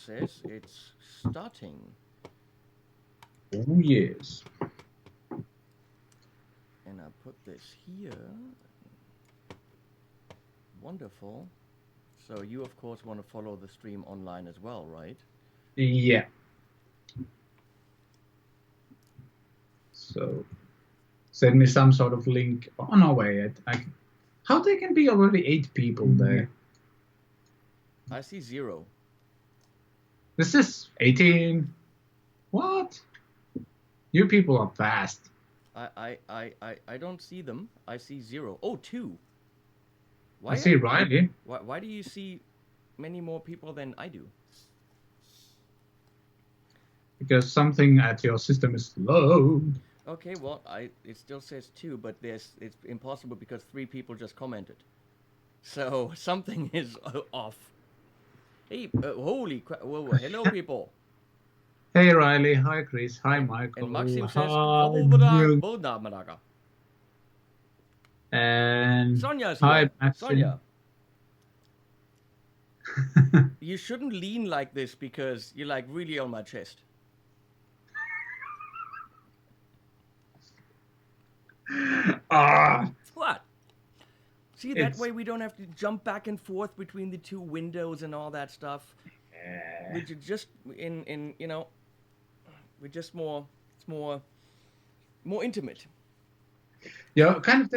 says it's starting. Oh, yes. And I put this here. Wonderful. So you, of course, want to follow the stream online as well, right? Yeah. So send me some sort of link. Oh, no way. How there can be already 8 people there? I see 0. This is 18. What? You people are fast. I don't see them. I see 0. Oh, 2. I see Riley. Why do you see many more people than I do? Because something at your system is slow. Okay, well, it still says 2, but it's impossible because 3 people just commented. So something is off. Hey, holy crap! Whoa, hello, people. Hey Riley, hi Chris, hi Michael, And Maxim says, hi "Kobodag, Neil, Bodnamadaga." and Sonya's hi here. Maxim. Sonya, you shouldn't lean like this because you're like really on my chest. Ah, What? See, that way we don't have to jump back and forth between the 2 windows and all that stuff. We just in we're just more. It's more intimate. yeah, kind of.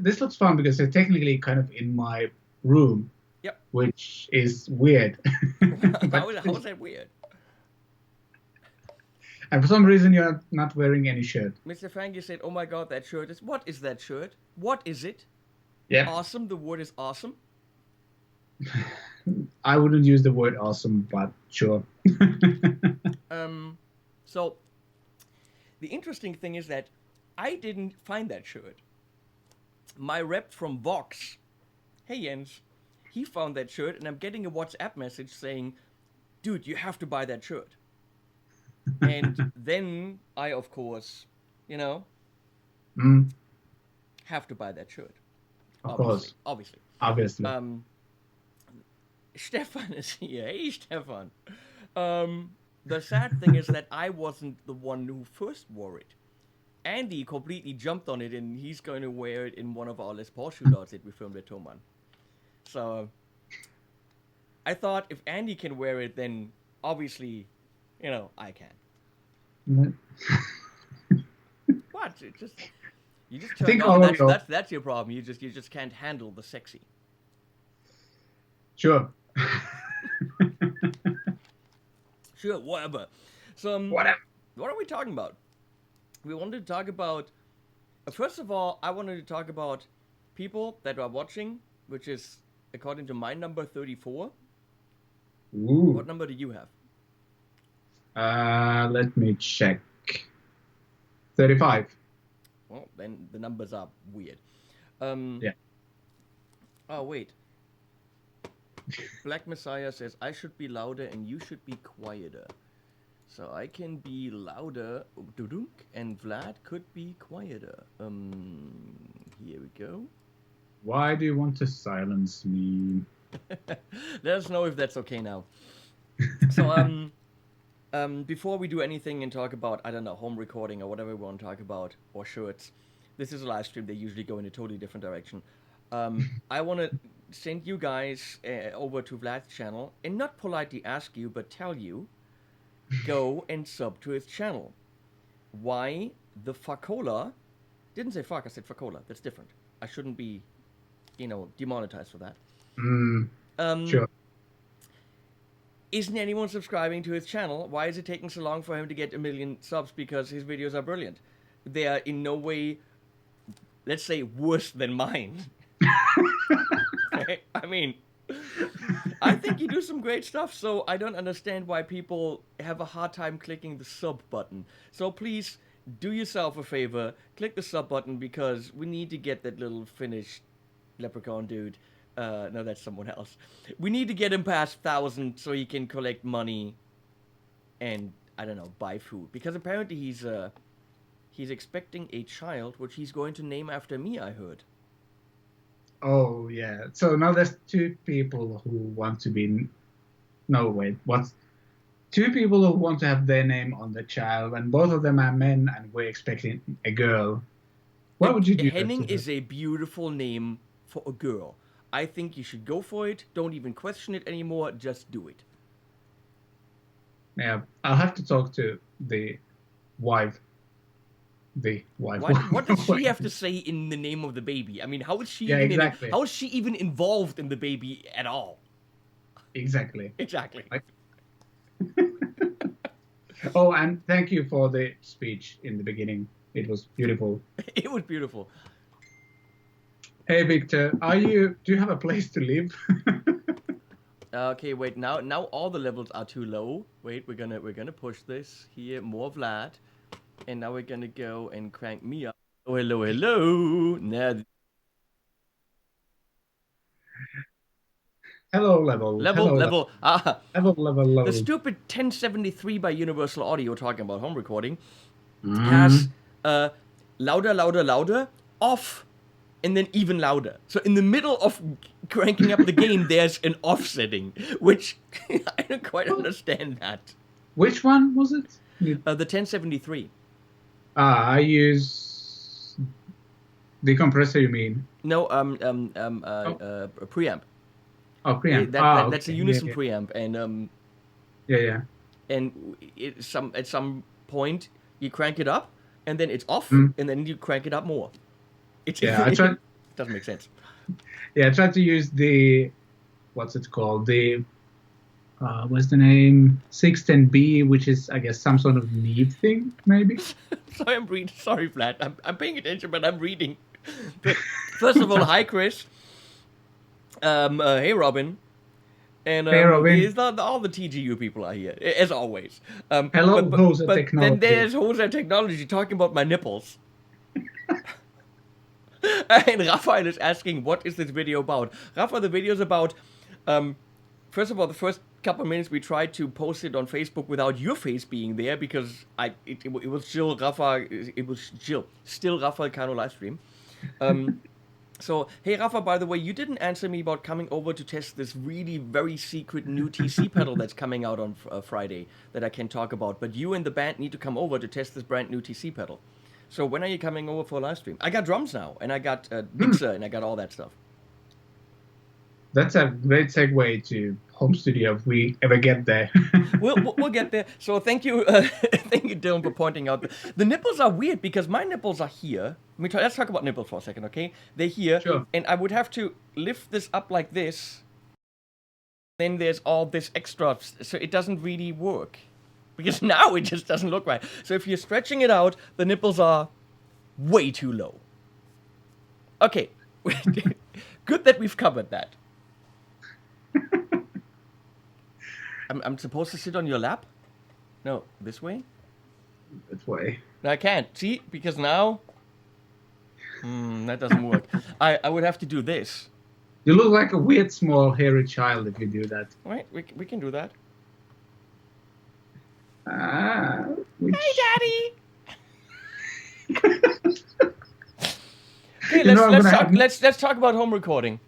This looks fun because they're technically kind of in my room, Yep. which is weird. How is that weird? And for some reason, you're not wearing any shirt. Mr. Frankie said, "Oh my God, that shirt is. What is that shirt? What is it? Yeah. Awesome. The word is awesome." I wouldn't use the word awesome, but sure. So the interesting thing is that I didn't find that shirt. My rep from Vox, hey Jens, he found that shirt, and I'm getting a WhatsApp message saying, "Dude, you have to buy that shirt." And then I, of course, have to buy that shirt. Of course. Obviously. Stefan is here. Hey, Stefan. The sad thing is that I wasn't the one who first wore it. Andy completely jumped on it, and he's going to wear it in one of our Les Paul shootouts that we filmed at Toman. So I thought if Andy can wear it, then obviously, I can. What? You just turned on. That's your problem. You just can't handle the sexy. Sure. Sure, whatever. So, whatever. What are we talking about? We wanted to talk about. First of all, I wanted to talk about people that are watching, which is according to my number 34. Ooh. What number do you have? Let me check. 35. Well, then the numbers are weird. Yeah. Oh, wait. Black Messiah says, I should be louder and you should be quieter. So I can be louder, and Vlad could be quieter. Here we go. Why do you want to silence me? Let us know if that's okay now. So, before we do anything and talk about, I don't know, home recording or whatever we want to talk about, or shirts, this is a live stream, they usually go in a totally different direction. I want to send you guys over to Vlad's channel and not politely ask you, but tell you, go and sub to his channel. Why the fuckola? Didn't say fuck, I said fuckola. That's different. I shouldn't be, demonetized for that. Sure. Isn't anyone subscribing to his channel? Why is it taking so long for him to get 1 million subs? Because his videos are brilliant. They are in no way, let's say, worse than mine. Okay? I mean, I think you do some great stuff, so I don't understand why people have a hard time clicking the sub button. So please, do yourself a favor, click the sub button, because we need to get that little Finnish leprechaun dude. No, that's someone else. We need to get him past 1,000 so he can collect money and, I don't know, buy food. Because apparently he's expecting a child, which he's going to name after me, I heard. Oh, yeah. So now there's 2 people who want to be... No, wait. What? two people who want to have their name on the child, and both of them are men, and we're expecting a girl. Why would you do that Henning to her? is a beautiful name for a girl. I think you should go for it. Don't even question it anymore. Just do it. Yeah, I'll have to talk to the wife. The wife. What does she have to say in the name of the baby? I mean, how is she Yeah, even exactly. how is she even involved in the baby at all? Exactly. Exactly. Like... Oh, and thank you for the speech in the beginning. It was beautiful. It was beautiful. Hey, Victor, do you have a place to live? Okay, wait. Now all the levels are too low. Wait, we're gonna push this here. More Vlad, and now we're gonna go and crank me up. Oh, hello, hello. Now, Hello, level. Hello, level. Ah, level. the stupid 1073 by Universal Audio, talking about home recording, Mm. has louder, louder, louder, off, and then even louder. So in the middle of cranking up the gain, there's an off setting, which I don't quite understand that. Which one was it? The 1073. I use the compressor. You mean? No, preamp. Oh, preamp. That's a unison preamp, and Yeah. and at some point you crank it up, and then it's off, and then you crank it up more. I tried. Doesn't make sense. Yeah, I tried to use the, what's it called? The, what's the name? 610B, which is, I guess, some sort of Neve thing, maybe? Sorry, I'm reading. Sorry, Vlad. I'm paying attention, but I'm reading. First of all, hi, Chris. Hey, Robin. And hey, Robin. all the TGU people are here, as always. Hello, Jose Technology. Then there's Jose Technology talking about my nipples. And Raphael is asking, what is this video about? Raphael, the video is about, first of all, the first couple of minutes we tried to post it on Facebook without your face being there, because it was still Raphael, still Raphael Cano live stream. So, hey Rafa, by the way, you didn't answer me about coming over to test this really very secret new TC pedal that's coming out on Friday that I can talk about, but you and the band need to come over to test this brand new TC pedal. So when are you coming over for a live stream? I got drums now, and I got a mixer, and I got all that stuff. That's a great segue to home studio if we ever get there. We'll get there. So thank you, Dylan, for pointing out. The nipples are weird because my nipples are here. Let's talk about nipples for a second, okay? They're here, sure. And I would have to lift this up like this. Then there's all this extra, so it doesn't really work. Because now it just doesn't look right. So if you're stretching it out, the nipples are way too low. Okay. Good that we've covered that. I'm supposed to sit on your lap? No, this way? This way. No, I can't. See? Because now... that doesn't work. I would have to do this. You look like a weird, small, hairy child if you do that. Right, we can do that. Hey, Daddy! Okay, let's talk about home recording.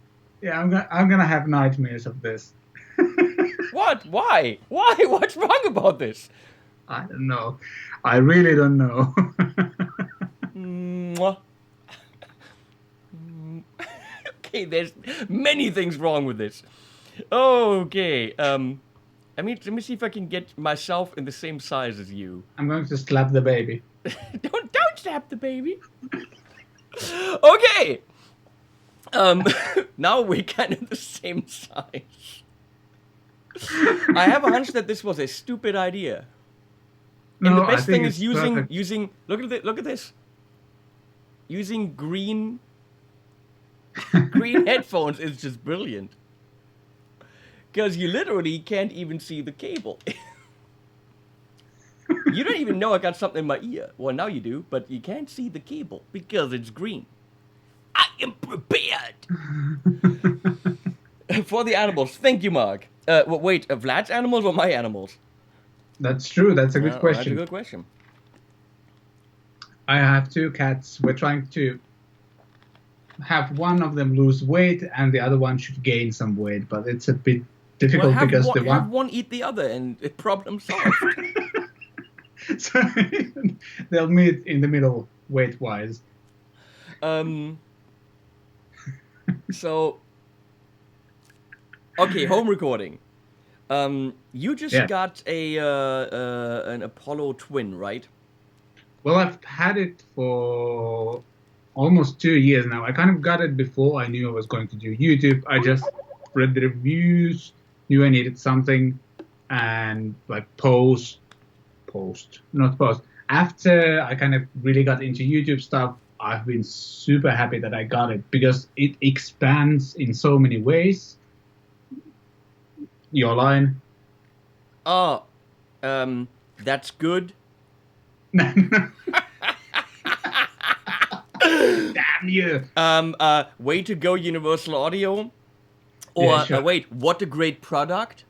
Yeah, I'm gonna have nightmares of this. What? Why? What's wrong about this? I don't know. I really don't know. Okay, there's many things wrong with this. Okay, let me see if I can get myself in the same size as you. I'm going to slap the baby. Don't slap the baby. Okay. Now we're kind of the same size. I have a hunch that this was a stupid idea. And the best thing is using look at this. Using green headphones is just brilliant. Because you literally can't even see the cable. You don't even know I got something in my ear. Well, now you do, but you can't see the cable because it's green. I am prepared for the animals. Thank you, Mark. Wait, Vlad's animals or my animals? That's true. That's a good question. That's a good question. I have two cats. We're trying to have one of them lose weight and the other one should gain some weight, but it's a bit Well, difficult because the have one. one eat the other, and problem solved. So they'll meet in the middle weight-wise. um. So, okay, home recording. You just Yeah. got a an Apollo twin, right? Well, I've had it for almost 2 years now. I kind of got it before I knew I was going to do YouTube. I just read the reviews, knew I needed something, and like not post. After I kind of really got into YouTube stuff, I've been super happy that I got it because it expands in so many ways. Your line. Oh, that's good. Damn you. Way to go, Universal Audio. Yeah, Or sure. wait, what a great product.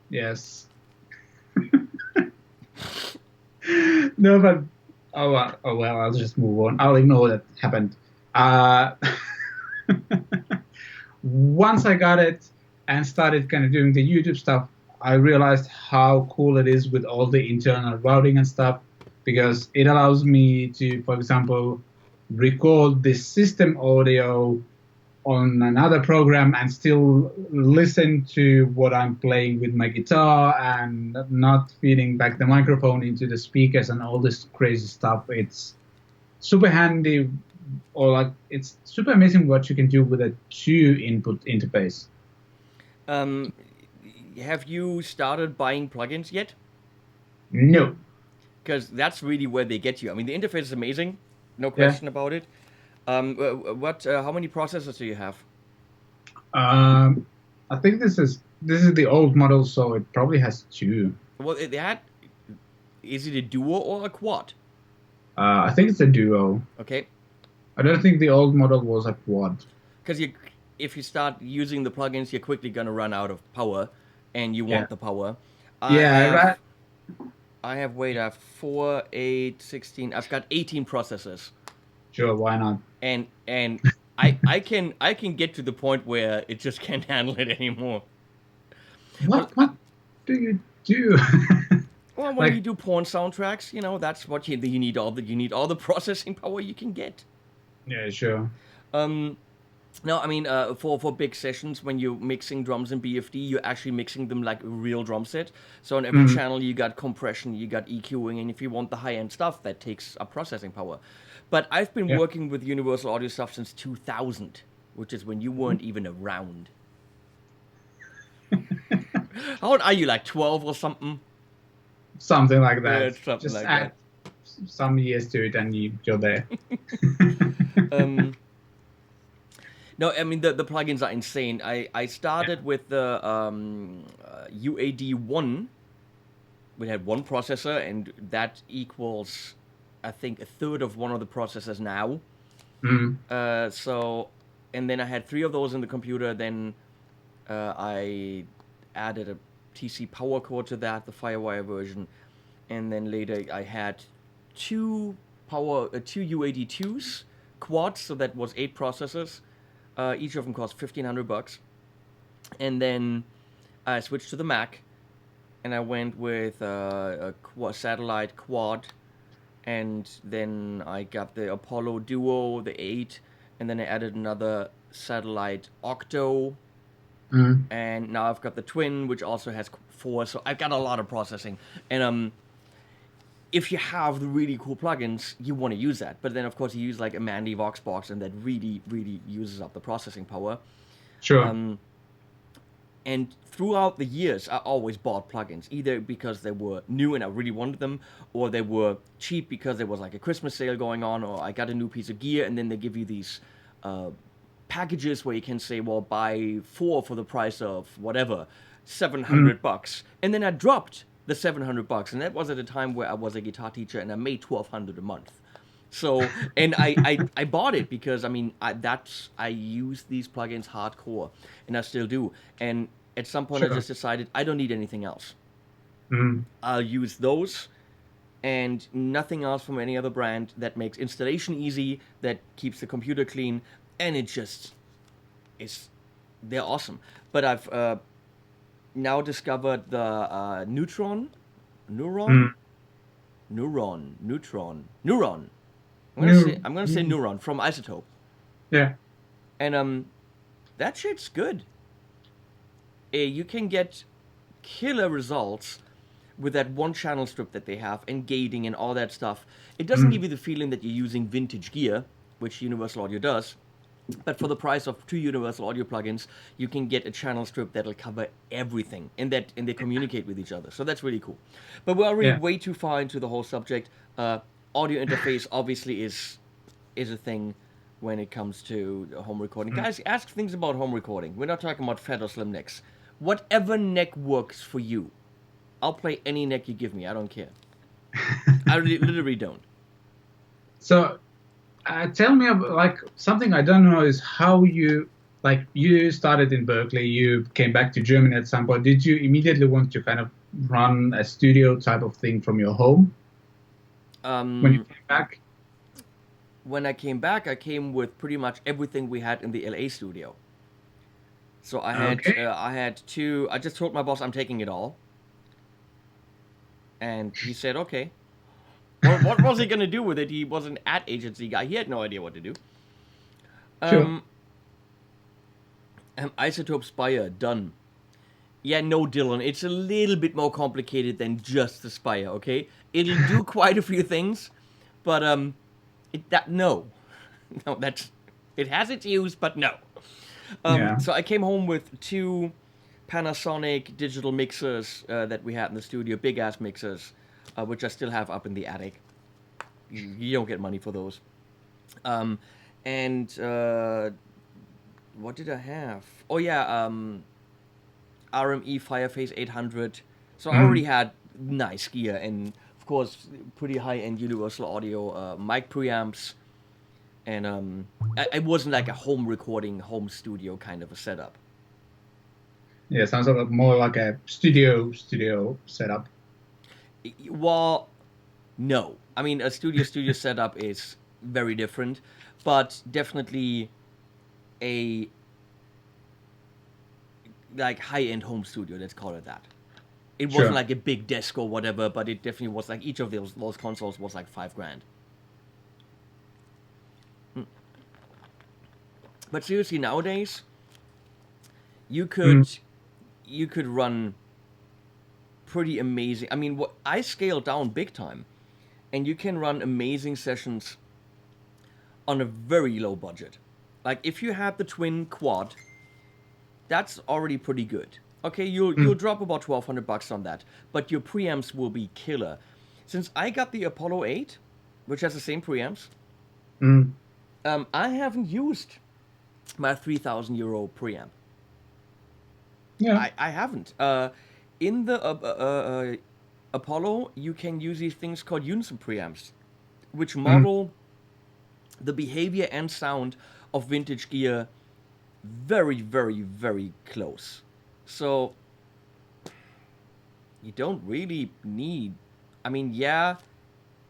Yes. No, but oh well, I'll just move on. I'll ignore that happened. Uh, Once I got it and started kind of doing the YouTube stuff, I realized how cool it is with all the internal routing and stuff because it allows me to, for example, record the system audio on another program and still listen to what I'm playing with my guitar and not feeding back the microphone into the speakers and all this crazy stuff. It's super handy, or like it's super amazing what you can do with a two input interface. Um, have you started buying plugins yet? No. Because that's really where they get you. I mean, the interface is amazing, no Yeah. question about it. How many processors do you have? Um, I think this is the old model, so it probably has two. Well, is it a duo or a quad? I think it's a duo. Okay, I don't think the old model was a quad. because if you start using the plugins, you're quickly gonna run out of power, and you Yeah. want the power. I Yeah, have, right. I have 4, 8, 16. I've got 18 processors, Sure, why not? and I can get to the point where it just can't handle it anymore. Well, What do you do? well, when you Like, do porn soundtracks, that's what you need all the processing power you can get. yeah, sure. Um, No, I mean, for big sessions, when you're mixing drums in BFD, you're actually mixing them like a real drum set. So on every Mm, channel, you got compression, you got EQing, and if you want the high-end stuff, that takes up processing power. But I've been yeah. working with Universal Audio stuff since 2000, which is when you weren't even around. How old are you, like 12 or something? Something like Yeah, that. it's something Just like add that. some years to it and you're there. Um, No, I mean the plugins are insane. I Yeah. started with the UAD1. We had one processor, and that equals, I think, a third of one of the processors now. Mm, So, and then I had 3 of those in the computer. Then I added a TC power cord to that, the Firewire version, and then later I had two UAD2s quads, so that was 8 processors. Each of them cost $1,500, and then I switched to the Mac, and I went with a satellite quad, and then I got the Apollo Duo, the 8, and then I added another satellite Octo, mm, and now I've got the Twin, which also has 4. So I've got a lot of processing, and if you have the really cool plugins, you want to use that. But then, of course, you use like a Mandy Voxbox, and that really, really uses up the processing power. sure. Um, and throughout the years, I always bought plugins, either because they were new and I really wanted them, or they were cheap because there was like a Christmas sale going on, or I got a new piece of gear, and then they give you these packages where you can say, well, buy 4 for the price of whatever, Mm, $700. And then I dropped the $700, and that was at a time where I was a guitar teacher and I made $1,200 a month. So, and I bought it because I mean I use these plugins hardcore, and I still do. And at some point I sure. just decided I don't need anything else. Mm, I'll use those and nothing else from any other brand that makes installation easy, that keeps the computer clean, and it just is they're awesome. But I've now discovered the neuron, Mm. neuron. New, I'm gonna say neuron from Isotope, yeah. and that shit's good. You can get killer results with that one channel strip that they have and gating and all that stuff. It doesn't Mm. give you the feeling that you're using vintage gear, which Universal Audio does. But for the price of 2 Universal Audio plugins, you can get a channel strip that'll cover everything, and they communicate with each other. So that's really cool. But we're already Yeah. way too far into the whole subject. Audio interface obviously is a thing when it comes to home recording. Mm. Guys, ask things about home recording. We're not talking about fat or slim necks. Whatever neck works for you. I'll play any neck you give me. I don't care. I literally don't. So, tell me about, like, something I don't know is how you, like, you started in Berkeley, you came back to Germany at some point. Did you immediately want to kind of run a studio type of thing from your home when you came back? When I came back, I came with pretty much everything we had in the LA studio. So Okay. I had two. I just told my boss I'm taking it all, and he said okay. Well, what was he gonna do with it? He was an ad agency guy. He had no idea what to do. Sure. Um, Isotope Spire done. Yeah, no, Dylan. It's a little bit more complicated than just the Spire. Okay, it'll do quite a few things, but no, no, it has its use, but no. Yeah. So I came home with two Panasonic digital mixers that we had in the studio, big ass mixers, which I still have up in the attic. You don't get money for those. Um, and what did I have? Oh yeah, RME Fireface 800. So I already Mm. had nice gear and of course pretty high end Universal Audio mic preamps. And I wasn't like a home recording, home studio kind of a setup. Yeah, sounds like more like a studio setup. Well, no. I mean, a studio setup is very different, but definitely a like high-end home studio. Let's call it that. It wasn't Sure. like a big desk or whatever, but it definitely was like each of those consoles was like 5 grand. But seriously, nowadays you Mm. could you could run pretty amazing. I mean, what I scaled down big time, and you can run amazing sessions on a very low budget. Like if you had the twin quad, that's already pretty good. Okay, you'll Mm. drop about $1,200 on that, but your preamps will be killer. Since I got the Apollo 8, which has the same preamps, Mm. I haven't used my €3,000 preamp. Yeah. I haven't. In the Apollo, you can use these things called unison preamps, which Mm. model the behavior and sound of vintage gear very, very, very close. So you don't really need. I mean, yeah,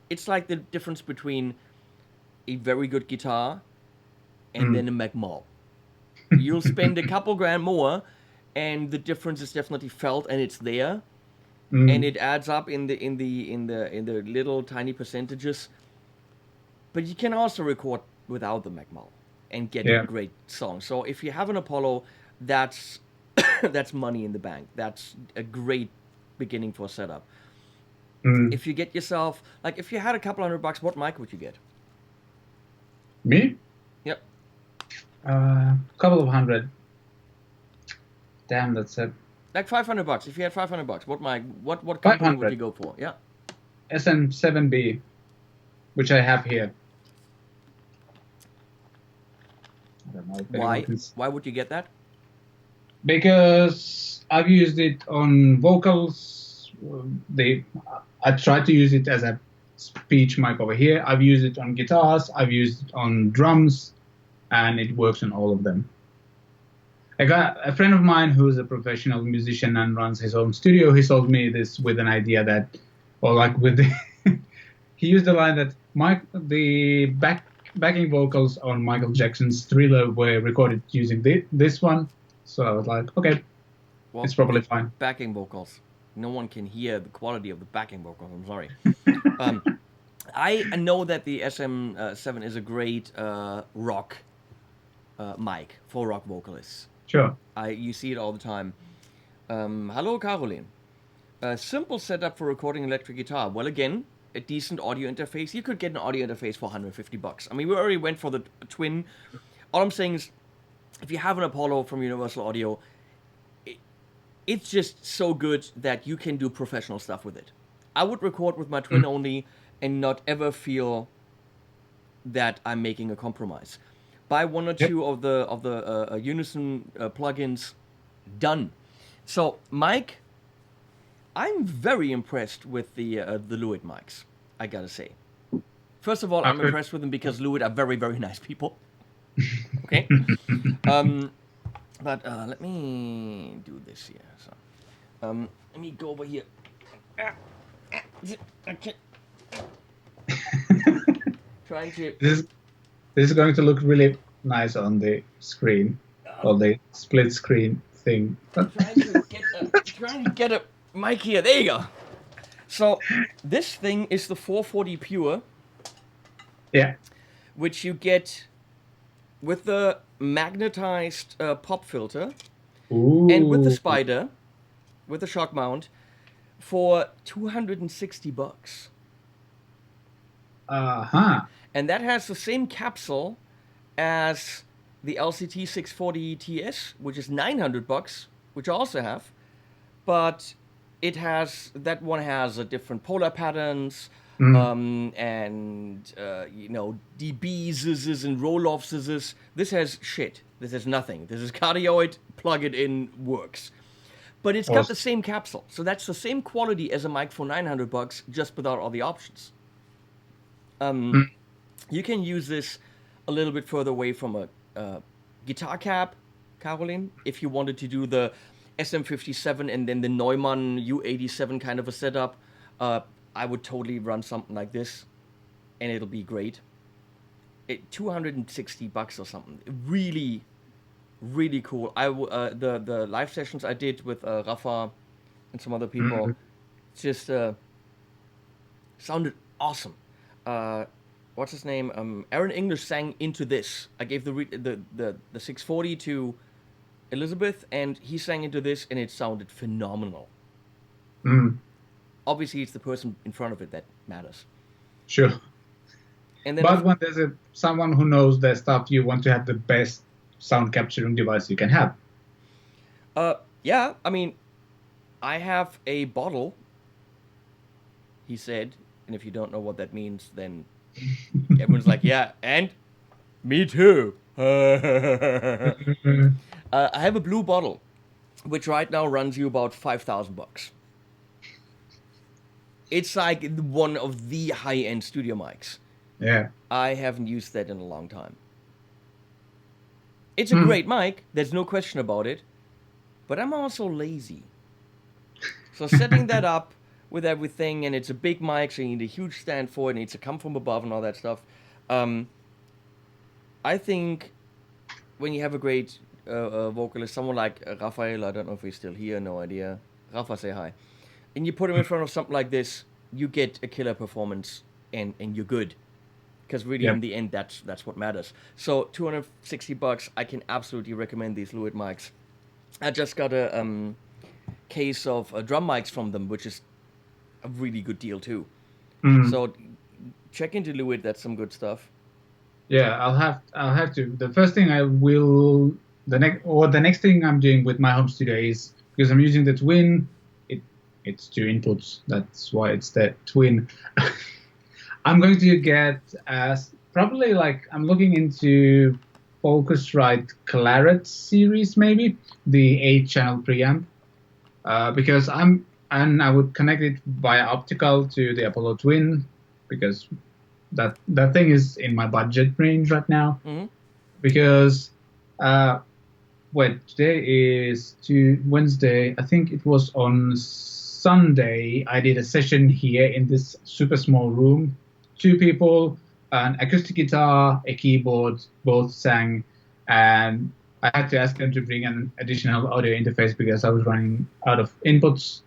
it's like the difference between a very good guitar and Mm. then a Magmol. You'll spend a couple grand more, and the difference is definitely felt, and it's there, and Mm. it adds up in the little tiny percentages. But you can also record without the Magmol and get a Yeah. great song. So if you have an Apollo, that's that's money in the bank. That's a great beginning for a setup. Mm. If you get yourself like if you had a couple $100, what mic would you get? Me? Yep. Couple of hundred. Damn, that's it. Like $500. If you had $500, what mic? What Five company would you hundred. go for? Yeah. SM7B, which I have here. I don't know if anyone Why? can Why would you get that? because I've used it on vocals. I tried to use it as a speech mic over here. I've used it on guitars. I've used it on drums, and it works on all of them. I got a friend of mine who's a professional musician and runs his own studio. He sold me this with an idea that, or like with the, he used the line that the backing vocals on Michael Jackson's Thriller were recorded using this one. So I was like, okay, Well, it's probably the fine. backing vocals. No one can hear the quality of the backing vocals. I'm sorry. Um, I know that the SM7 is a great rock mic for rock vocalists. Sure. You see it all the time. Hello, Caroline. A simple setup for recording electric guitar. Well, again, a decent audio interface. You could get an audio interface for $150. I mean, we already went for the twin. All I'm saying is, if you have an Apollo from Universal Audio, it's just so good that you can do professional stuff with it. I would record with my twin only and not ever feel that I'm making a compromise. Buy one or two of the Unison plugins, done. So, Mike, I'm very impressed with the Lewitt mics, I gotta say. First of all, I'm impressed with them because Lewitt are very, very nice people. Okay? But let me do this here. So, let me go over here. Okay. Trying to. This is going to look really nice on the screen, or the split screen thing. trying to get a mic here. There you go. So this thing is the 440 Pure. Yeah. Which you get with the magnetized pop filter. Ooh. And with the spider, with the shock mount, for $260. Uh-huh. And that has the same capsule as the LCT 640 TS, which is $900, which I also have. But that one has a different polar patterns, and dB and roll-off. This has shit. This has nothing. This is cardioid, plug it in, works. But it's got the same capsule. So that's the same quality as a mic for $900, just without all the options. You can use this a little bit further away from a guitar cab, Caroline, if you wanted to do the SM57 and then the Neumann U87 kind of a setup. I would totally run something like this, and it'll be great. $260 or something. Really, really cool. The live sessions I did with Rafa and some other people just sounded awesome. What's his name? Aaron English sang into this. I gave the 640 to Elizabeth, and he sang into this, and it sounded phenomenal. Obviously, it's the person in front of it that matters. Sure. And then but when there's someone who knows their stuff, you want to have the best sound capturing device you can have. Yeah, I mean, I have a bottle, he said, and if you don't know what that means, then everyone's like, yeah, and me too. I have a blue bottle, which right now runs you about $5,000. It's like one of the high-end studio mics. Yeah. I haven't used that in a long time. It's a great mic, there's no question about it, but I'm also lazy. So setting that up with everything, and it's a big mic, so you need a huge stand for it, it needs to come from above and all that stuff. I think when you have a great vocalist, someone like Raphael, I don't know if he's still here, no idea. Rafa, say hi. And you put him in front of something like this, you get a killer performance, and you're good. Because really, in the end, that's what matters. So $260, I can absolutely recommend these Lewitt mics. I just got a case of drum mics from them, which is a really good deal too. So check into Lewitt. That's some good stuff. Yeah, I'll have to. The first thing the next thing I'm doing with my home studio is, because I'm using the twin. It's two inputs. That's why it's the twin. I'm going to get probably I'm looking into Focusrite Claret series, maybe the 8-channel preamp, because I would connect it via optical to the Apollo Twin, because that thing is in my budget range right now. Because today is Wednesday. I think it was on Sunday. I did a session here in this super small room. 2 people, an acoustic guitar, a keyboard, both sang, and I had to ask them to bring an additional audio interface because I was running out of inputs,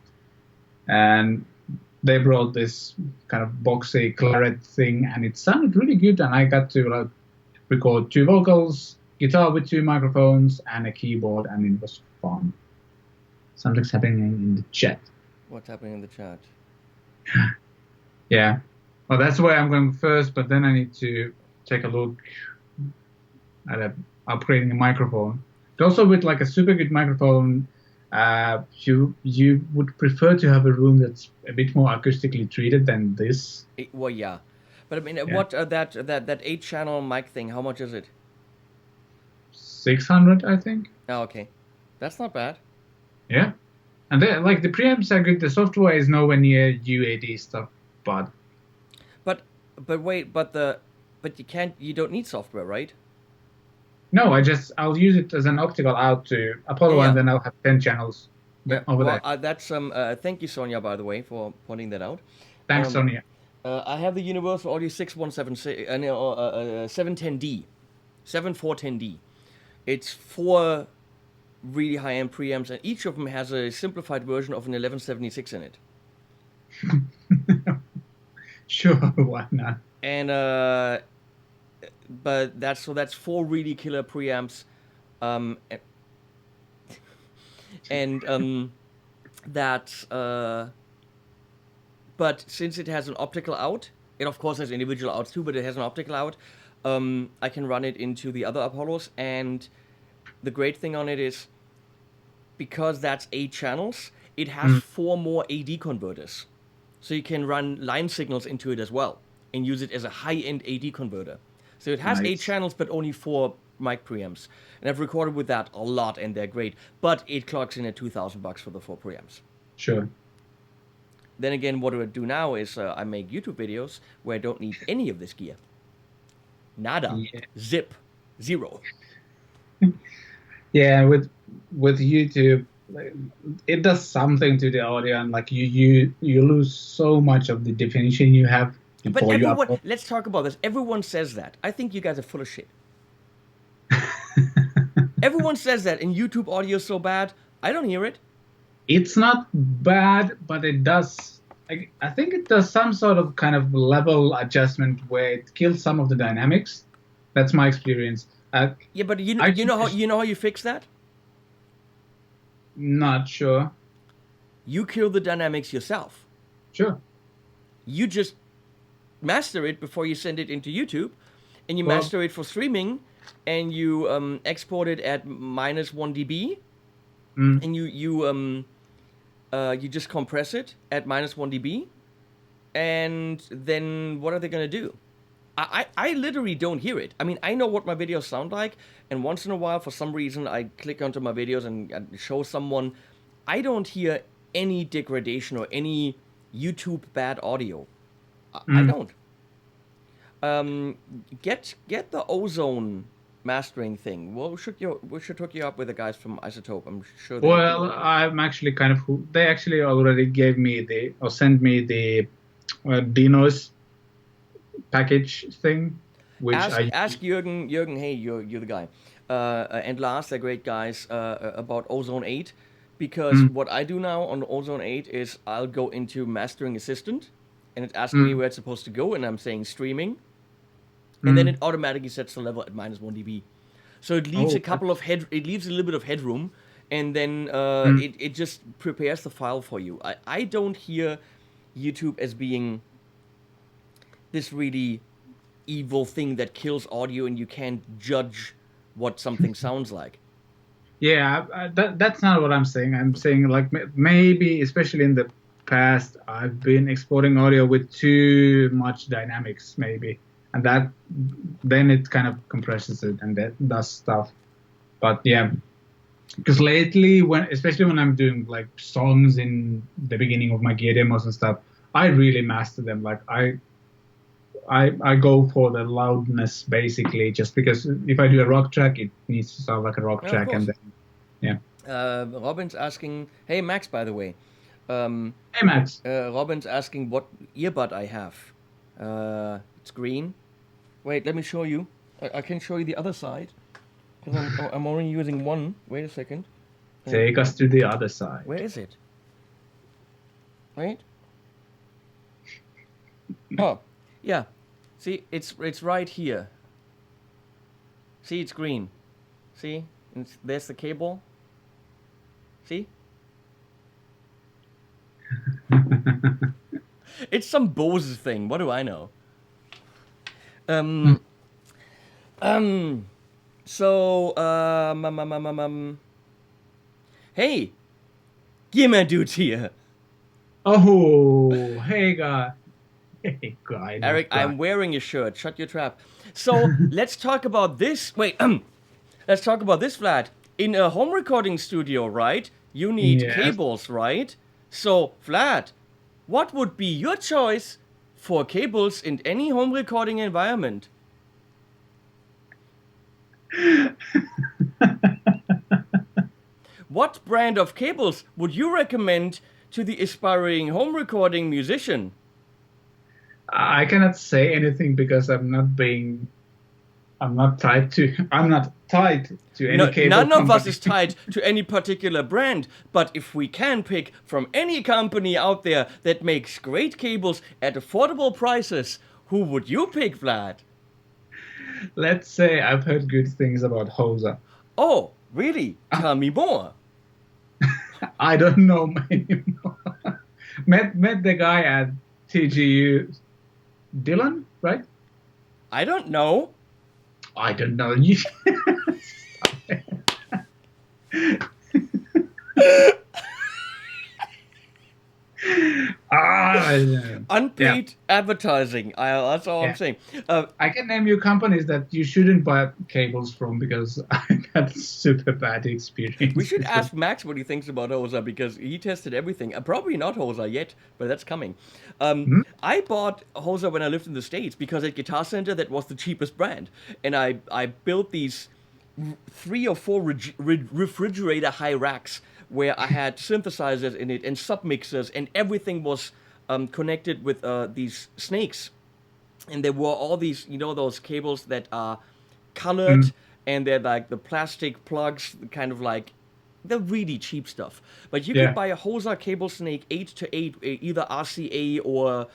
and they brought this kind of boxy claret thing, and it sounded really good. And I got to like record 2 vocals, guitar with 2 microphones, and a keyboard, and it was fun. Something's happening in the chat. What's happening in the chat? Yeah. Well, that's where I'm going first, but then I need to take a look at upgrading a microphone. But also with like a super good microphone, you would prefer to have a room that's a bit more acoustically treated than this. Well, yeah. But I mean, Yeah. what that 8-channel mic thing? How much is it? 600, I think. Oh, okay, that's not bad. Yeah. And like the preamps are good. The software is nowhere near UAD stuff, but wait, but you don't need software, right? no, I'll use it as an optical out to Apollo, Yeah. and then I'll have 10 channels over well, there. that's thank you, Sonia, by the way, for pointing that out. Thanks, Sonia. I have the Universal Audio 710D, 7410D. It's 4 really high-end preamps, and each of them has a simplified version of an 1176 in it. Sure, why not? And but that's 4 really killer preamps, and that but since it has an optical out, it of course has individual outs too, but it has an optical out. I can run it into the other Apollos, and the great thing on it is because that's 8 channels, it has 4 more AD converters, so you can run line signals into it as well and use it as a high-end AD converter. So it has Nice. 8 channels, but only 4 mic preamps. And I've recorded with that a lot, and they're great. But it clocks in at $2,000 for the 4 preamps. Sure. Then again, what I do now is I make YouTube videos where I don't need any of this gear. Nada. Yeah. Zip. Zero. Yeah, with YouTube, like, it does something to the audio, and like you lose so much of the definition you have But before you everyone, upload. let's talk about this. Everyone says that. I think you guys are full of shit. Everyone says that, and YouTube audio is so bad. I don't hear it. It's not bad, but it does. I think it does some sort of kind of level adjustment where it kills some of the dynamics. That's my experience. Yeah, but you know how you fix that? Not sure. You kill the dynamics yourself. Sure. You just master it before you send it into YouTube, and you Well- master it for streaming, and you export it at -1 dB, and you just compress it at -1 dB, and then what are they gonna do? I literally don't hear it. I mean, I know what my videos sound like, and once in a while, for some reason, I click onto my videos and show someone. I don't hear any degradation or any YouTube bad audio. I don't. Get the ozone mastering thing. Well, we should hook you up with the guys from Isotope. I'm sure. Well, I'm actually kind of. They actually already gave me sent me the denoise package thing, which ask Jürgen. Jürgen, hey, you're the guy. And Lars, they're great guys about Ozone 8, because what I do now on Ozone 8 is I'll go into Mastering Assistant, and it asks me where it's supposed to go, and I'm saying streaming, and then it automatically sets the level at -1 dB. So it leaves a couple of it leaves a little bit of headroom, and then it just prepares the file for you. I don't hear YouTube as being this really evil thing that kills audio and you can't judge what something sounds like. Yeah, that's not what I'm saying. I'm saying like maybe, especially in the past, I've been exporting audio with too much dynamics, maybe, and then it kind of compresses it and that does stuff. But yeah, because lately, especially when I'm doing like songs in the beginning of my gear demos and stuff, I really master them. Like I go for the loudness basically, just because if I do a rock track, it needs to sound like a rock track, and then, yeah. Robin's asking, hey Max, by the way. Hey Max. Robin's asking what earbud I have. It's green. Wait, let me show you. I can show you the other side. Because I'm only using one. Wait a second. Take us to the other side. Where is it? Wait. Oh, yeah. See, it's right here. See, it's green. See, there's the cable. See? It's some Bose thing. What do I know? So, hey, Gimmer dude's here. Oh, hey guy. Hey guy. not Eric, guy. I'm wearing a shirt. Shut your trap. So, let's talk about this. Wait, let's talk about this, Vlad. In a home recording studio, right? You need Yes. cables, right? So, Vlad, what would be your choice for cables in any home recording environment? What brand of cables would you recommend to the aspiring home recording musician? I cannot say anything because I'm not tied to any No, cable none of us company. is tied to any particular brand, but if we can pick from any company out there that makes great cables at affordable prices, who would you pick, Vlad? Let's say I've heard good things about Hosa. Oh, really? Tell me more. I don't know anymore. met the guy at TGU, Dylan, right? I don't know. I don't know. Unpaid advertising. That's all I'm Yeah. saying. I can name you companies that you shouldn't buy cables from because I had super bad experience. We should ask Max what he thinks about Hosa because he tested everything. Probably not Hosa yet, but that's coming. I bought Hosa when I lived in the States because at Guitar Center that was the cheapest brand, and I built these 3 or 4 refrigerator high racks where I had synthesizers in it and submixers, and everything was connected with these snakes. And there were all these, those cables that are colored, and they're like the plastic plugs, kind of like the really cheap stuff. But you could buy a Hosa cable snake 8 to 8, either RCA or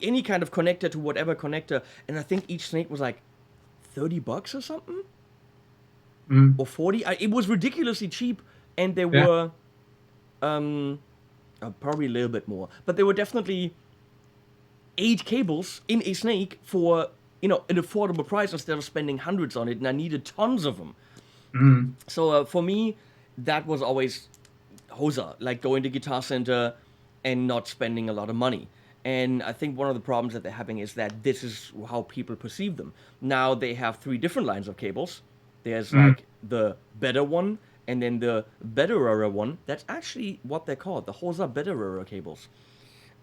any kind of connector to whatever connector, and I think each snake was like $30 or something, or 40. It was ridiculously cheap, and there were probably a little bit more, but there were definitely 8 cables in a snake for an affordable price instead of spending hundreds on it, and I needed tons of them. So for me, that was always Hosa, like going to Guitar Center and not spending a lot of money. And I think one of the problems that they're having is that this is how people perceive them. Now they have 3 different lines of cables. There's like the better one, and then the betterer one. That's actually what they're called, the Hosa betterer cables.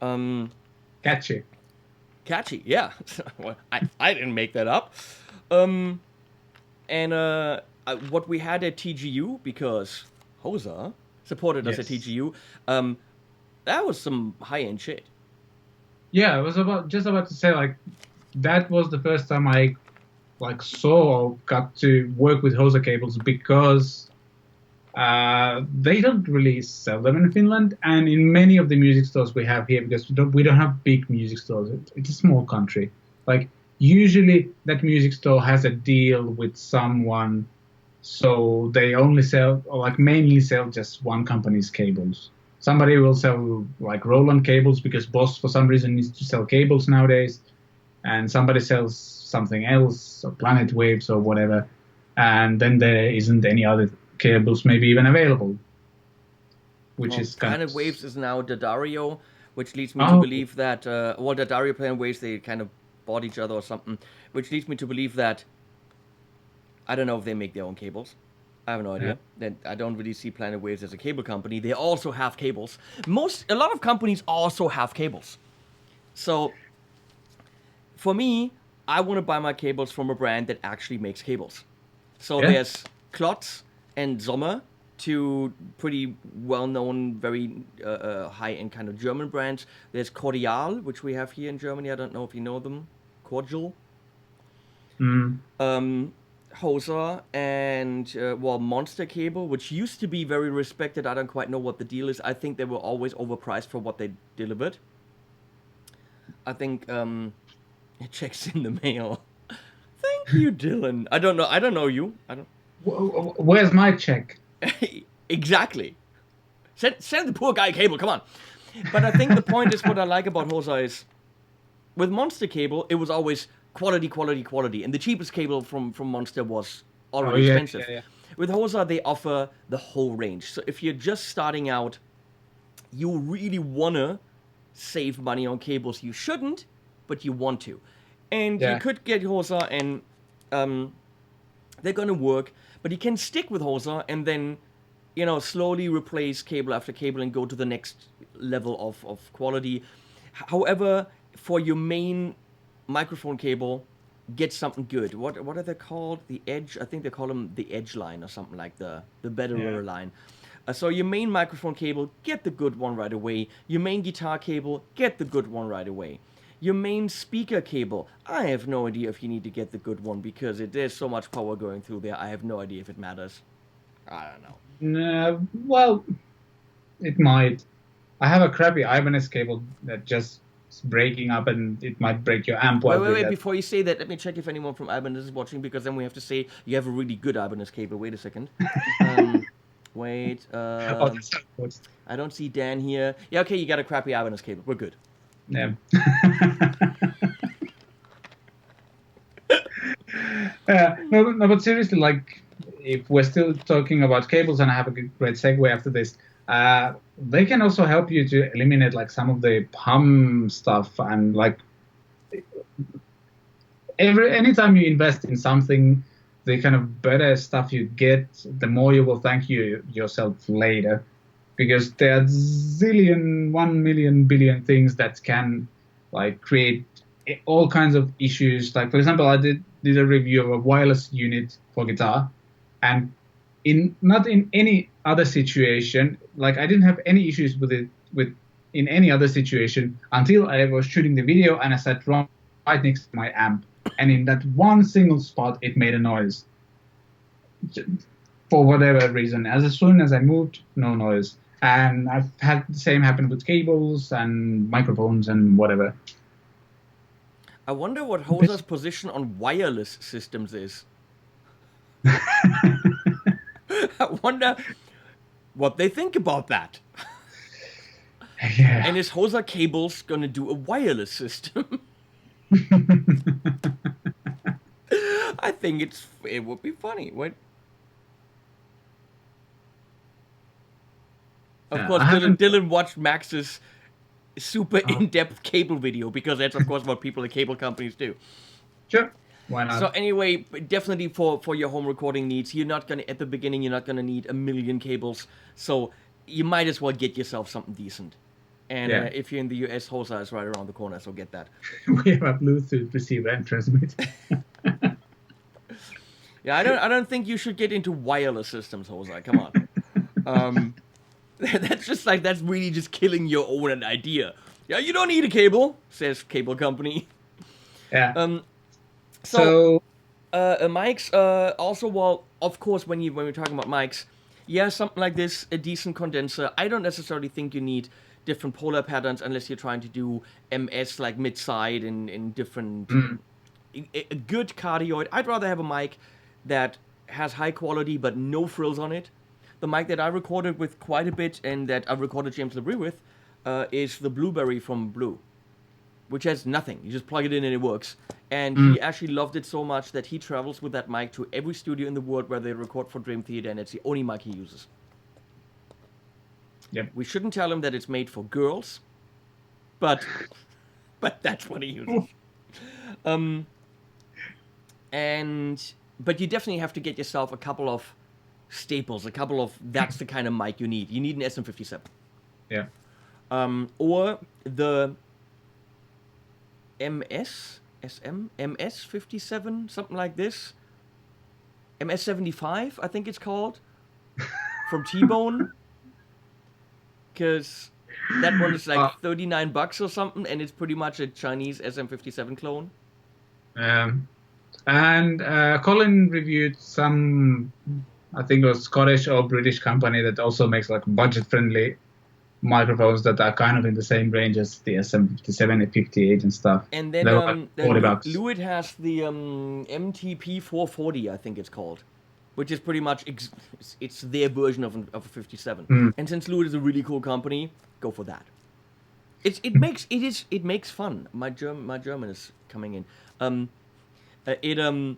Catchy. Catchy, yeah. Well, I didn't make that up. And what we had at TGU, because Hosa supported us at TGU, that was some high-end shit. Yeah, I was just about to say, like, that was the first time I saw or got to work with Hosa cables because they don't really sell them in Finland, and in many of the music stores we have here, because we don't have big music stores. It's a small country. Like, usually that music store has a deal with someone, so they only sell, or like mainly sell, just one company's cables. Somebody will sell like Roland cables because Boss for some reason needs to sell cables nowadays, and somebody sells something else, or Planet Waves or whatever, and then there isn't any other cables maybe even available, which is kind Planet of... Waves is now Daddario, which leads me to believe that Daddario, Planet Waves, they kind of bought each other or something, which leads me to believe that I don't know if they make their own cables. I have no idea. Then I don't really see Planet Waves as a cable company. They also have cables. A lot of companies also have cables. So for me, I want to buy my cables from a brand that actually makes cables. So there's Klotz and Sommer, 2 pretty well-known, very high-end kind of German brands. There's Cordial, which we have here in Germany. I don't know if you know them. Cordial. Hosa and Monster Cable, which used to be very respected. I don't quite know what the deal is. I think they were always overpriced for what they delivered. I think it checks in the mail. Thank you, Dylan. I don't know. I don't know you. I don't. Where's my check? Exactly. Send the poor guy a cable. Come on. But I think the point is what I like about Hosa is with Monster Cable, it was always quality, quality, quality, and the cheapest cable from Monster was already expensive. Yeah. With Hosa, they offer the whole range. So if you're just starting out, you really wanna save money on cables. You shouldn't, but you want to, and you could get Hosa, and they're gonna work. But you can stick with Hosa and then, slowly replace cable after cable and go to the next level of quality. However, for your main microphone cable, get something good. What are they called? The Edge? I think they call them the Edge line or something like the better line. So your main microphone cable, get the good one right away. Your main guitar cable, get the good one right away. Your main speaker cable, I have no idea if you need to get the good one because there's so much power going through there. I have no idea if it matters. I don't know. Well, it might. I have a crappy Ibanez cable that just is breaking up, and it might break your amp. Wait! Before you say that, let me check if anyone from Ibanez is watching, because then we have to say you have a really good Ibanez cable. Wait a second. Wait. I don't see Dan here. Yeah, okay, you got a crappy Ibanez cable. We're good. Yeah. No, but seriously, like, if we're still talking about cables, and I have a great segue after this, they can also help you to eliminate like some of the hum stuff, and like anytime you invest in something, the kind of better stuff you get, the more you will thank yourself later, because there are 1 million billion things that can like create all kinds of issues. Like, for example, I did a review of a wireless unit for guitar, and not in any other situation, like I didn't have any issues with it in any other situation until I was shooting the video and I sat right next to my amp, and in that one single spot it made a noise for whatever reason. As soon as I moved, no noise. And I've had the same happen with cables and microphones and whatever. I wonder what Hosa's position on wireless systems is. I wonder what they think about that. Yeah. And is Hosa Cables gonna do a wireless system? I think it would be funny. What? Of course, Dylan watched Max's super in-depth cable video, because that's of course what people at cable companies do. Sure. Why not? So anyway, definitely for your home recording needs, at the beginning you're not gonna need a million cables. So you might as well get yourself something decent. And if you're in the US, Hosa is right around the corner, so get that. We have a Bluetooth receiver and transmitter. Yeah, I don't think you should get into wireless systems, Hosa. Come on. That's really just killing your own idea. Yeah, you don't need a cable, says cable company. Yeah. So mics, also, well, of course, when we're talking about mics, something like this, a decent condenser. I don't necessarily think you need different polar patterns unless you're trying to do MS, like mid-side in different... A good cardioid. I'd rather have a mic that has high quality but no frills on it. The mic that I recorded with quite a bit and that I recorded James LeBrie with is the Blueberry from Blue, which has nothing. You just plug it in and it works. And he actually loved it so much that he travels with that mic to every studio in the world where they record for Dream Theater, and it's the only mic he uses. Yep. We shouldn't tell him that it's made for girls, but that's what he uses. But you definitely have to get yourself a couple of staples, that's the kind of mic you need. You need an SM57. Yeah. Or the MS57, something like this. MS75, I think it's called, from T-Bone. Because that one is like $39 or something, and it's pretty much a Chinese SM57 clone. And Colin reviewed some, I think it was Scottish or British company that also makes like budget-friendly microphones that are kind of in the same range as the SM57, 58 and stuff. And They then were like $40. Lewitt has the MTP 440, I think it's called, which is pretty much it's their version of a 57. Mm. And since Lewitt is a really cool company, go for that. It makes fun. My German is coming in. It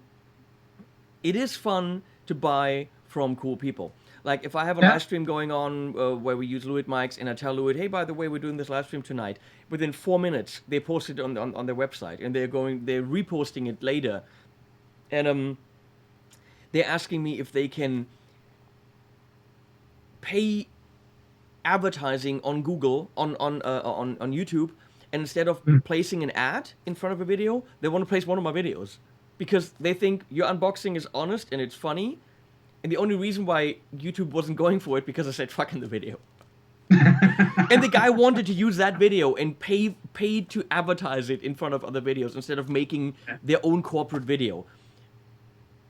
is fun to buy from cool people. Like if I have a live stream going on where we use Lewitt mics, and I tell Lewitt, hey, by the way, we're doing this live stream tonight. Within 4 minutes, they post it on their website, and they're reposting it later, and they're asking me if they can pay advertising on Google on YouTube, and instead of placing an ad in front of a video, they want to place one of my videos because they think your unboxing is honest and it's funny. And the only reason why YouTube wasn't going for it because I said fuck in the video. And the guy wanted to use that video and paid to advertise it in front of other videos instead of making their own corporate video.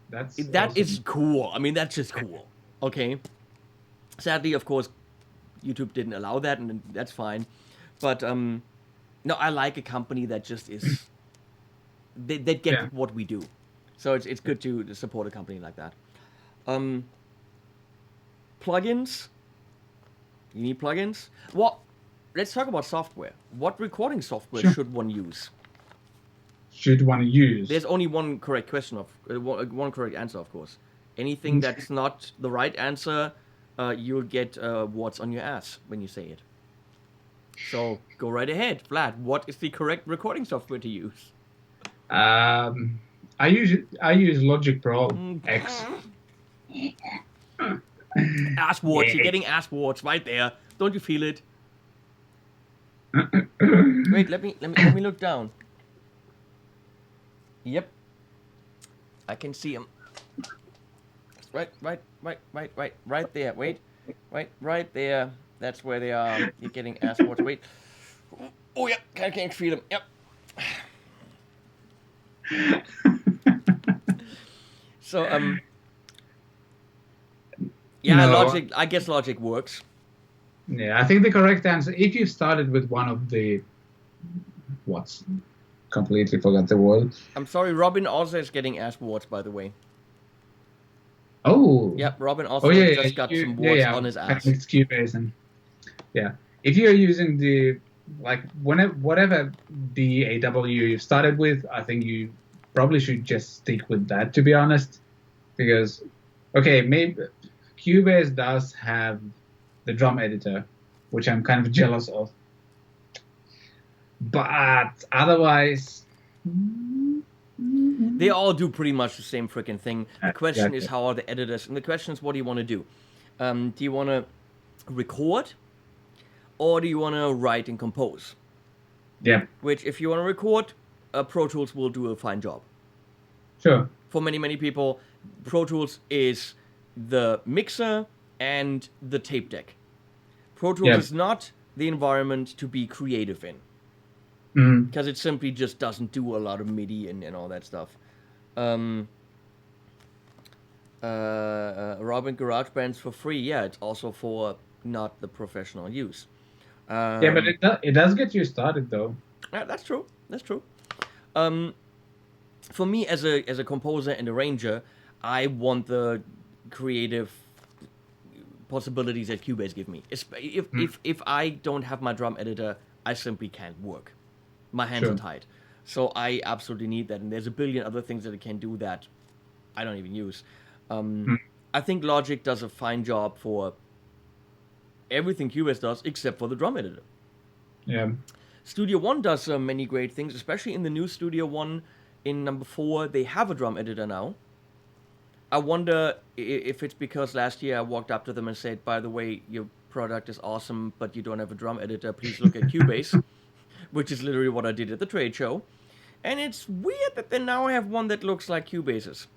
That awesome. Is cool. I mean, that's just cool. Okay. Sadly, of course, YouTube didn't allow that, and that's fine. But no, I like a company that just is. They get what we do, so it's good to support a company like that. Plugins. You need plugins? Let's talk about software. What recording software should one use? Should one use? There's only one correct question one correct answer, of course. Anything that's not the right answer, you'll get warts on your ass when you say it. So go right ahead, Vlad. What is the correct recording software to use? I use Logic Pro X. Ass warts. You're getting ass warts right there. Don't you feel it? Wait, let me look down. Yep, I can see them. Right there. Wait, right there. That's where they are. You're getting ass warts. Wait. Oh yeah, I can't feel them. Yep. So yeah, no. Logic. I guess Logic works. Yeah, I think the correct answer, if you started with one of the completely forgot the word. I'm sorry, Robin also is getting ass warts, by the way. Oh. Yep, Robin also just got some warts on his ass. It's Cubase and if you're using the whatever DAW you started with, I think you probably should just stick with that, to be honest, because maybe Cubase does have the drum editor, which I'm kind of jealous of, but otherwise they all do pretty much the same freaking thing. The question is, how are the editors? And the question is, what do you want to do? Do you want to record, or do you want to write and compose? Yeah. Which, if you want to record, Pro Tools will do a fine job. Sure. For many people, Pro Tools is the mixer and the tape deck. Pro Tools is not the environment to be creative in. Because it simply just doesn't do a lot of MIDI and all that stuff. Robin GarageBand's for free. Yeah, it's also for not the professional use. But it does get you started, though. Yeah, that's true. That's true. For me, as a composer and arranger, I want the creative possibilities that Cubase give me. If I don't have my drum editor, I simply can't work. My hands are tied. So I absolutely need that. And there's a billion other things that it can do that I don't even use. I think Logic does a fine job for everything Cubase does, except for the drum editor. Yeah. Studio One does many great things, especially in the new Studio One in number 4. They have a drum editor now. I wonder if it's because last year I walked up to them and said, by the way, your product is awesome, but you don't have a drum editor. Please look at Cubase. Which is literally what I did at the trade show. And it's weird that they now have one that looks like Cubase's.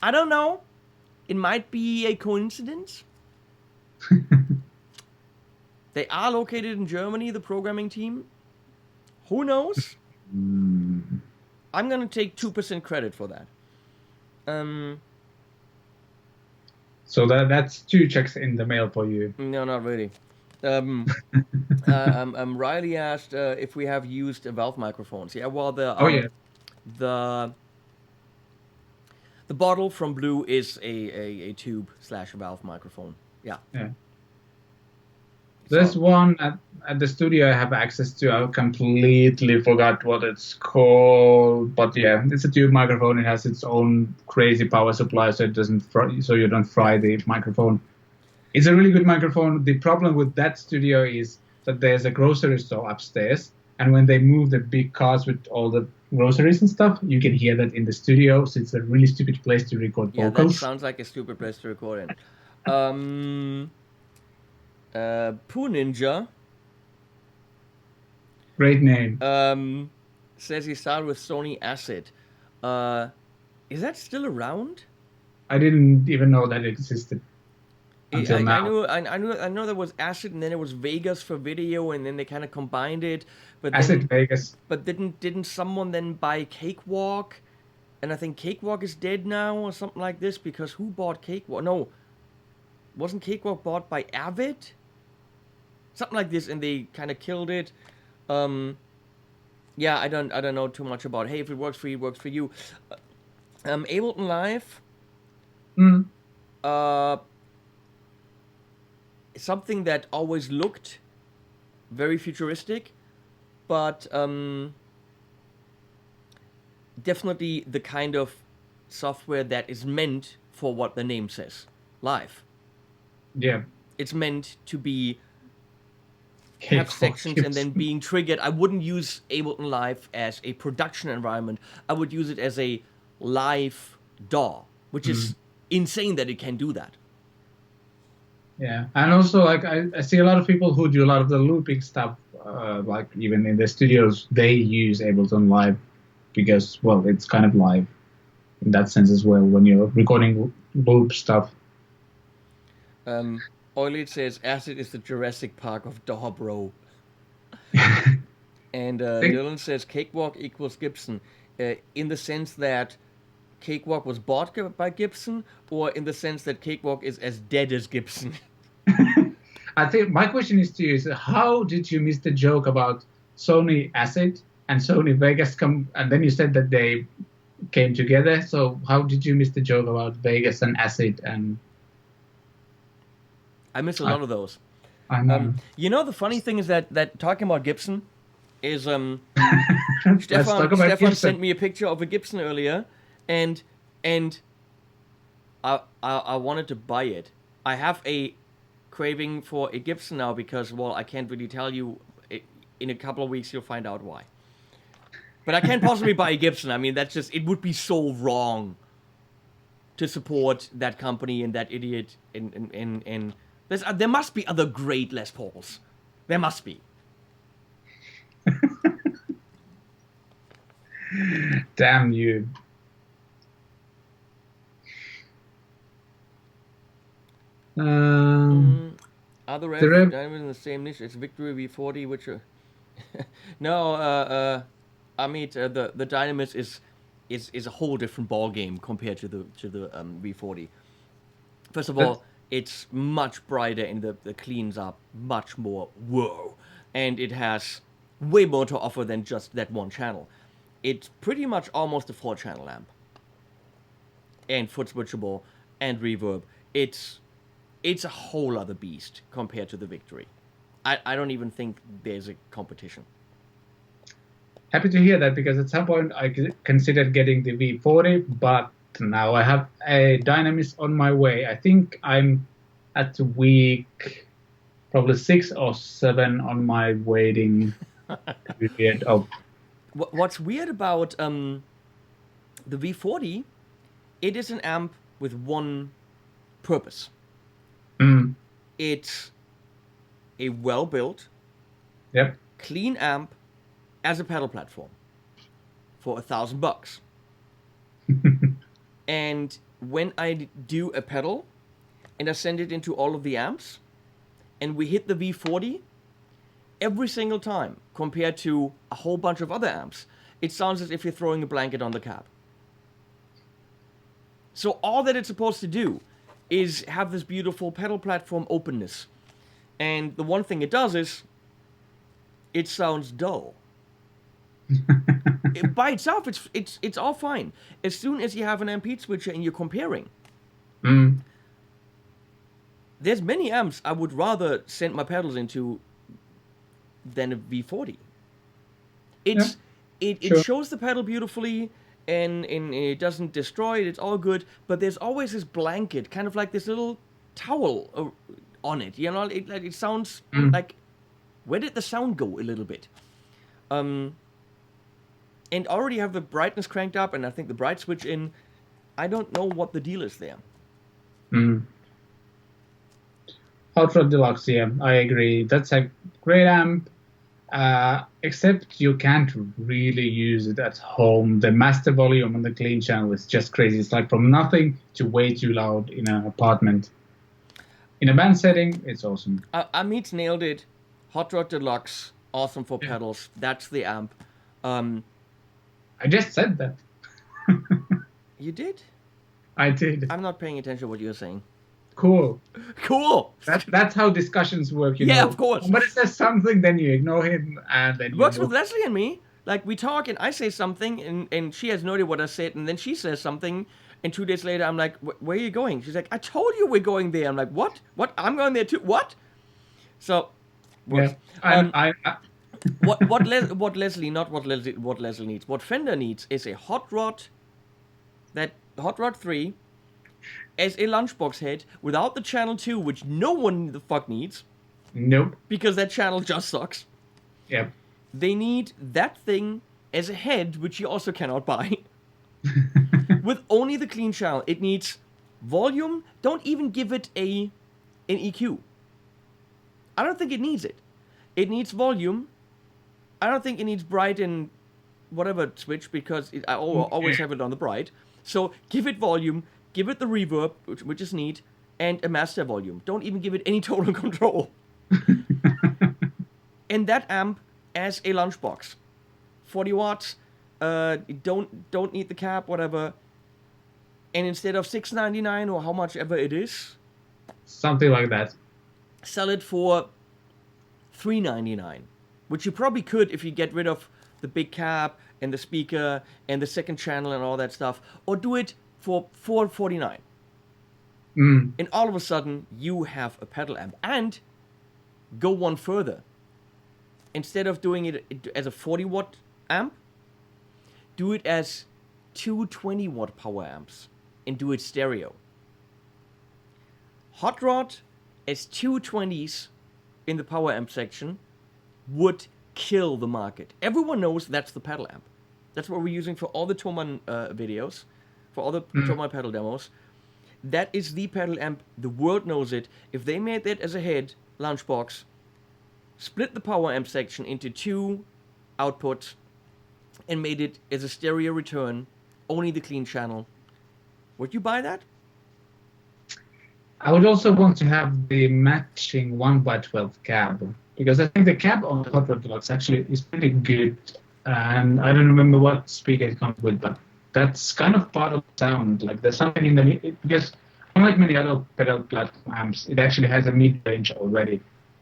I don't know. It might be a coincidence. They are located in Germany, the programming team. Who knows? I'm gonna take 2% credit for that. So that's 2 checks in the mail for you. No, not really. Riley asked if we have used valve microphones. Yeah, well, Oh yeah. the bottle from Blue is a tube/valve microphone. Yeah. Yeah. There's So, one at the studio I have access to. I completely forgot what it's called, but yeah, it's a tube microphone. It has its own crazy power supply, so it doesn't so you don't fry the microphone. It's a really good microphone. The problem with that studio is that there's a grocery store upstairs, and when they move the big cars with all the groceries and stuff, you can hear that in the studio. So it's a really stupid place to record yeah, that vocals. sounds like a stupid place to record in. Poo Ninja Great name. says he started with Sony Acid. Is that still around? I didn't even know that existed until now. I know there was Acid, and then it was Vegas for video, and then they kind of combined it. But Acid then, Vegas. but didn't someone then buy Cakewalk? And I think Cakewalk is dead now, or something like this. Because who bought Cakewalk? No, wasn't Cakewalk bought by Avid? Something like this, and they kind of killed it. Yeah, I don't know too much about. Hey, if it works for you, it works for you. Ableton Live. Something that always looked very futuristic, but definitely the kind of software that is meant for what the name says, live. Yeah. It's meant to be have sections and then being triggered. I wouldn't use Ableton Live as a production environment. I would use it as a live DAW, which is insane that it can do that. Yeah, and also like I see a lot of people who do a lot of the looping stuff, like even in the studios, they use Ableton Live because, well, it's kind of live in that sense as well when you're recording loop stuff. Oiled says Acid is the Jurassic Park of DAW, bro. And Dylan says Cakewalk equals Gibson, in the sense that Cakewalk was bought by Gibson, or in the sense that Cakewalk is as dead as Gibson? I think my question is to you is how did you miss the joke about Sony Acid and Sony Vegas come, and then you said that they came together. So how did you miss the joke about Vegas and Acid? And I miss a lot of those. I know. You know, the funny thing is that talking about Gibson is Stefan sent me a picture of a Gibson earlier, and I wanted to buy it. I have a craving for a Gibson now because, well, I can't really tell you. In a couple of weeks, you'll find out why. But I can't possibly buy a Gibson. I mean, that's just, it would be so wrong to support that company and that idiot. And there must be other great Les Pauls. There must be. Damn you. Other Dynamos in the same niche as Victory V40, which are... No, Amit, the Dynamis is a whole different ball game compared to the V40. First of all, it's much brighter and the cleans up much more. Whoa, and it has way more to offer than just that one channel. It's pretty much almost a 4-channel amp, and foot switchable and reverb. It's a whole other beast compared to the Victory. I don't even think there's a competition. Happy to hear that, because at some point I considered getting the V40, but now I have a Dynamis on my way. I think I'm at week probably 6 or 7 on my waiting period. Oh. What's weird about the V40, it is an amp with one purpose. It's a well-built, clean amp as a pedal platform for $1,000. And when I do a pedal and I send it into all of the amps and we hit the V40, every single time, compared to a whole bunch of other amps, it sounds as if you're throwing a blanket on the cab. So all that it's supposed to do is have this beautiful pedal platform openness. And the one thing it does is it sounds dull. By itself, it's all fine. As soon as you have an amp switcher and you're comparing, there's many amps I would rather send my pedals into than a V40. It shows the pedal beautifully, and it doesn't destroy it. It's all good, but there's always this blanket, kind of like this little towel on it. You know, it sounds like, where did the sound go a little bit? And already have the brightness cranked up, and I think the bright switch in. I don't know what the deal is there. Hot Rod Deluxe, yeah, I agree. That's a great amp, except you can't really use it at home. The master volume on the clean channel is just crazy. It's like from nothing to way too loud in an apartment. In a band setting, it's awesome. Amit nailed it. Hot Rod Deluxe, awesome for pedals. That's the amp. I just said that. You did? I did. I'm not paying attention to what you're saying. Cool. Cool. That's how discussions work, you know. Yeah, of course. Somebody says something, then you ignore him, and then it works with Leslie and me. Like, we talk, and I say something, and she has no idea what I said, and then she says something, and 2 days later, I'm like, where are you going? She's like, I told you we're going there. I'm like, what? What? I'm going there too? What? So, works. Yeah, what Leslie needs. What Fender needs is a hot rod, that Hot Rod 3, as a lunchbox head without the channel 2, which no one the fuck needs. Nope. Because that channel just sucks. Yep. They need that thing as a head, which you also cannot buy. With only the clean channel. It needs volume. Don't even give it an EQ. I don't think it needs it. It needs volume. I don't think it needs bright and whatever switch, because I always have it on the bright. So give it volume, give it the reverb, which is neat, and a master volume. Don't even give it any total control. And that amp as a lunchbox. 40 watts, don't need the cap, whatever. And instead of $6.99 or how much ever it is, something like that, sell it for $3.99, which you probably could if you get rid of the big cap and the speaker and the second channel and all that stuff, or do it for $4.49. And all of a sudden you have a pedal amp. And go one further. Instead of doing it as a 40 watt amp, do it as 2 20 watt power amps and do it stereo. Hot Rod as 2 20s in the power amp section would kill the market. Everyone knows that's the pedal amp. That's what we're using for all the Thomann videos, for all the Thomann pedal demos. That is the pedal amp. The world knows it. If they made that as a head lunchbox, split the power amp section into 2 outputs, and made it as a stereo return, only the clean channel, would you buy that? I would also want to have the matching 1x12 cab, because I think the cab on the Hot Rod Deluxe actually is pretty good. And I don't remember what speaker it comes with, but that's kind of part of the sound. Like there's something in the, because unlike many other pedal platform amps, it actually has a mid-range already,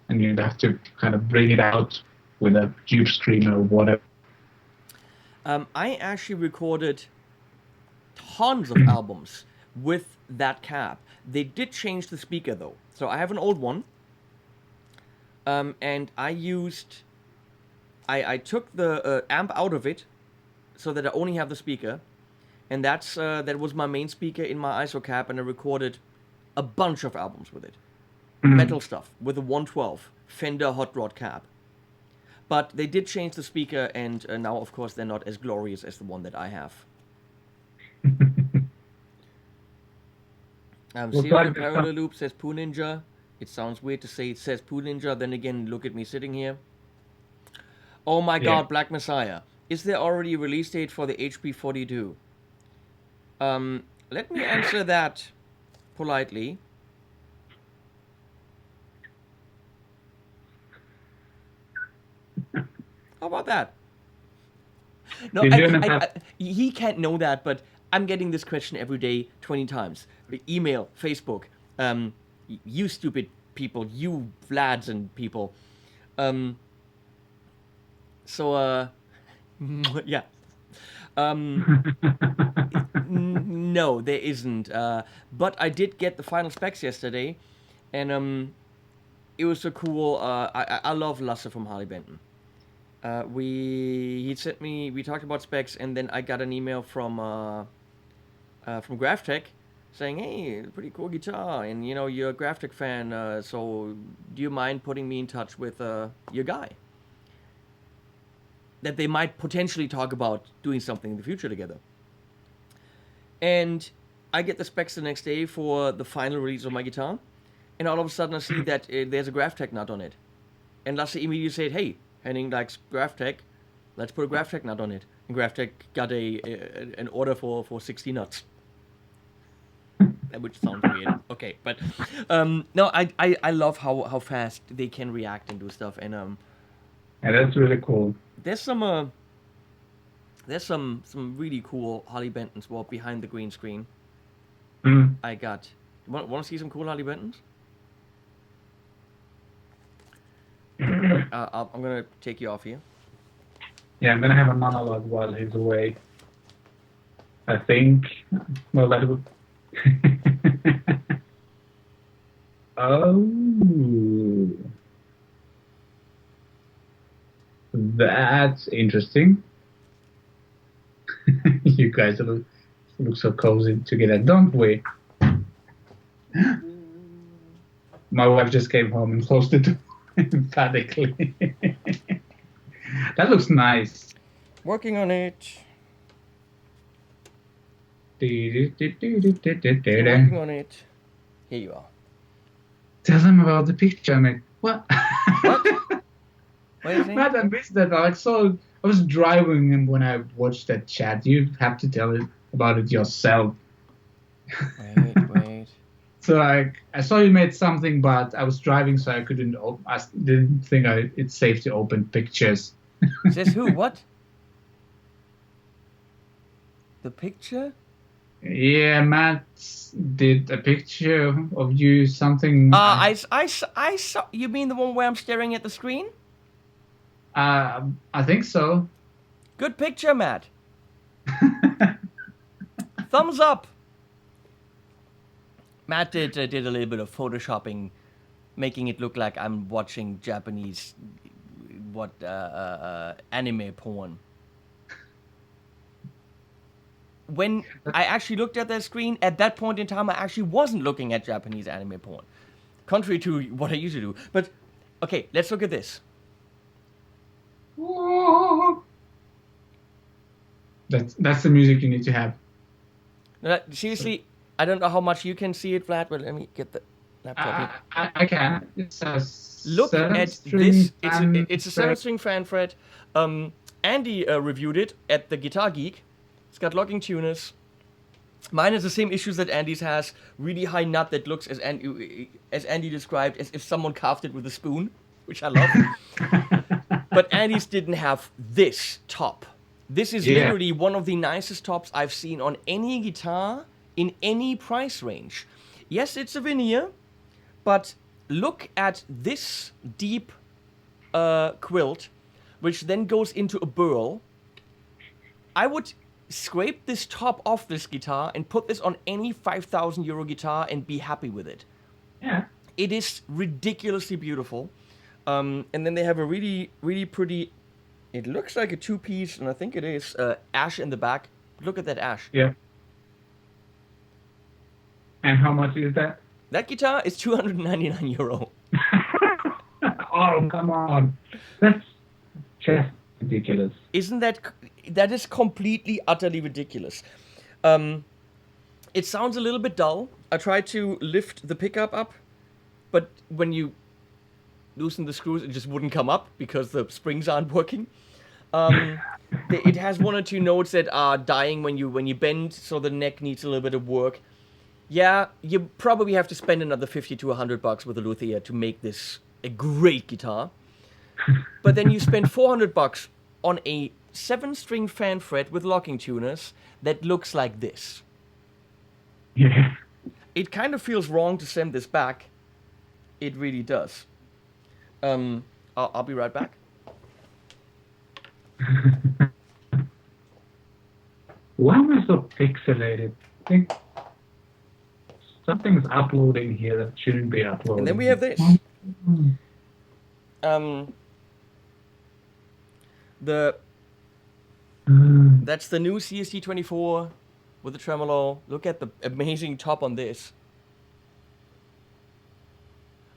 and you'd have to kind of bring it out with a tube screamer or whatever. I actually recorded tons of albums with that cab. They did change the speaker though. So I have an old one. And I took the amp out of it so that I only have the speaker. And that was my main speaker in my ISO cab, and I recorded a bunch of albums with it. Metal stuff with a 112 Fender Hot Rod cab. But they did change the speaker, and now, of course, they're not as glorious as the one that I have. Serial Parallel Loop says Poo Ninja. It sounds weird to say it says Poo Ninja, then again, look at me sitting here. Oh my god, Black Messiah. Is there already a release date for the HP42? Let me answer that politely. How about that? No, You don't have. he can't know that, but I'm getting this question every day, 20 times. Email, Facebook, you stupid people, you Vlads and people. Um, so, yeah. No, there isn't. But I did get the final specs yesterday, and it was so cool. I love Lasse from Harley Benton. He sent me. We talked about specs, and then I got an email from GraphTech saying, "Hey, pretty cool guitar, and you know you're a GraphTech fan. So do you mind putting me in touch with your guy? That they might potentially talk about doing something in the future together." And I get the specs the next day for the final release of my guitar, and all of a sudden I see that there's a GraphTech nut on it. And Lasse immediately said, "Hey, Henning likes GraphTech, let's put a GraphTech nut on it." And GraphTech got an order for 60 nuts. Which sounds weird. Okay, but no, I love how fast they can react and do stuff, and Yeah, that's really cool. there's some really cool Harley Bentons behind the green screen. Mm. I got. Want to see some cool Harley Bentons? I'm gonna take you off here. Yeah, I'm gonna have a monologue while he's away. I think. Well, that would. Oh, that's interesting. You guys look so cozy together, don't we? My wife just came home and closed it emphatically. That looks nice. Working on it. Working Working on it. Here you are. Tell them about the picture, mate. What? What? What do you think? Matt, I missed that. I was driving, and when I watched that chat, you have to tell it about it yourself. Wait. So I saw you made something, but I was driving, so I couldn't. I didn't think it's safe to open pictures. Says who? What? The picture? Yeah, Matt did a picture of you. Something. I saw. You mean the one where I'm staring at the screen? I think so. Good picture, Matt. Thumbs up. Matt did a little bit of photoshopping, making it look like I'm watching Japanese anime porn. When I actually looked at that screen, at that point in time, I actually wasn't looking at Japanese anime porn, contrary to what I usually do. But okay, let's look at this. That's the music you need to have. No, seriously, I don't know how much you can see it, Vlad, but let me get the laptop here. I can. It's a Look at this. It's a 7-string fan fret. Andy reviewed it at the Guitar Geek. It's got locking tuners. Mine has the same issues that Andy's has. Really high nut that looks, as Andy described, as if someone carved it with a spoon, which I love. But Andy's didn't have this top. This is literally one of the nicest tops I've seen on any guitar in any price range. Yes, it's a veneer, but look at this deep quilt, which then goes into a burl. I would scrape this top off this guitar and put this on any 5,000 euro guitar and be happy with it. Yeah. It is ridiculously beautiful. And then they have a really, really pretty, it looks like a 2-piece, and I think it is, ash in the back. Look at that ash. Yeah. And how much is that? That guitar is 299 euro. Oh, come on. That's just ridiculous. Isn't that is completely, utterly ridiculous. It sounds a little bit dull. I tried to lift the pickup up, but when you loosen the screws, it just wouldn't come up because the springs aren't working. It has 1 or 2 notes that are dying when you bend, so the neck needs a little bit of work. Yeah, you probably have to spend another 50 to $100 with a luthier to make this a great guitar. But then you spend $400 on a 7-string fan fret with locking tuners that looks like this. Yeah. It kind of feels wrong to send this back. It really does. I'll be right back. Why am I so pixelated? I think something's uploading here that shouldn't be uploading. And then we have this. That's the new CST24 with the tremolo. Look at the amazing top on this.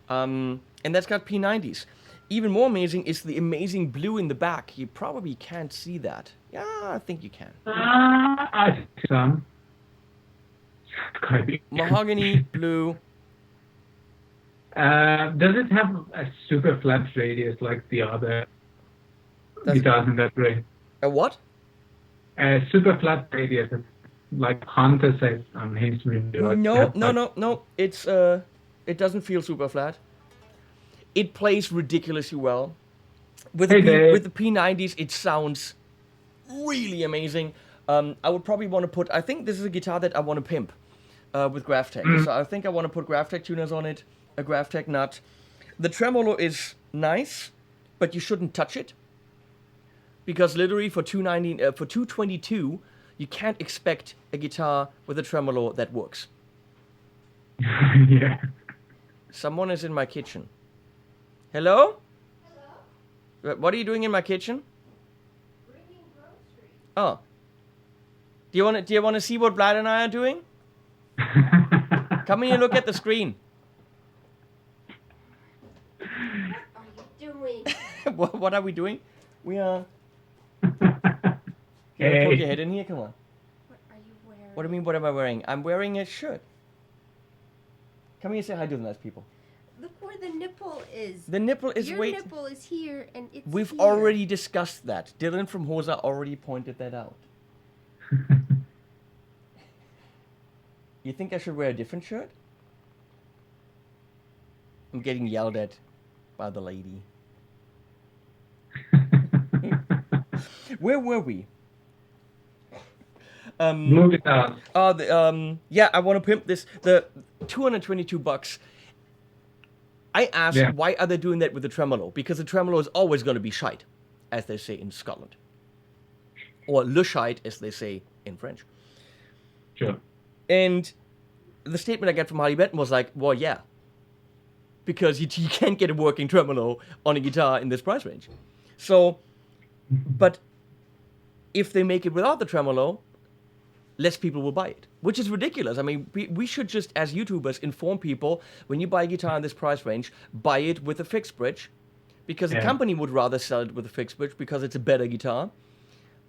And that's got P90s. Even more amazing is the amazing blue in the back. You probably can't see that. Yeah, I think you can. I think some. Mahogany blue. Does it have a super flat radius like the other guitars in that range? A what? A super flat radius, like Hunter said on his review. No. It doesn't feel super flat. It plays ridiculously well. With the P90s, it sounds really amazing. I would probably want to put... I think this is a guitar that I want to pimp with Graphtec. So I think I want to put Graphtec tuners on it, a Graphtec nut. The tremolo is nice, but you shouldn't touch it. Because literally for $222, you can't expect a guitar with a tremolo that works. Yeah. Someone is in my kitchen. Hello? Hello? What are you doing in my kitchen? Bringing groceries. Oh. Do you want to see what Vlad and I are doing? Come here and look at the screen. What are you doing? What are we doing? We are... Hey. Poke your head in here, come on. What are you wearing? What do you mean, what am I wearing? I'm wearing a shirt. Come here and say hi to the nice people. Look where the nipple is. The nipple is Your nipple is here and it's We've here. already discussed that. Dylan from Hosa already pointed that out. You think I should wear a different shirt? I'm getting yelled at by the lady. Where were we? Blue guitars. Yeah, I want to pimp this. The $222. I asked, why are they doing that with the tremolo? Because the tremolo is always going to be shite, as they say in Scotland. Or le shite, as they say in French. Sure. And the statement I got from Harley Benton was like, well, yeah. Because you can't get a working tremolo on a guitar in this price range. So, but if they make it without the tremolo, less people will buy it, which is ridiculous. I mean, we should just, as YouTubers, inform people, when you buy a guitar in this price range, buy it with a fixed bridge, because the company would rather sell it with a fixed bridge because it's a better guitar.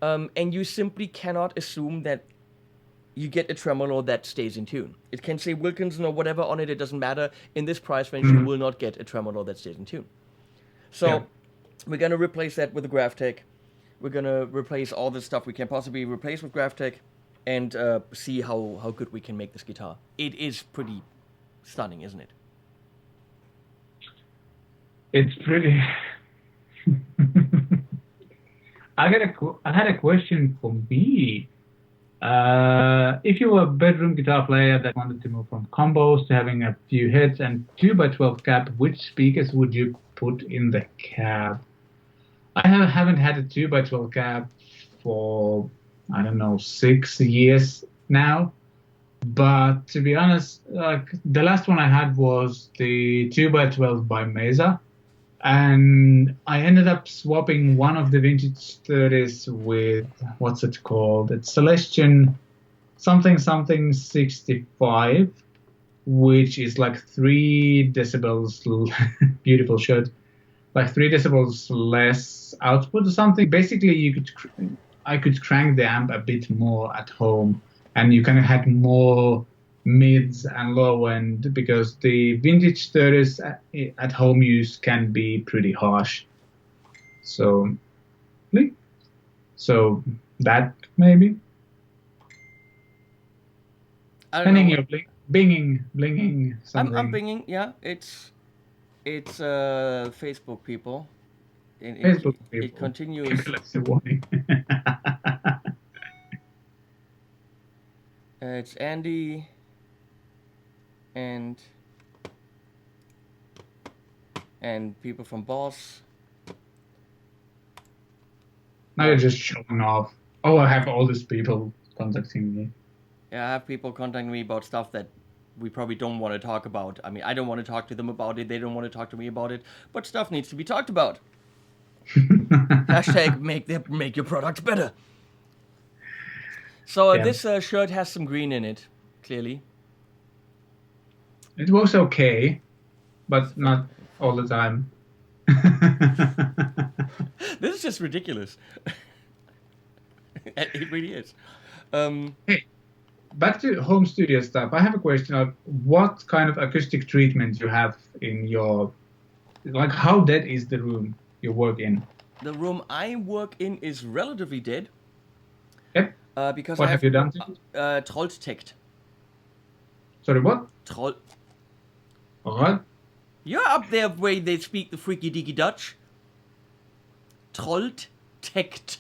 And you simply cannot assume that you get a tremolo that stays in tune. It can say Wilkinson or whatever on it, it doesn't matter. In this price range, you will not get a tremolo that stays in tune. So we're going to replace that with a Graphtec. We're going to replace all the stuff we can possibly replace with Graphtec and see how good we can make this guitar. It is pretty stunning, isn't it? It's pretty... I had a question for me. If you were a bedroom guitar player that wanted to move from combos to having a few heads and 2x12 cab, which speakers would you put in the cab? I haven't had a 2x12 cab for, I don't know, 6 years now. But to be honest, like the last one I had was the 2x12 by Mesa. And I ended up swapping one of the vintage 30s with, what's it called? It's Celestion something 65, which is like 3 decibels, beautiful shirt, like 3 decibels less output or something. Basically, I could crank the amp a bit more at home, and you kind of had more mids and low end, because the vintage 30s at home use can be pretty harsh. So that maybe. Binging something. I'm binging, yeah. It's Facebook people. Facebook people. It continues. That's a warning. It's Andy and people from Boss. Now you're just showing off. Oh, I have all these people contacting me. Yeah, I have people contacting me about stuff that we probably don't want to talk about. I mean, I don't want to talk to them about it. They don't want to talk to me about it. But stuff needs to be talked about. Hashtag make your product better. So Yeah. this shirt has some green in it, clearly. It was okay, but not all the time. This is just ridiculous. It really is. Hey, back to home studio stuff. I have a question of what kind of acoustic treatment you have in your, like, how dead is the room you work in? The room I work in is relatively dead. Yep. Because What I have you done to it? Trolltekt. Sorry, what? Troll. What? You're up there where they speak the freaky deaky Dutch. Trolltekt.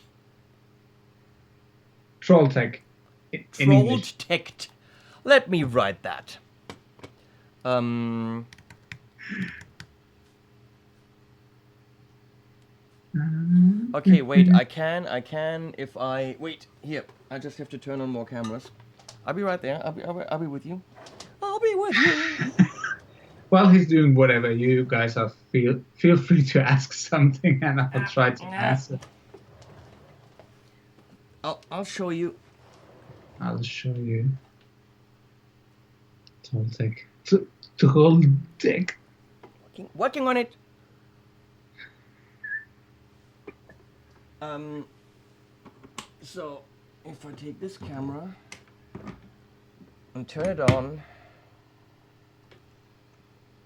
Troll tech. In English. Trolltekt. Let me write that. Okay, wait, I can if I... Wait, here, I just have to turn on more cameras. I'll be right there, I'll be with you. I'll be with you. While he's doing whatever, you guys are feel free to ask something and I'll try to answer. I'll show you. I'll show you. Troll tech. Troll tech. Working on it. So if I take this camera and turn it on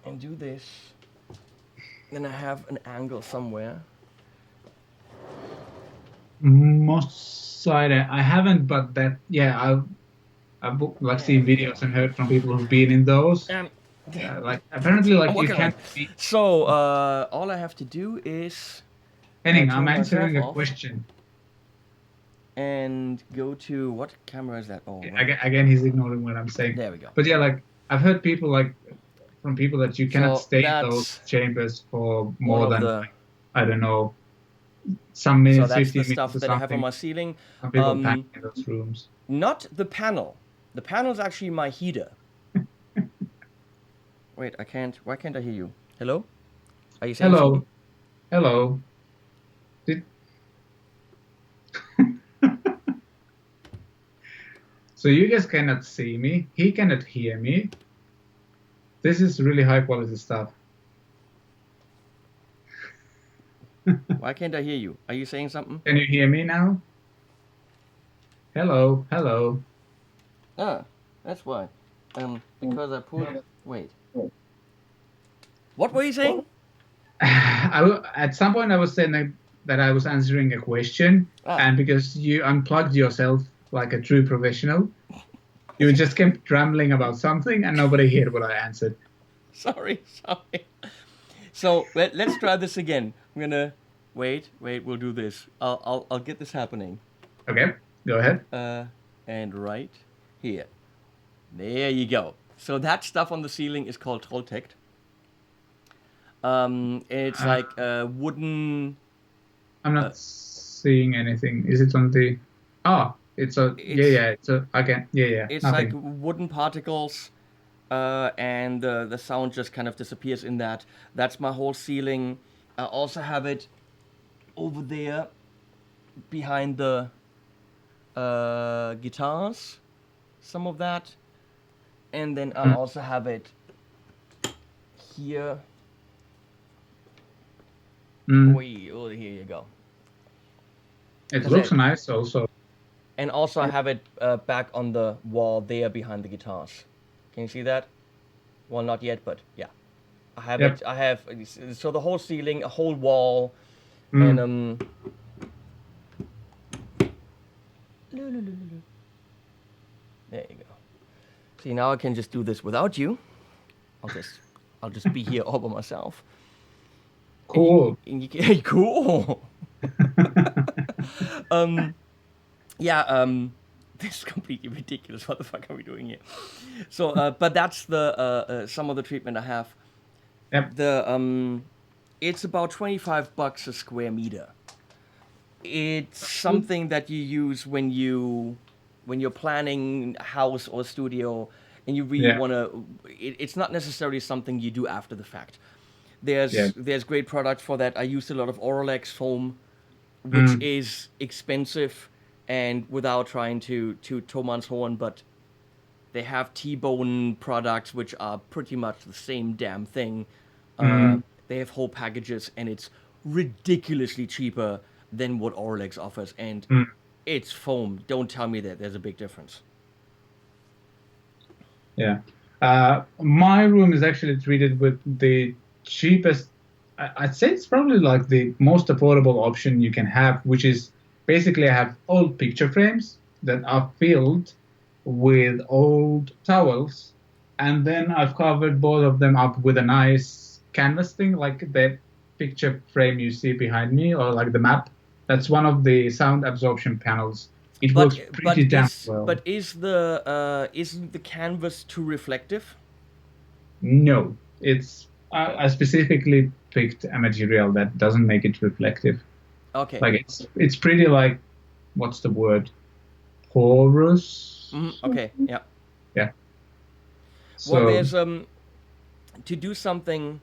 and do this, then I have an angle somewhere. Most side I haven't, but that I've like seen videos and heard from people who've been in those. Like apparently, like you can't. So all I have to do is. Henning, I'm answering a question. And go to what camera is that? Oh, right. Again, he's ignoring what I'm saying. There we go. But yeah, like I've heard people from people that you cannot stay in those chambers for more than I don't know, some minutes. So that's 15 the stuff minutes that I have on my ceiling. Some people pack in those rooms. Not the panel. The panel is actually my heater. Wait, I can't. Why can't I hear you? Hello? Are you saying something? Hello. So you guys cannot see me. He cannot hear me. This is really high quality stuff. Why can't I hear you? Are you saying something? Can you hear me now? Hello. Ah, that's why. Because I pulled... Wait. What were you saying? At some point I was saying that I was answering a question, and because you unplugged yourself like a true professional, you just kept rambling about something and nobody heard what I answered. Sorry. So let's try this again. I'm gonna wait. We'll do this. I'll get this happening. Okay, go ahead. And right here. There you go. So that stuff on the ceiling is called Trolltekt. It's like a wooden. I'm not seeing anything. Is it on the? Oh, it's a. It's a. Okay. Yeah. It's nothing. like wooden particles, and the sound just kind of disappears in that. That's my whole ceiling. I also have it over there, behind the guitars, some of that, and then I also have it here. Oh, here you go. It looks nice also. And also I have it back on the wall there behind the guitars. Can you see that? Well, not yet, but yeah. I have it. I have so the whole ceiling, a whole wall, and there you go. See, now I can just do this without you. I'll just be here all by myself. Cool. Cool. Yeah, this is completely ridiculous. What the fuck are we doing here? So, but that's the some of the treatment I have. Yep. It's about $25 a square meter. It's something that you use when you're planning a house or studio, and you really Yeah. want to. It's not necessarily something you do after the fact. Yeah. There's great products for that. I used a lot of Oralex foam, which Mm. is expensive, and without trying to Thoman's horn, but they have T-bone products which are pretty much the same damn thing. Mm. They have whole packages, and it's ridiculously cheaper than what Oralex offers, and Mm. it's foam. Don't tell me that there's a big difference. Yeah. My room is actually treated with the cheapest. I'd say it's probably like the most affordable option you can have, which is basically I have old picture frames that are filled with old towels, and then I've covered both of them up with a nice canvas thing, like the picture frame you see behind me, or like the map. That's one of the sound absorption panels. It works pretty damn well. Isn't the canvas too reflective? No, it's I specifically picked a material that doesn't make it reflective. Okay. Like it's pretty like what's the word? Porous. Okay. Yeah. Yeah. Well, So there's to do something.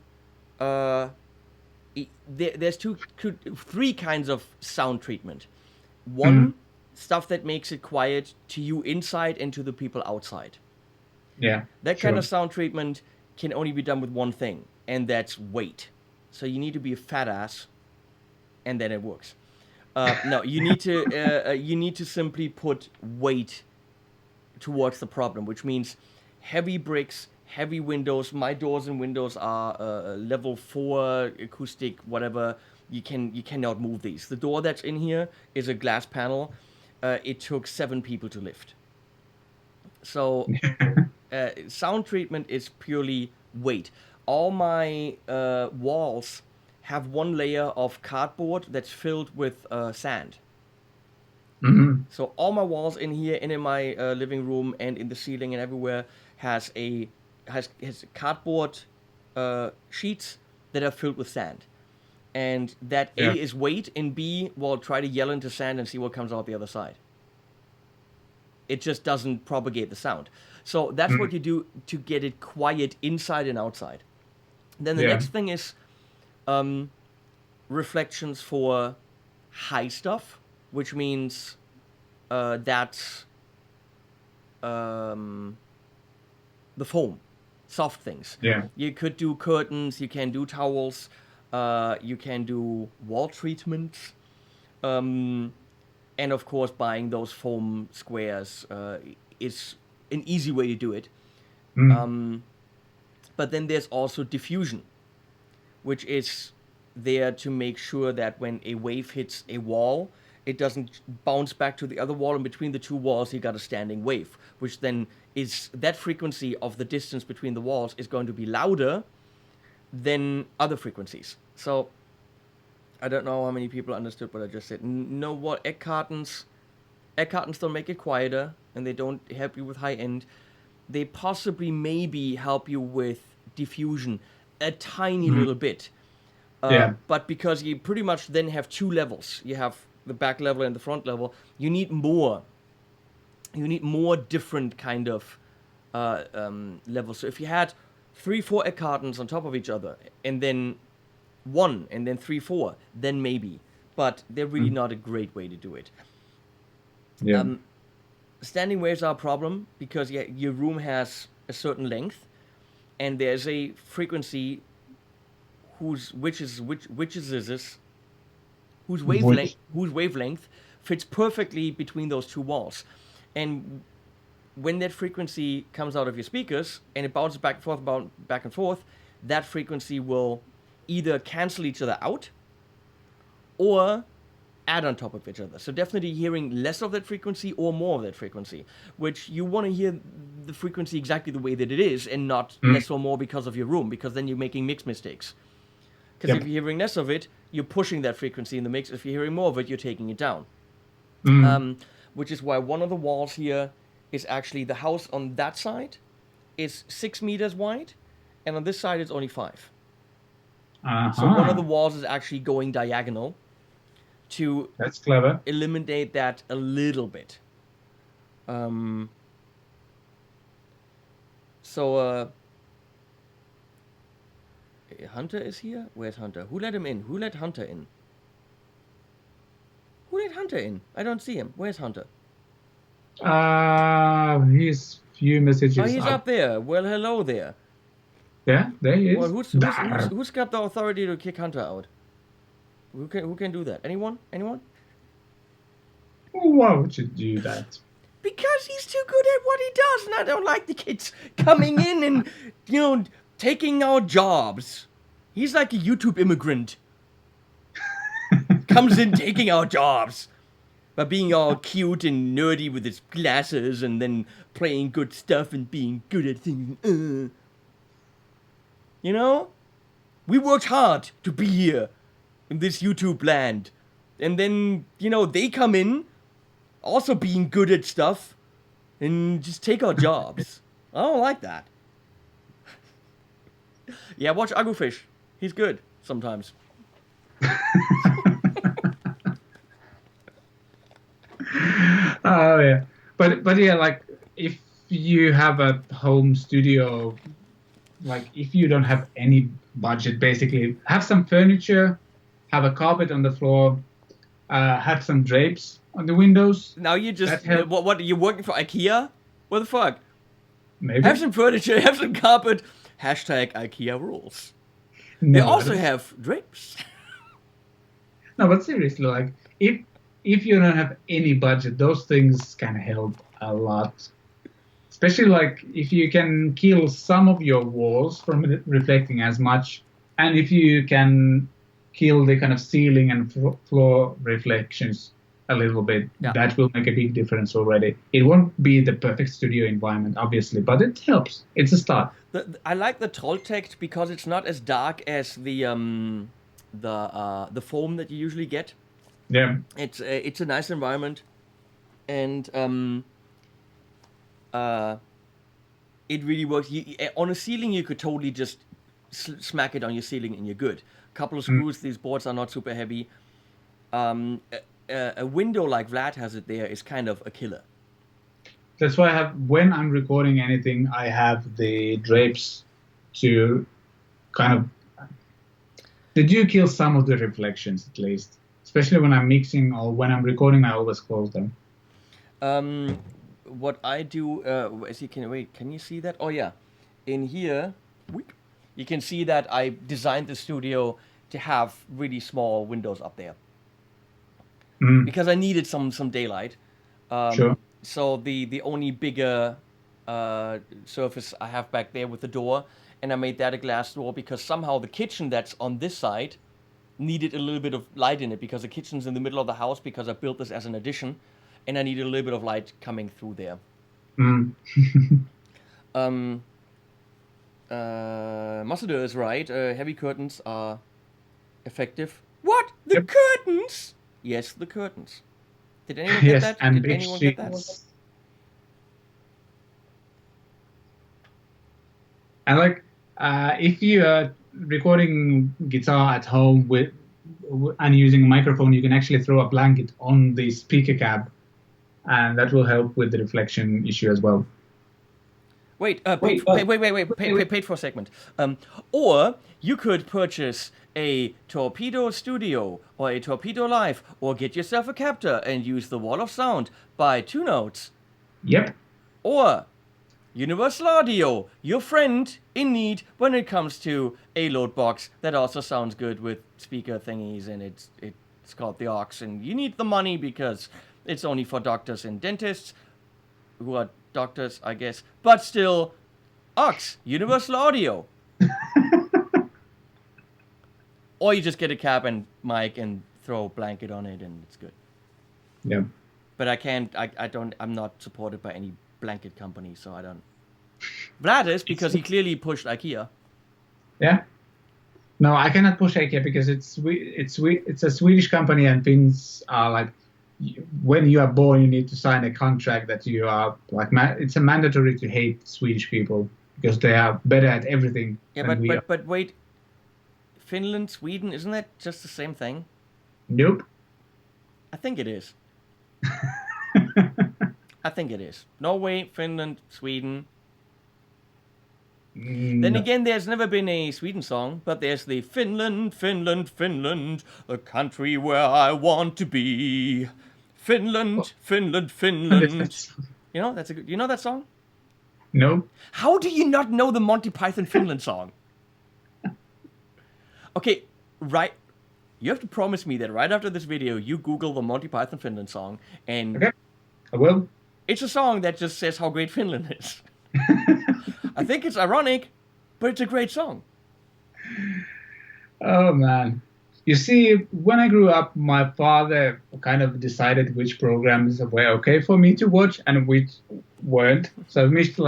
There's three kinds of sound treatment. One, stuff that makes it quiet to you inside and to the people outside. yeah, That sure. kind of sound treatment can only be done with one thing, and that's weight. So you need to be a fat ass, and then it works. No, you need to simply put weight towards the problem, which means heavy bricks, heavy windows. My doors and windows are level 4 acoustic, whatever. You cannot move these. The door that's in here is a glass panel. It took 7 people to lift. So sound treatment is purely weight. All my walls have one layer of cardboard that's filled with sand. Mhm. So all my walls in here and in my living room and in the ceiling and everywhere has cardboard sheets that are filled with sand. And that Yeah. A is weight, and B, well, try to yell into sand and see what comes out the other side. It just doesn't propagate the sound. So that's what you do to get it quiet inside and outside. Then the Yeah. next thing is reflections for high stuff, which means that's the foam, soft things. Yeah. You could do curtains, you can do towels, you can do wall treatments, and of course buying those foam squares is an easy way to do it. But then there's also diffusion, which is there to make sure that when a wave hits a wall, it doesn't bounce back to the other wall, and between the two walls you got a standing wave, which then is that frequency of the distance between the walls is going to be louder than other frequencies. So I don't know how many people understood what I just said. No, what egg cartons don't make it quieter, and they don't help you with high end. They possibly maybe help you with diffusion a tiny little bit. Yeah. But because you pretty much then have two levels, you have the back level and the front level, you need more. You need more different kind of levels. So if you had 3-4 egg cartons on top of each other, and then 1, and then 3-4, then maybe. But they're really not a great way to do it. Yeah. Standing waves are a problem because your room has a certain length, and there's a frequency whose wavelength fits perfectly between those two walls. And when that frequency comes out of your speakers and it bounces back and forth, that frequency will either cancel each other out or add on top of each other. So definitely hearing less of that frequency or more of that frequency, which you want to hear the frequency exactly the way that it is and not less or more because of your room, because then you're making mix mistakes. Because if you're hearing less of it, you're pushing that frequency in the mix. If you're hearing more of it, you're taking it down. which is why one of the walls here is actually the house on that side is 6 meters wide, and on this side it's only 5. So one of the walls is actually going diagonal to That's clever. eliminate that a little bit. Hunter is here? Where's Hunter? Who let him in? Who let Hunter in? Who let Hunter in? I don't see him. Where's Hunter? His few messages. Oh, he's up there. Well, hello there. Yeah, there he is. Well, who's got the authority to kick Hunter out? Who can do that? Anyone? Why would you do that? Because he's too good at what he does, and I don't like the kids coming in and, taking our jobs. He's like a YouTube immigrant. Comes in taking our jobs. By being all cute and nerdy with his glasses and then playing good stuff and being good at things. We worked hard to be here in this YouTube land. And then, they come in also being good at stuff and just take our jobs. I don't like that. Yeah, watch Agufish. He's good sometimes. Oh yeah, but yeah, like if you have a home studio, like if you don't have any budget, basically have some furniture, have a carpet on the floor, have some drapes on the windows. Now you just what? You're working for IKEA? What the fuck? Maybe have some furniture, have some carpet. Hashtag IKEA rules. No, they also have drapes. No, but seriously, like if you don't have any budget, those things can help a lot. Especially like if you can kill some of your walls from reflecting as much, and if you can kill the kind of ceiling and floor reflections a little bit, that will make a big difference already. It won't be the perfect studio environment, obviously, but it helps. It's a start. I like the Trolltext because it's not as dark as the foam that you usually get. Yeah, it's a nice environment, and it really works. On a ceiling, you could totally just smack it on your ceiling and you're good. A couple of screws. These boards are not super heavy. A window like Vlad has it there is kind of a killer. That's why when I'm recording anything, I have the drapes to kind of. They do kill some of the reflections at least. Especially when I'm mixing or when I'm recording, I always close them. What I do, can you see that? Oh yeah, in here, you can see that I designed the studio to have really small windows up there. Because I needed some daylight. Sure. So the only bigger surface I have back there with the door, and I made that a glass door because somehow the kitchen that's on this side needed a little bit of light in it because the kitchen's in the middle of the house because I built this as an addition, and I needed a little bit of light coming through there. Masada is right. Heavy curtains are effective. What? The curtains? Yes, the curtains. Did anyone get that? And Did anyone get that? And like, if you are recording guitar at home and using a microphone, you can actually throw a blanket on the speaker cab, and that will help with the reflection issue as well. Wait, wait for a second. Or you could purchase a Torpedo Studio or a Torpedo Live, or get yourself a captor and use the Wall of Sound. Buy 2 notes. Yep. Or Universal Audio, your friend in need when it comes to a load box that also sounds good with speaker thingies, and it's called the aux, and you need the money because it's only for doctors and dentists, who are doctors, I guess, but still, aux, Universal Audio. Or you just get a cap and mic and throw a blanket on it and it's good. Yeah. But I'm not supported by any blanket company, so I don't. Vlad is, because he clearly pushed IKEA. Yeah. No, I cannot push IKEA because it's a Swedish company, and Finns are like when you are born, you need to sign a contract that you are like it's a mandatory to hate Swedish people because they are better at everything Yeah, than we are. but wait, Finland, Sweden, isn't that just the same thing? Nope. I think it is. I think it is. Norway, Finland, Sweden. Then No. again, there's never been a Sweden song, but there's the Finland, Finland, Finland, the country where I want to be. Finland, Finland, Finland. You know, that's a good. You know that song? No. How do you not know the Monty Python Finland song? Okay, right. You have to promise me that right after this video, you Google the Monty Python Finland song, and Okay. I will. it's a song that just says how great Finland is. I think it's ironic, but it's a great song. Oh man. You see, when I grew up, my father kind of decided which programs were okay for me to watch and which weren't. So I missed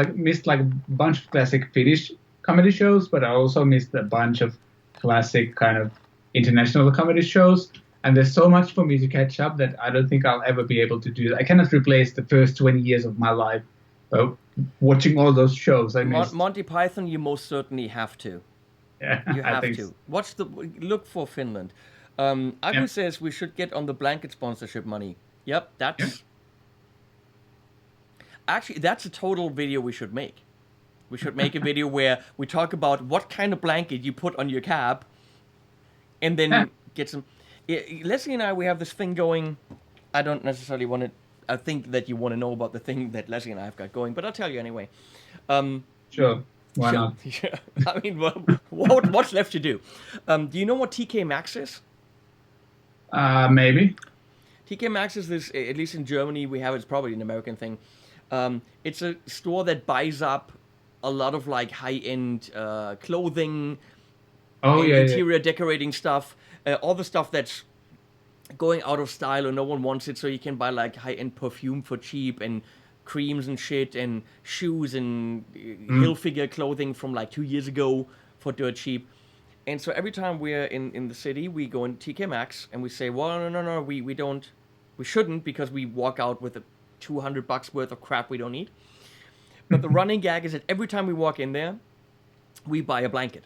like a bunch of classic Finnish comedy shows, but I also missed a bunch of classic kind of international comedy shows. And there's so much for me to catch up that I don't think I'll ever be able to do that. I cannot replace the first 20 years of my life watching all those shows I missed. Monty Python, you most certainly have to. Yeah, You I have think to. Look for Finland. Agu says we should get on the blanket sponsorship money. Yep, that's... Actually, that's a total video we should make. We should make a video where we talk about what kind of blanket you put on your cab, and then get some... Leslie and I, we have this thing going. I don't necessarily want to... I think that you want to know about the thing that Leslie and I have got going, but I'll tell you anyway. Sure. Why not? Yeah. I mean, what's left to do? Do you know what TK Maxx is? Maybe. TK Maxx is this, at least in Germany, we have it's probably an American thing. It's a store that buys up a lot of like high-end clothing, interior decorating stuff, all the stuff that's going out of style or no one wants it, so you can buy like high-end perfume for cheap and creams and shit and shoes and Hilfiger clothing from like 2 years ago for dirt cheap. And so every time we're in the city, we go in TK Maxx and we say, well, no, we shouldn't, because we walk out with $200 worth of crap we don't need. But the running gag is that every time we walk in there, we buy a blanket.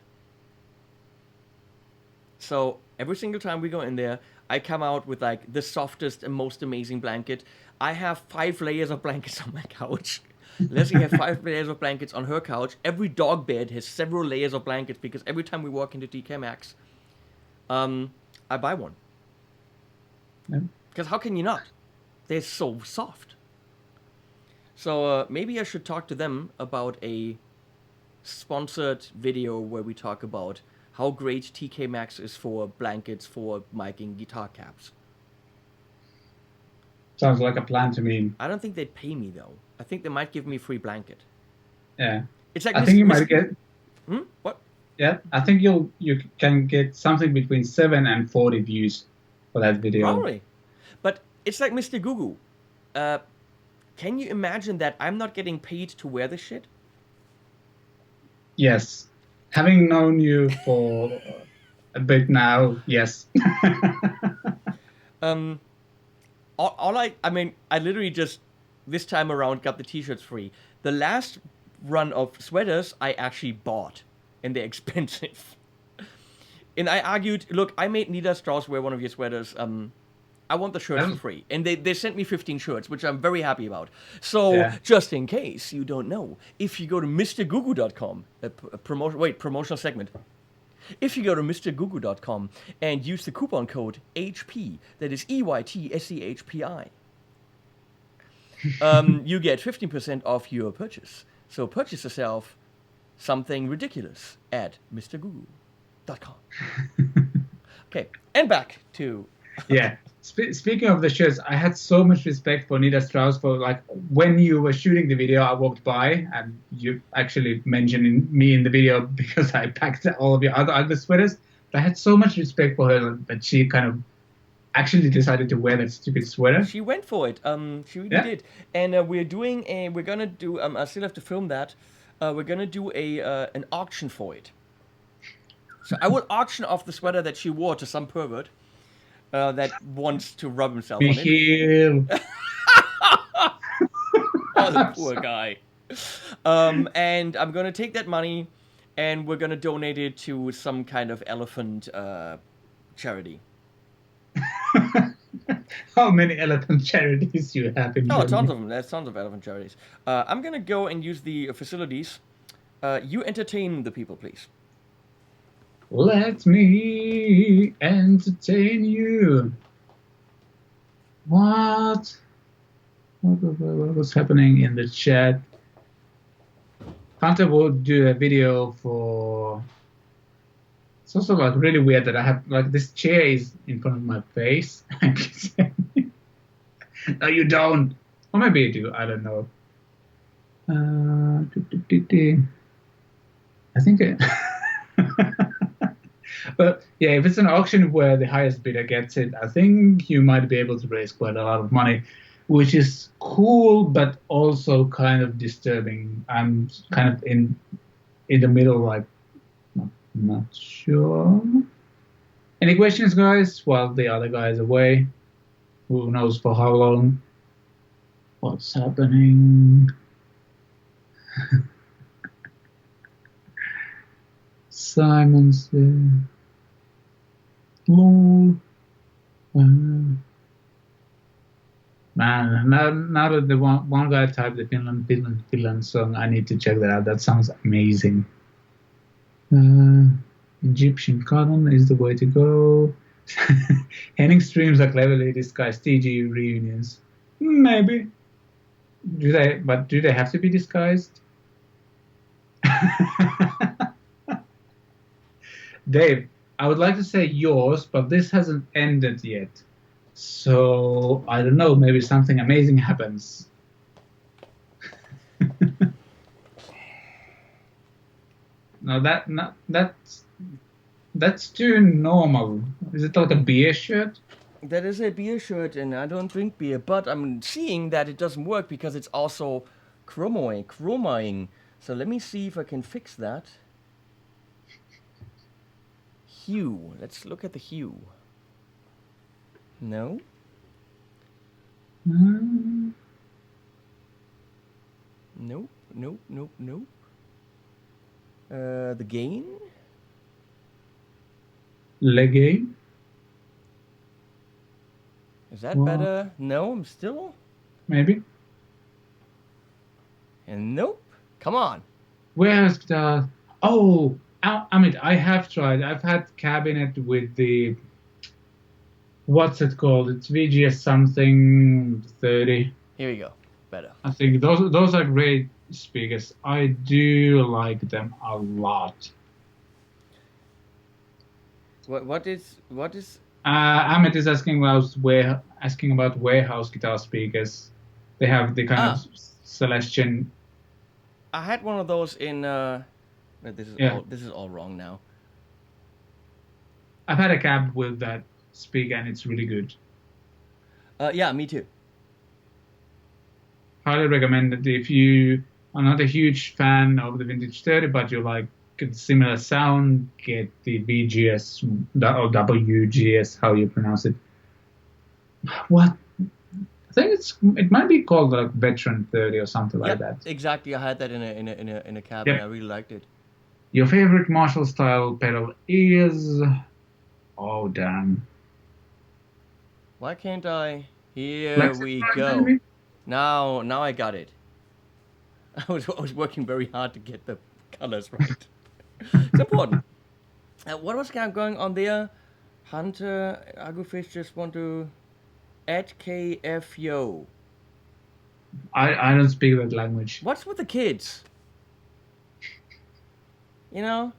So every single time we go in there, I come out with like the softest and most amazing blanket. I have 5 layers of blankets on my couch. Leslie has 5 layers of blankets on her couch. Every dog bed has several layers of blankets because every time we walk into TK Maxx, I buy one. Because how can you not? They're so soft. So maybe I should talk to them about a sponsored video where we talk about how great TK Maxx is for blankets for miking guitar caps. Sounds like a plan to me. I don't think they'd pay me though. I think they might give me a free blanket. Yeah. It's like I think you might get. What? Yeah, I think you can get something between 7 and 40 views for that video. Probably. But it's like Mr. Gugu. Can you imagine that I'm not getting paid to wear this shit? Yes. Having known you for a bit now, yes. I literally just, this time around, got the t-shirts free. The last run of sweaters I actually bought, and they're expensive. And I argued, look, I made Nida Strauss wear one of your sweaters. I want the shirts for free. And they sent me 15 shirts, which I'm very happy about. So, just in case you don't know, if you go to MrGugu.com, promotional segment. If you go to MrGugu.com and use the coupon code HP, that is EYTSEHPI, you get 15% off your purchase. So purchase yourself something ridiculous at MrGugu.com. Okay, and back to... Yeah. Speaking of the shirts, I had so much respect for Nida Strauss for like when you were shooting the video, I walked by and you actually mentioned me in the video because I packed all of your other ugly sweaters. But I had so much respect for her that she kind of actually decided to wear that stupid sweater. She went for it. She really did. And we're gonna do. I still have to film that. We're gonna do an auction for it. So I will auction off the sweater that she wore to some pervert. that wants to rub himself Be on it. healed. Oh, the poor guy. And I'm gonna take that money, and we're gonna donate it to some kind of elephant charity. How many elephant charities you have in Oh, Germany? tons of them. There's tons of elephant charities. I'm gonna go and use the facilities. You entertain the people, please. Let me entertain you. What? What was happening in the chat? Hunter would do a video for. It's also like really weird that I have like this chair is in front of my face. No, you don't. Or maybe you do. I don't know. I think. But yeah, if it's an auction where the highest bidder gets it, I think you might be able to raise quite a lot of money, which is cool, but also kind of disturbing. I'm kind of in the middle, like not sure. Any questions, guys? While the other guy is away, who knows for how long? What's happening? Simon's there. Lol. Man, now that the one guy typed the Finland song, I need to check that out. That sounds amazing. Egyptian cotton is the way to go. Henning streams are cleverly disguised TG reunions. Maybe. Do they have to be disguised? Dave, I would like to say yours, but this hasn't ended yet. So I don't know, maybe something amazing happens. No, that's too normal. Is it like a beer shirt? That is a beer shirt, and I don't drink beer, but I'm seeing that it doesn't work because it's also chromaing. So let me see if I can fix that. Hue. Let's look at the hue. No. Nope. The gain? Legay? Is that better? No, I'm still. Maybe. And nope. Come on. Where's the... Oh, I mean, I have tried. I've had cabinet with the... What's it called? It's VGS something 30. Here we go. Better. I think those are great speakers. I do like them a lot. What is? Amit is asking about warehouse guitar speakers. They have the kind of Celestian. I had one of those in. This is all wrong now. I've had a cab with that speaker, and it's really good. Yeah, me too. Highly recommend it if you are not a huge fan of the Vintage 30, but you like a similar sound. Get the VGS or WGS, how you pronounce it. What? I think it might be called like Veteran 30 or something like that. Exactly. I had that in a cab, and I really liked it. Your favorite Marshall style pedal is... Oh, damn. Why can't I? Here we go. Maybe? Now I got it. I was working very hard to get the colors right. It's important. What was going on there? Hunter, Agufish just want to add KFYO. I don't speak that language. What's with the kids? You know?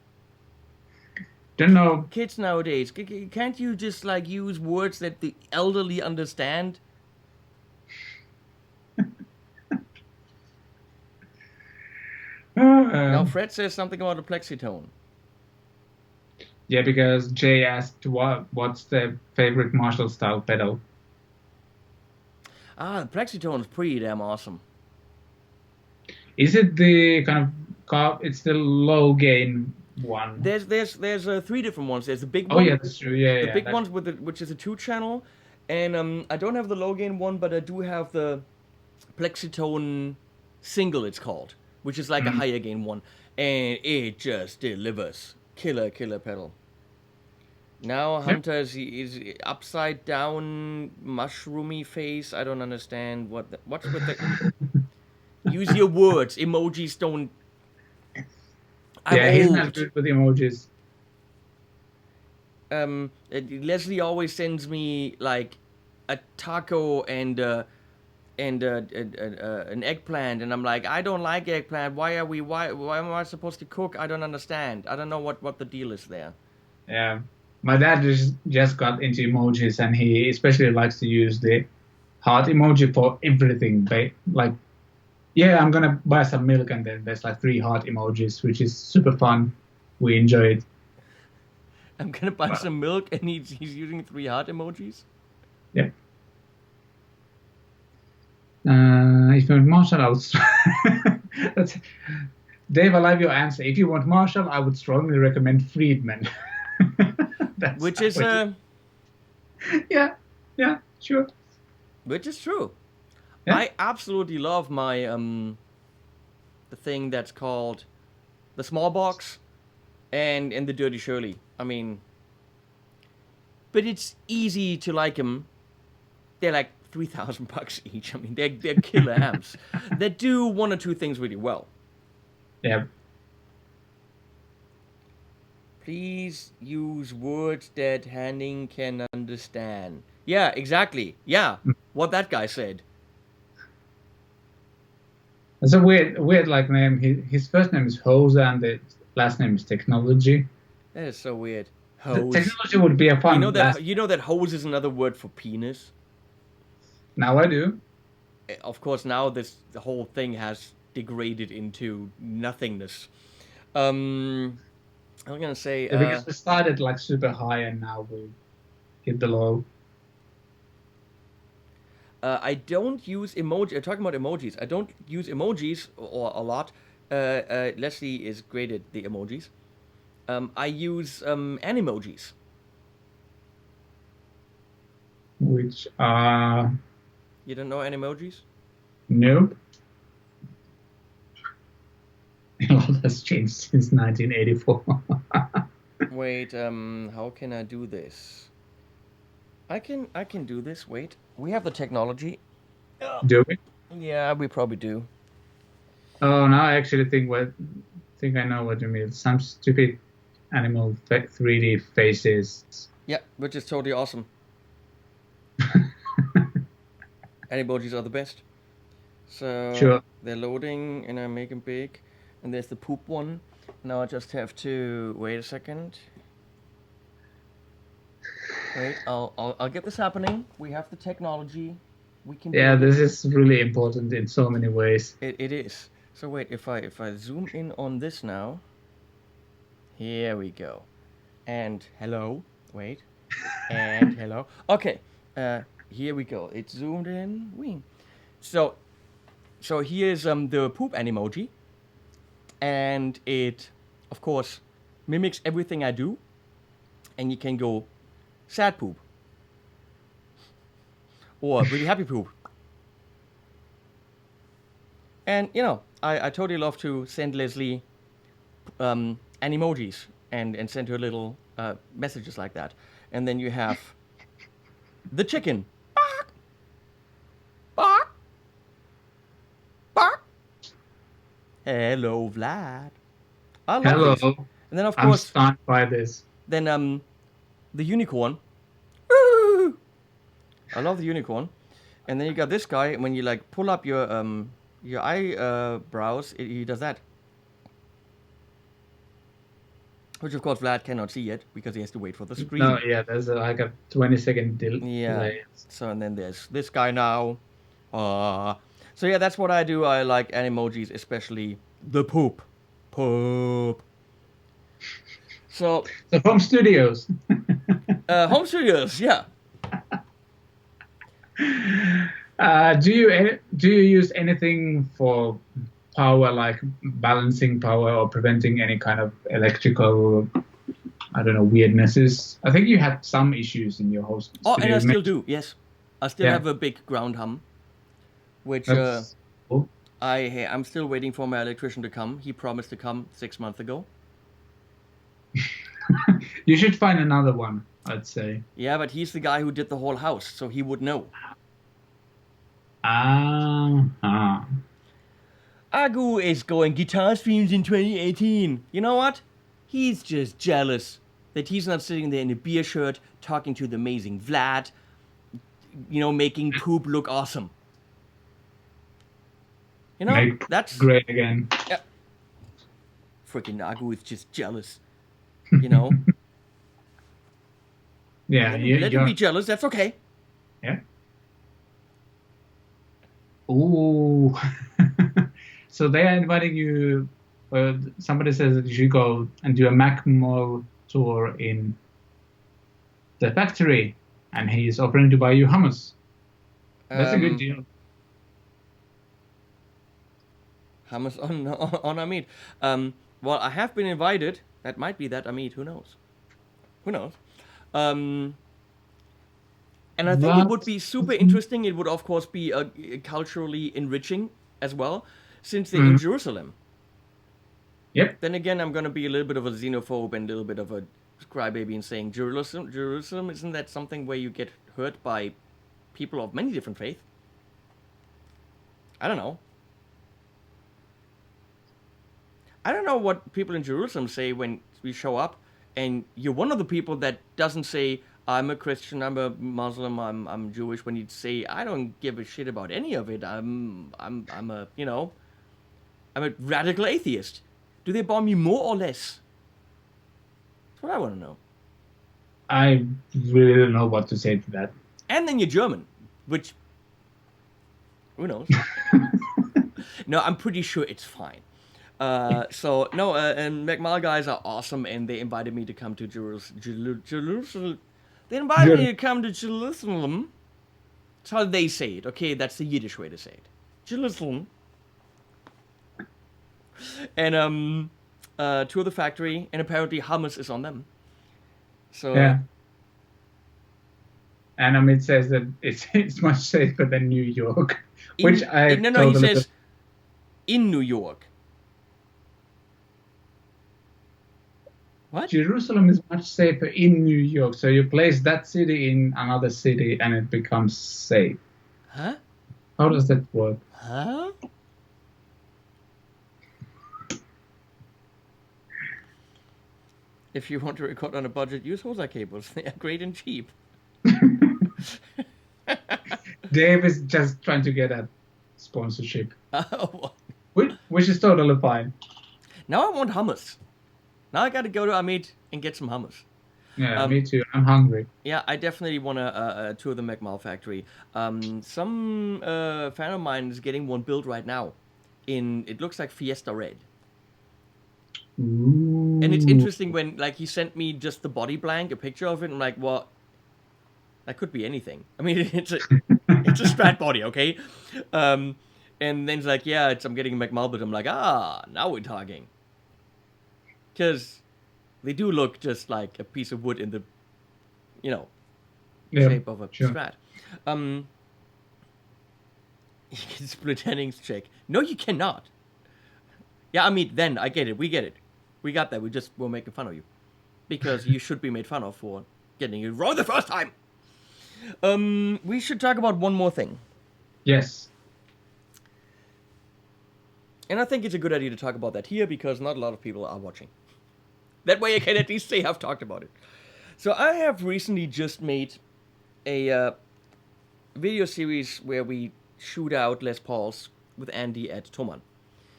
Don't know. Kids nowadays, can't you just like use words that the elderly understand? Now Fred says something about a plexitone. Yeah, because Jay asked what's the favorite Marshall style pedal. The plexitone is pretty damn awesome. Is it the kind of it's the low gain one. There's 3 different ones. There's the big Oh one. yeah, that's true. Yeah, The yeah. big ones which is a 2-channel, and I don't have the low gain one, but I do have the Plexitone single. It's called, which is like a higher gain one, and it just delivers killer pedal. Now Hunter is upside down, mushroomy face. I don't understand what's with the. Use your words. Emojis don't. I'm he's old. not good with emojis. Leslie always sends me like a taco and an eggplant, and I'm like, I don't like eggplant. Why am I supposed to cook? I don't understand. I don't know what the deal is there. Yeah, my dad just got into emojis, and he especially likes to use the heart emoji for everything. Like, yeah, I'm gonna buy some milk, and then there's like 3 heart emojis, which is super fun. We enjoy it. I'm gonna buy some milk, and he's using 3 heart emojis. Yep. If you want Marshall, I would. Dave, I love your answer. If you want Marshall, I would strongly recommend Friedman. Which is yeah, sure. Which is true. Yeah. I absolutely love my the thing that's called the small box and the Dirty Shirley. I mean, but it's easy to like them. They're like $3,000 each. I mean, they're killer amps that do 1 or 2 things really well. Yeah. Please use words that Hanning can understand. Yeah, exactly. Yeah, what that guy said. It's a weird like name. His first name is Hose, and the last name is Technology. That is so weird. Hose. Technology would be a fun. You know that hose is another word for penis. Now I do. Of course, now the whole thing has degraded into nothingness. I'm gonna say Because we started like super high, and now we hit the low. I don't use emoji. Talking about emojis, I don't use emojis or a lot. Leslie is great at the emojis. I use animojis. Which are... You don't know animojis? Nope. A lot has changed since 1984. Wait, how can I do this? I can do this. Wait, we have the technology. Do we? Yeah, we probably do. Oh, now I actually think I know what you mean. Some stupid animal 3D faces. Yeah, which is totally awesome. Animojis are the best. So Sure. They're loading, and I make them big. And there's the poop one. Now I just have to wait a second. Wait, I'll get this happening. We have the technology. We can. Yeah, this is really important in so many ways. It is. So wait, if I zoom in on this now. Here we go. And hello. Wait. And hello. Okay. Here we go. It's zoomed in. Wing. So here's the poop animoji. And it, of course, mimics everything I do. And you can go sad poop. Or really happy poop. And, you know, I totally love to send Leslie animojis and send her little messages like that. And then you have the chicken. Bark! Bark! Bark! Hello, Vlad. I love Hello. these. And then, of I'm course, stunned by this. then the unicorn. Woo! I love the unicorn. And then you got this guy. When you like pull up your eyebrows, he does that. Which of course Vlad cannot see yet because he has to wait for the screen. No, yeah, there's like a 20-second delay. Yeah. So and then there's this guy now. So yeah, that's what I do. I like animojis, especially the poop. Poop. So Home studios. home studios, yeah. Do you use anything for power, like balancing power or preventing any kind of electrical, I don't know, weirdnesses. I think you had some issues in your host Oh, studio. and I You still mentioned- do. Yes, I still Yeah. have a big ground hum, which That's cool. I'm still waiting for my electrician to come. He promised to come 6 months ago. You should find another one, I'd say. Yeah, but he's the guy who did the whole house, so he would know. Ah. Agu is going guitar streams in 2018. You know what? He's just jealous that he's not sitting there in a beer shirt talking to the amazing Vlad, making poop look awesome. Make That's great again. Yeah. Freaking Agu is just jealous. You Yeah, let him be jealous. That's okay. Yeah. Ooh. So they are inviting you. Somebody says that you should go and do a Mac Mall tour in the factory, and he is offering to buy you hummus. That's a good deal. Hummus on Amit. Well, I have been invited. That might be that Amit. Who knows? And I think it would be super interesting. It would, of course, be culturally enriching as well, since they're in Jerusalem. Yep. Then again, I'm going to be a little bit of a xenophobe and a little bit of a crybaby and saying Jerusalem, isn't that something where you get hurt by people of many different faiths? I don't know. I don't know what people in Jerusalem say when we show up, and you're one of the people that doesn't say, I'm a Christian, I'm a Muslim, I'm Jewish, when you say, I don't give a shit about any of it. I'm a radical atheist. Do they bomb you more or less? That's what I want to know. I really don't know what to say to that. And then you're German, which, who knows? No, I'm pretty sure it's fine. And McMahon guys are awesome, and they invited me to come to Jerusalem. They invited me to come to Jerusalem. That's how they say it. Okay, that's the Yiddish way to say it. Jerusalem. And tour the factory, and apparently hummus is on them. So yeah. And Amit says that it's much safer than New York, which I he says in New York. What? Jerusalem is much safer in New York, so you place that city in another city and it becomes safe. Huh? How does that work? Huh? If you want to record on a budget, use Hosa cables. They are great and cheap. Dave is just trying to get a sponsorship, which is totally fine. Now I want hummus. Now I got to go to Amit and get some hummus. Yeah, me too. I'm hungry. Yeah, I definitely want to tour the McMahon factory. Some fan of mine is getting one built right now. It looks like Fiesta Red. Ooh. And it's interesting when, like, he sent me just the body blank, a picture of it. I'm like, well, that could be anything. I mean, it's a Strat body, okay? And then he's like, yeah, I'm getting a McMahon, but I'm like, now we're talking. Because they do look just like a piece of wood in the, shape of a Strat. You can split Hennings check. No, you cannot. Yeah, I mean, then I get it. We get it. We got that. We're making fun of you. Because you should be made fun of for getting it wrong the first time. We should talk about one more thing. Yes. And I think it's a good idea to talk about that here because not a lot of people are watching. That way I can at least say I've talked about it. So I have recently just made a video series where we shoot out Les Pauls with Andy at Thomann.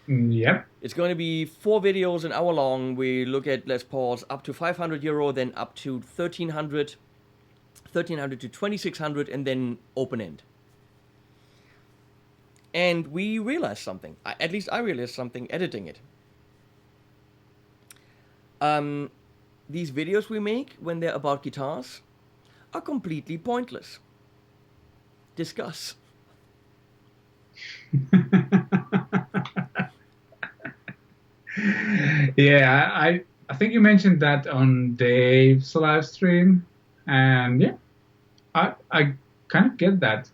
Yep. It's going to be 4 videos, an hour long. We look at Les Pauls up to €500, then up to 1,300 to 2,600, and then open end. And we realized something. At least I realized something editing it. These videos we make, when they're about guitars, are completely pointless. Discuss. Yeah, I think you mentioned that on Dave's live stream, and yeah, I kind of get that.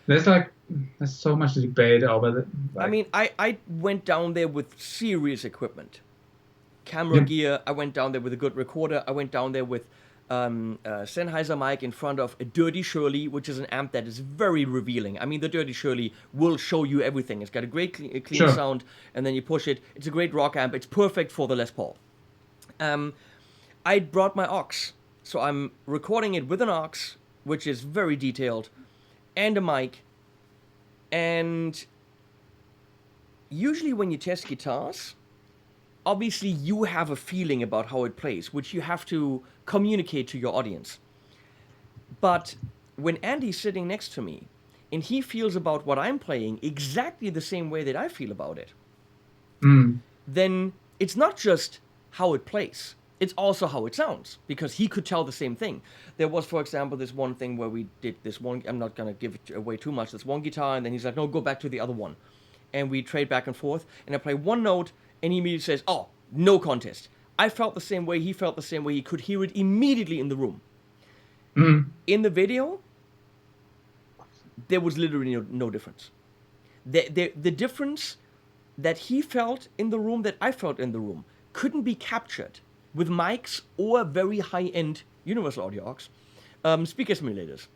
There's like there's so much debate over the I like. mean, I went down there with serious equipment, camera Yep, gear. I went down there with a good recorder. I went down there with Sennheiser mic in front of a Dirty Shirley, which is an amp that is very revealing. I mean, the Dirty Shirley will show you everything. It's got a great clean sure. sound, and then you push it. It's a great rock amp. It's perfect for the Les Paul. I brought my aux, so I'm recording it with an aux, which is very detailed, and a mic. And usually when you test guitars, obviously you have a feeling about how it plays, which you have to communicate to your audience. But when Andy's sitting next to me and he feels about what I'm playing exactly the same way that I feel about it, Mm, then it's not just how it plays, it's also how it sounds, because he could tell the same thing. There was, for example, this one thing where we did this one, I'm not going to give it away too much, this one guitar, and then he's like, no, go back to the other one. And we trade back and forth, and I play one note, and he immediately says, oh, no contest. I felt the same way, he felt the same way, he could hear it immediately in the room. mm. In the video, there was literally no difference. The difference that he felt in the room, that I felt in the room, couldn't be captured with mics or very high-end universal audio aux, speaker simulators.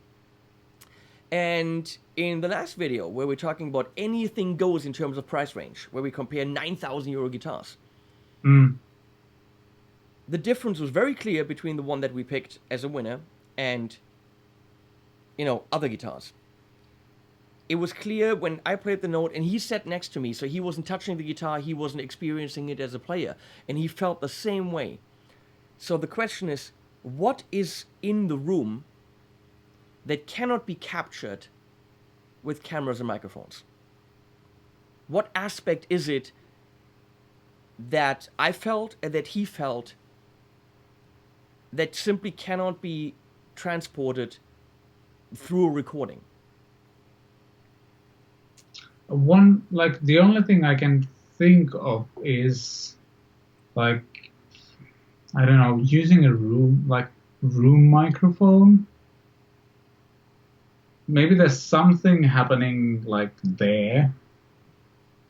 And in the last video, where we're talking about anything goes in terms of price range, where we compare 9,000 euro guitars, Mm. the difference was very clear between the one that we picked as a winner and, other guitars. It was clear when I played the note, and he sat next to me, so he wasn't touching the guitar, he wasn't experiencing it as a player, and he felt the same way. So the question is, what is in the room that cannot be captured with cameras and microphones? What aspect is it that I felt and that he felt that simply cannot be transported through a recording? The only thing I can think of is like, I don't know, using a room microphone. Maybe there's something happening like there,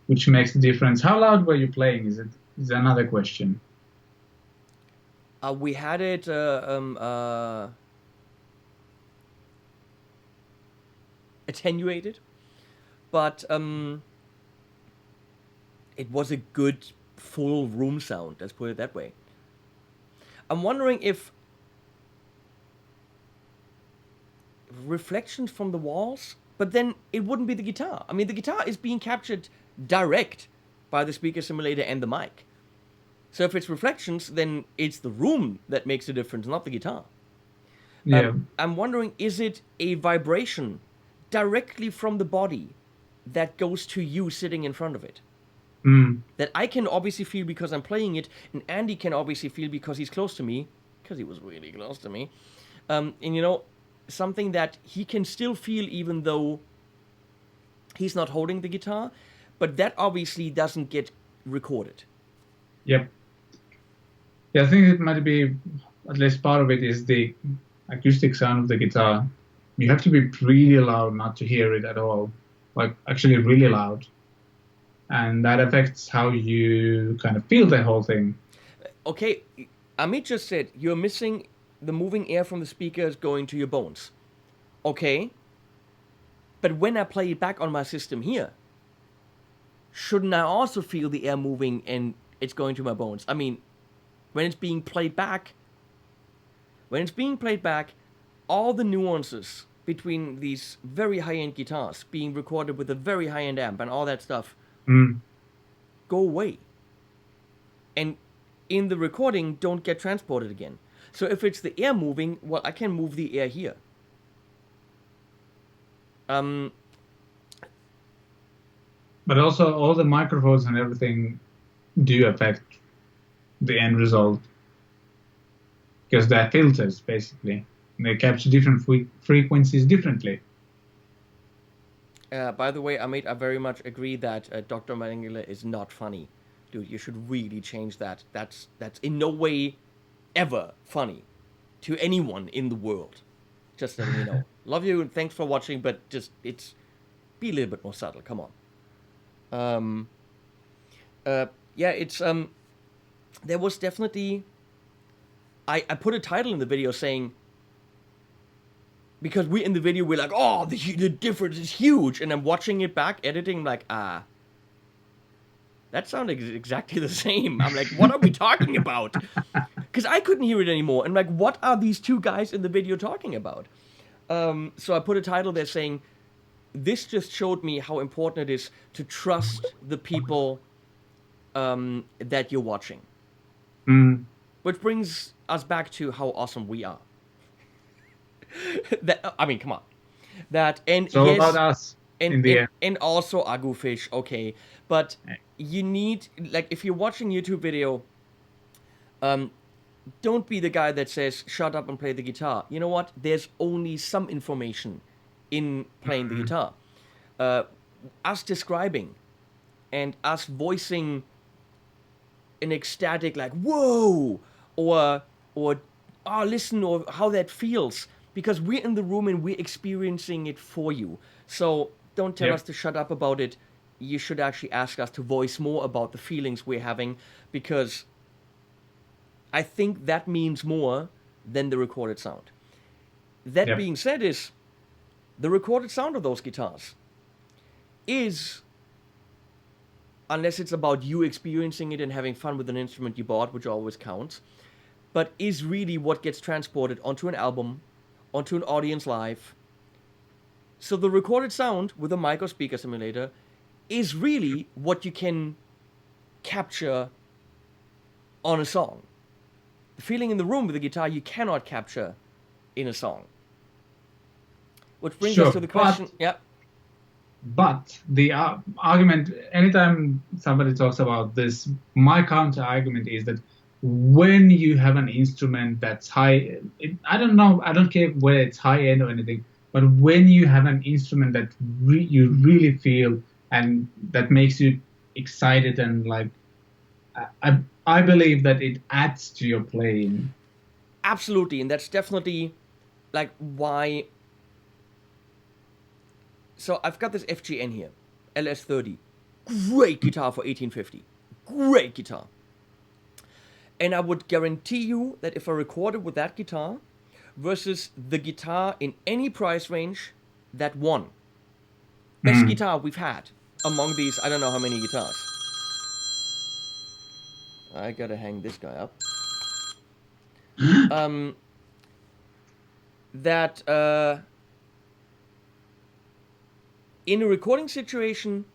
which makes the difference. How loud were you playing? Is another question. We had it attenuated, but it was a good full room sound, let's put it that way. I'm wondering if reflections from the walls, but then it wouldn't be the guitar. I mean, the guitar is being captured direct by the speaker simulator and the mic. So if it's reflections, then it's the room that makes the difference, not the guitar. Yeah. I'm wondering, is it a vibration directly from the body that goes to you sitting in front of it? Mm. That I can obviously feel because I'm playing it, and Andy can obviously feel because he's close to me, because he was really close to me. And something that he can still feel even though he's not holding the guitar, but that obviously doesn't get recorded. Yep. Yeah, I think it might be, at least part of it is the acoustic sound of the guitar. You have to be really loud not to hear it at all, like actually really loud. And that affects how you kind of feel the whole thing. Okay, Amit just said you're missing the moving air from the speakers going to your bones. Okay, but when I play it back on my system here, shouldn't I also feel the air moving and it's going to my bones? I mean, when it's being played back, all the nuances between these very high-end guitars being recorded with a very high-end amp and all that stuff go away. And in the recording, don't get transported again. So if it's the air moving, well, I can move the air here. But also all the microphones and everything do affect the end result. Because they're filters, basically. They capture different frequencies differently. By the way, Amit, I very much agree that Dr. Mengele is not funny. dude, you should really change that. That's in no way ever funny to anyone in the world. Just letting you know. Love you and thanks for watching, but just be a little bit more subtle. Come on. Yeah, it's there was definitely. I put a title in the video saying, because in the video we're like, oh, the difference is huge, and I'm watching it back, editing, I'm like, that sounded exactly the same. I'm like, what are we talking about? Because I couldn't hear it anymore. And like, what are these two guys in the video talking about? So I put a title there saying, this just showed me how important it is to trust the people that you're watching. Mm. Which brings us back to how awesome we are. I mean, come on. It's all about us in the end. And also Agufish, okay. But you need, like, if you're watching YouTube video, don't be the guy that says, shut up and play the guitar. You know what? There's only some information in playing the guitar. Us describing and us voicing an ecstatic, like, whoa, or listen, or how that feels, because we're in the room and we're experiencing it for you. So don't tell us to shut up about it. You should actually ask us to voice more about the feelings we're having, because I think that means more than the recorded sound. That being said, is the recorded sound of those guitars is, unless it's about you experiencing it and having fun with an instrument you bought, which always counts, but is really what gets transported onto an album, onto an audience live. So the recorded sound with a mic or speaker simulator is really what you can capture on a song. The feeling in the room with the guitar you cannot capture in a song. Which brings us to the question... But the argument, anytime somebody talks about this, my counter argument is that when you have an instrument that's high, I don't care whether it's high end or anything, but when you have an instrument that you really feel and that makes you excited and like, I believe that it adds to your playing. Absolutely, and that's definitely like why. So I've got this FGN here, LS30, great guitar for 1850, great guitar. And I would guarantee you that if I recorded with that guitar versus the guitar in any price range that won, best guitar we've had among these, I don't know how many guitars. I gotta hang this guy up. In a recording situation,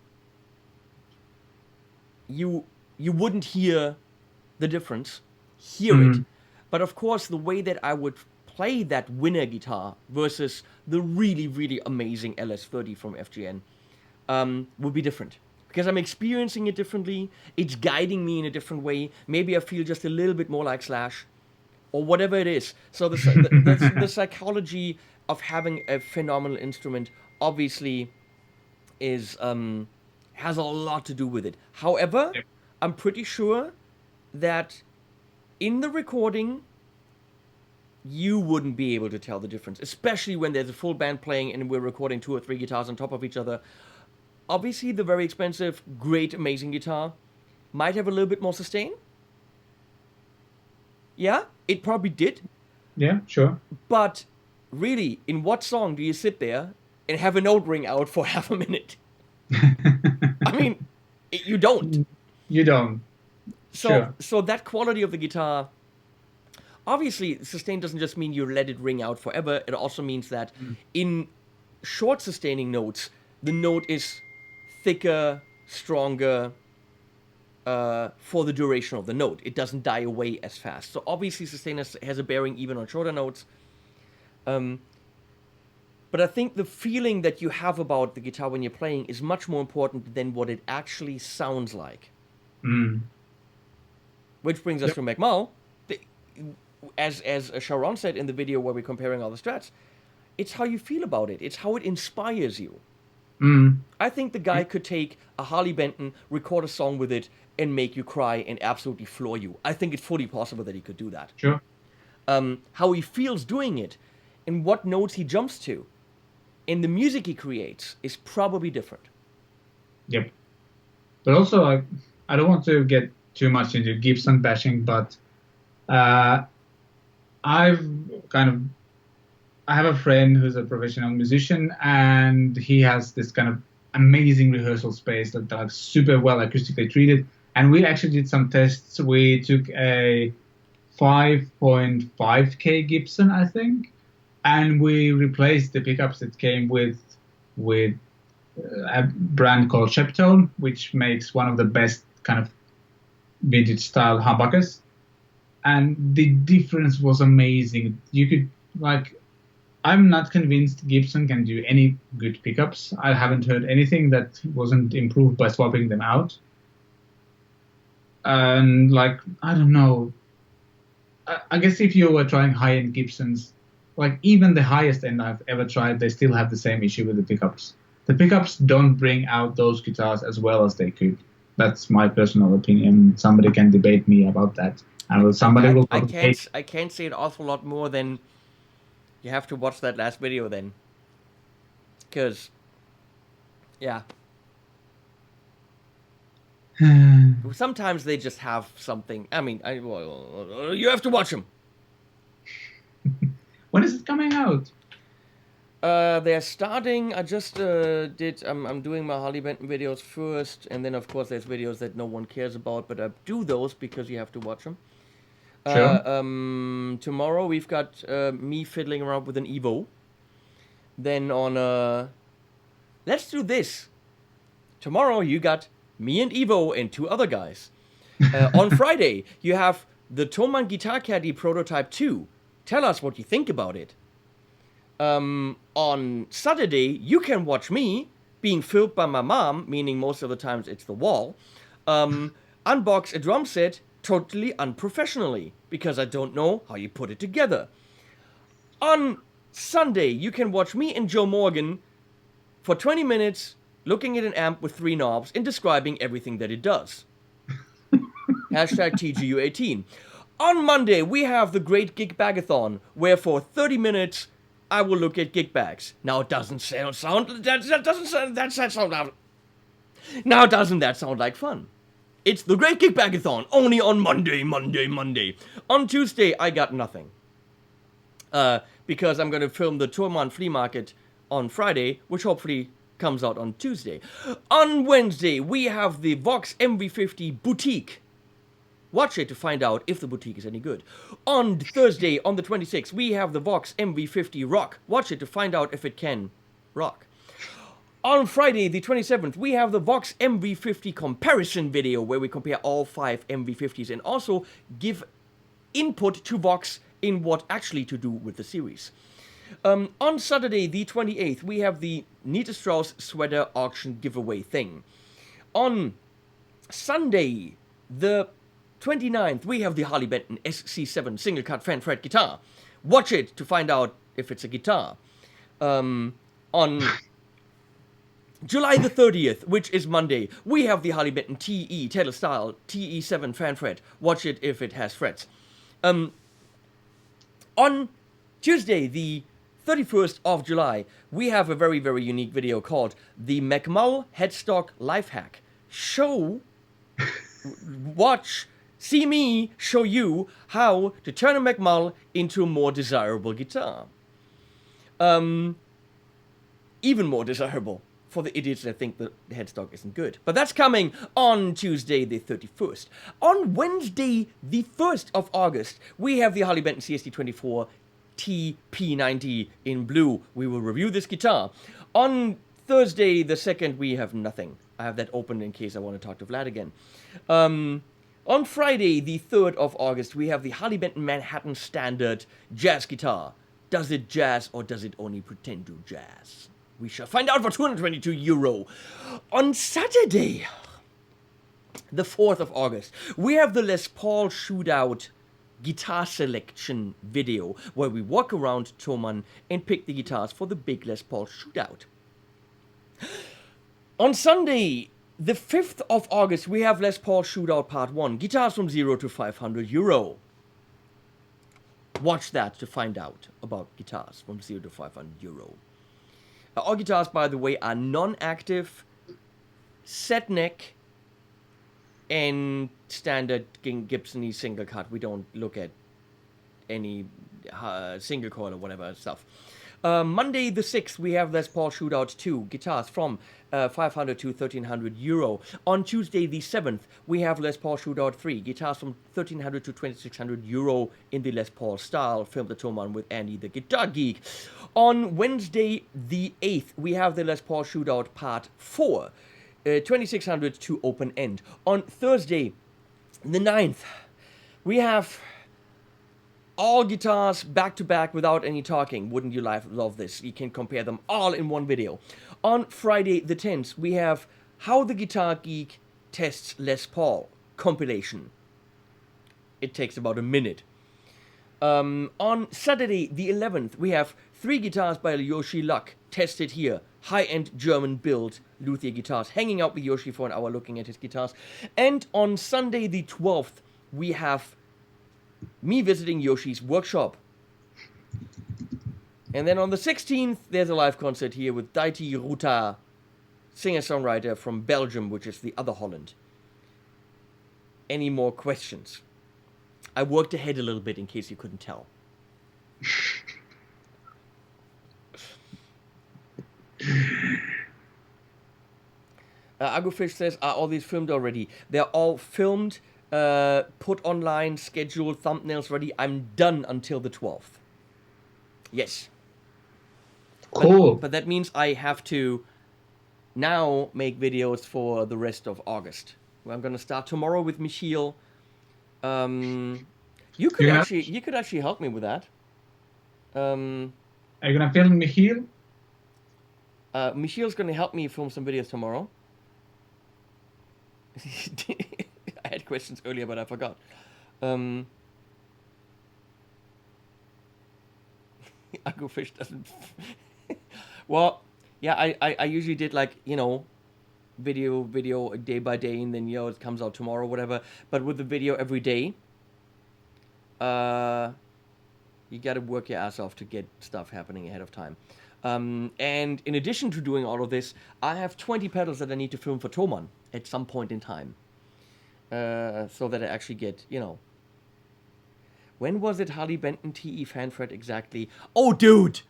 you wouldn't hear the difference, it. But of course, the way that I would play that winner guitar versus the really, really amazing LS30 from FGN would be different. Because I'm experiencing it differently, it's guiding me in a different way. Maybe I feel just a little bit more like Slash, or whatever it is. So the psychology of having a phenomenal instrument obviously is has a lot to do with it. However, I'm pretty sure that in the recording, you wouldn't be able to tell the difference, especially when there's a full band playing and we're recording 2 or 3 guitars on top of each other. Obviously, the very expensive, great, amazing guitar might have a little bit more sustain. Yeah, it probably did. Yeah, sure. But really, in what song do you sit there and have a note ring out for half a minute? I mean, you don't. You don't. So that quality of the guitar, obviously, sustain doesn't just mean you let it ring out forever. It also means that in short sustaining notes, the note is thicker, stronger for the duration of the note. It doesn't die away as fast. So obviously, sustain has a bearing even on shorter notes. But I think the feeling that you have about the guitar when you're playing is much more important than what it actually sounds like. Which brings us to McMahon. As Sharon said in the video where we're comparing all the Strats, it's how you feel about it. It's how it inspires you. I think the guy could take a Harley Benton, record a song with it, and make you cry and absolutely floor you. I think it's fully possible that he could do that. Sure. How he feels doing it and what notes he jumps to and the music he creates is probably different. Yep. But also, I don't want to get too much into Gibson bashing, but I have a friend who's a professional musician, and he has this kind of amazing rehearsal space that's like super well acoustically treated. And we actually did some tests. We took a 5.5K Gibson, I think, and we replaced the pickups that came with a brand called Sheptone, which makes one of the best kind of vintage style humbuckers. And the difference was amazing. You could, I'm not convinced Gibson can do any good pickups. I haven't heard anything that wasn't improved by swapping them out. And I don't know. I guess if you were trying high-end Gibsons, even the highest end I've ever tried, they still have the same issue with the pickups. The pickups don't bring out those guitars as well as they could. That's my personal opinion. Somebody can debate me about that. I can't say an awful lot more than you have to watch that last video then. Because, yeah. Sometimes they just have something. I mean, you have to watch them. When is it coming out? They're starting. I just I'm doing my Harley Benton videos first, and then of course there's videos that no one cares about, but I do those because you have to watch them. Sure. Tomorrow we've got me fiddling around with an Evo. Then on let's do this. Tomorrow you got me and Evo and 2 other guys. On Friday you have the Thomann Guitar Caddy Prototype 2. Tell us what you think about it. On Saturday, you can watch me being filmed by my mom, meaning most of the times it's the wall, unbox a drum set totally unprofessionally, because I don't know how you put it together. On Sunday, you can watch me and Joe Morgan for 20 minutes looking at an amp with 3 knobs and describing everything that it does. Hashtag TGU18. On Monday, we have the Great Gig Bagathon, where for 30 minutes, I will look at gig bags. Now, doesn't that sound like fun? It's the Great Gig Bagathon, only on Monday. On Tuesday, I got nothing. Because I'm going to film the Thomann Flea Market on Friday, which hopefully comes out on Tuesday. On Wednesday, we have the Vox MV50 Boutique. Watch it to find out if the boutique is any good. On Thursday, on the 26th, we have the Vox MV50 Rock. Watch it to find out if it can rock. On Friday, the 27th, we have the Vox MV50 comparison video, where we compare all 5 MV50s and also give input to Vox in what actually to do with the series. On Saturday, the 28th, we have the Nita Strauss sweater auction giveaway thing. On Sunday, the 29th, we have the Harley Benton SC7 single cut fan fret guitar. Watch it to find out if it's a guitar. On July the 30th, which is Monday, we have the Harley Benton TE Taylor Style TE7 fan fret. Watch it if it has frets. On Tuesday, the 31st of July, we have a very, very unique video called the McMull Headstock Life Hack. See me show you how to turn a McMull into a more desirable guitar. Even more desirable for the idiots that think the headstock isn't good. But that's coming on Tuesday the 31st. On Wednesday the 1st of August, we have the Harley Benton CST24 TP90 in blue. We will review this guitar. On Thursday the 2nd, we have nothing. I have that open in case I want to talk to Vlad again. On Friday, the 3rd of August, we have the Harley Benton Manhattan Standard jazz guitar. Does it jazz or does it only pretend to jazz? We shall find out for €222. On Saturday, the 4th of August, we have the Les Paul Shootout guitar selection video, where we walk around Thomann and pick the guitars for the big Les Paul Shootout. On Sunday, The 5th of August, we have Les Paul Shootout Part 1. Guitars from 0 to 500 euro. Watch that to find out about guitars from 0 to 500 euro. All guitars, by the way, are non-active, set neck, and standard Gibson single cut. We don't look at any single coil or whatever stuff. Monday the 6th, we have Les Paul Shootout 2, guitars from 500 to 1300 euro. On Tuesday the 7th, we have Les Paul Shootout 3, guitars from 1300 to 2600 euro in the Les Paul style, filmed at Thomann with Andy the Guitar Geek. On Wednesday the 8th, we have the Les Paul Shootout Part 4, 2600 to open end. On Thursday the 9th, we have all guitars back to back without any talking. Wouldn't you love this? You can compare them all in one video. On Friday the 10th, we have How the Guitar Geek Tests Les Paul compilation. It takes about a minute. On Saturday the 11th, we have 3 guitars by Yoshi Luck tested here. High-end German build luthier guitars. Hanging out with Yoshi for an hour looking at his guitars. And on Sunday the 12th, we have me visiting Yoshi's workshop. And then on the 16th, there's a live concert here with Daiti Ruta, singer-songwriter from Belgium, which is the other Holland. Any more questions? I worked ahead a little bit in case you couldn't tell. Agofish says, are all these filmed already? They're all filmed, put online, scheduled, thumbnails ready. I'm done until the 12th. Yes. Cool. But that means I have to now make videos for the rest of August. Well, I'm gonna start tomorrow with Michiel. You could actually help me with that. Are you gonna film Michiel? Michiel's gonna help me film some videos tomorrow. I had questions earlier, but I forgot. Agofish doesn't. Well, yeah, I usually did like, you know, video day by day, and then, you know, it comes out tomorrow, whatever. But with the video every day, you gotta work your ass off to get stuff happening ahead of time. And in addition to doing all of this, I have 20 pedals that I need to film for Thomann at some point in time. So that I actually get, you know. When was it Harley Benton TE Fanfred exactly? Oh, dude!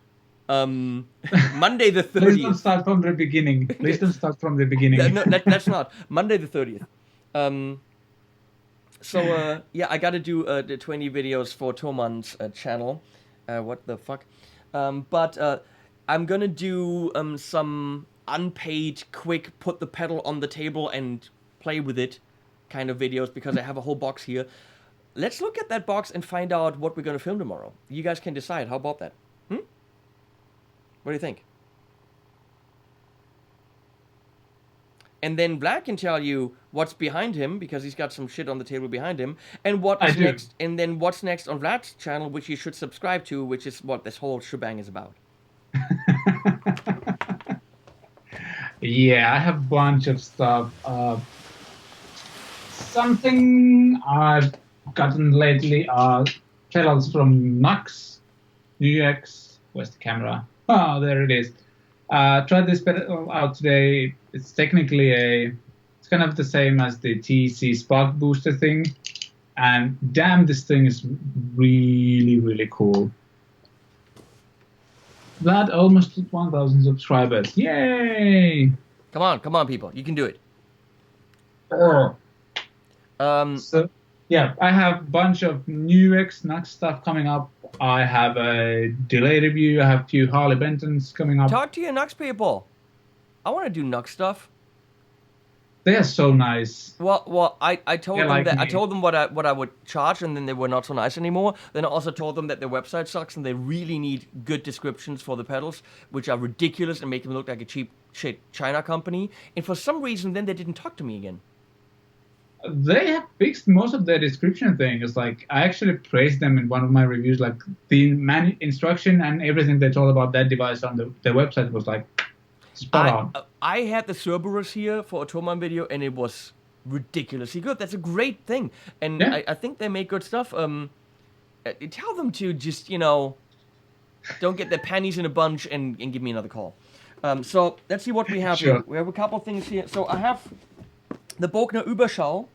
Monday the 30th. Please don't start from the beginning. Please don't start from the beginning. No, that's not. Monday the 30th. Yeah, I gotta do the 20 videos for Thomann's channel. What the fuck? But I'm gonna do some unpaid, quick, put the pedal on the table and play with it kind of videos, because I have a whole box here. Let's look at that box and find out what we're gonna film tomorrow. You guys can decide. How about that? What do you think? And then Vlad can tell you what's behind him, because he's got some shit on the table behind him, and what is next, and then what's next on Vlad's channel, which you should subscribe to, which is what this whole shebang is about. Yeah, I have a bunch of stuff. Something I've gotten lately are pedals from Nux, UX. Where's the camera? Oh, there it is. Tried this pedal out today. It's technically it's kind of the same as the TC Spark Booster thing. And damn, this thing is really, really cool. Vlad almost hit 1,000 subscribers. Yay! Come on, people. You can do it. So, yeah, I have a bunch of new Nux stuff coming up. I have a delay review. I have a few Harley Bentons coming up. Talk to your Nux people. I want to do Nux stuff. They are so nice. Well, I told them like that me. I told them what I would charge, and then they were not so nice anymore. Then I also told them that their website sucks, and they really need good descriptions for the pedals, which are ridiculous and make them look like a cheap shit China company. And for some reason, then they didn't talk to me again. They have fixed most of their description things. Like, I actually praised them in one of my reviews. Like, the instruction and everything they told about that device on their website was like spot on. I had the Cerberus here for a Toman video, and it was ridiculously good. That's a great thing, and Yeah. I think they make good stuff. Tell them to just, don't get their panties in a bunch and give me another call. So let's see what we have Sure. here. We have a couple things here. So I have the Bogner Überschall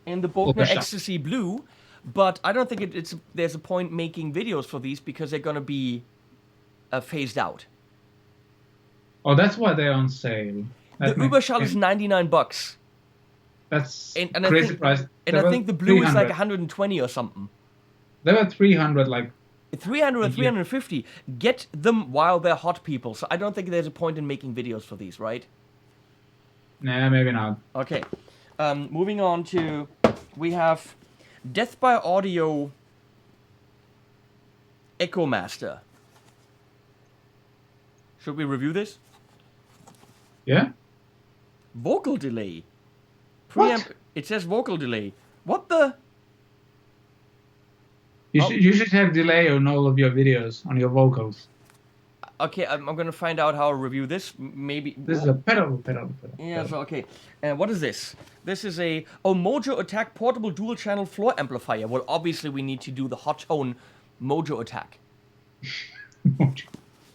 and the Bogner Überschall. Ecstasy Blue, but I don't think there's a point making videos for these because they're gonna be phased out. Oh, that's why they're on sale. The Überschall is $99. That's And I crazy think, price. and They I were think the blue is like 300. 120 or something. They were 300, like 300 or Yeah. 350. Get them while they're hot, people. So I don't think there's a point in making videos for these, right? nah, maybe not. Okay. Moving on to, we have Death by Audio Echo Master. Should we review this? Yeah. Vocal delay. What? It says vocal delay. What the? You should have delay on all of your videos on your vocals. Okay, I'm gonna find out how to review this. Maybe. This is a pedal. Yeah, so okay. What is this? This is a Mojo Attack portable dual channel floor amplifier. Well, obviously we need to do the hot tone Mojo Attack.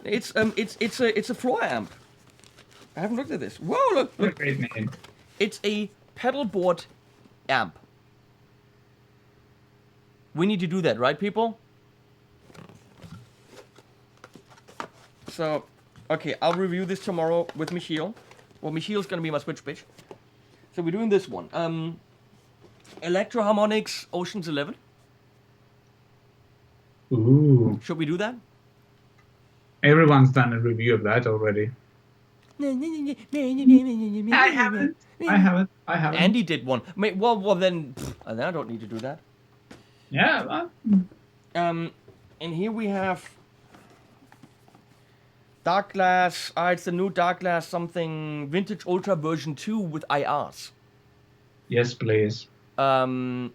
It's a floor amp. I haven't looked at this. Whoa, look. What a great name. It's a pedal board amp. We need to do that, right, people? So, okay, I'll review this tomorrow with Michiel. Well, Michiel's gonna be my switch bitch. So we're doing this one. Electro Harmonics Ocean's 11. Ooh. Should we do that? Everyone's done a review of that already. I haven't. Andy did one. Well, then I don't need to do that. Yeah. Well, And here we have Dark Glass. It's the new Dark Glass something Vintage Ultra version 2 with IRs. yes, please. Well,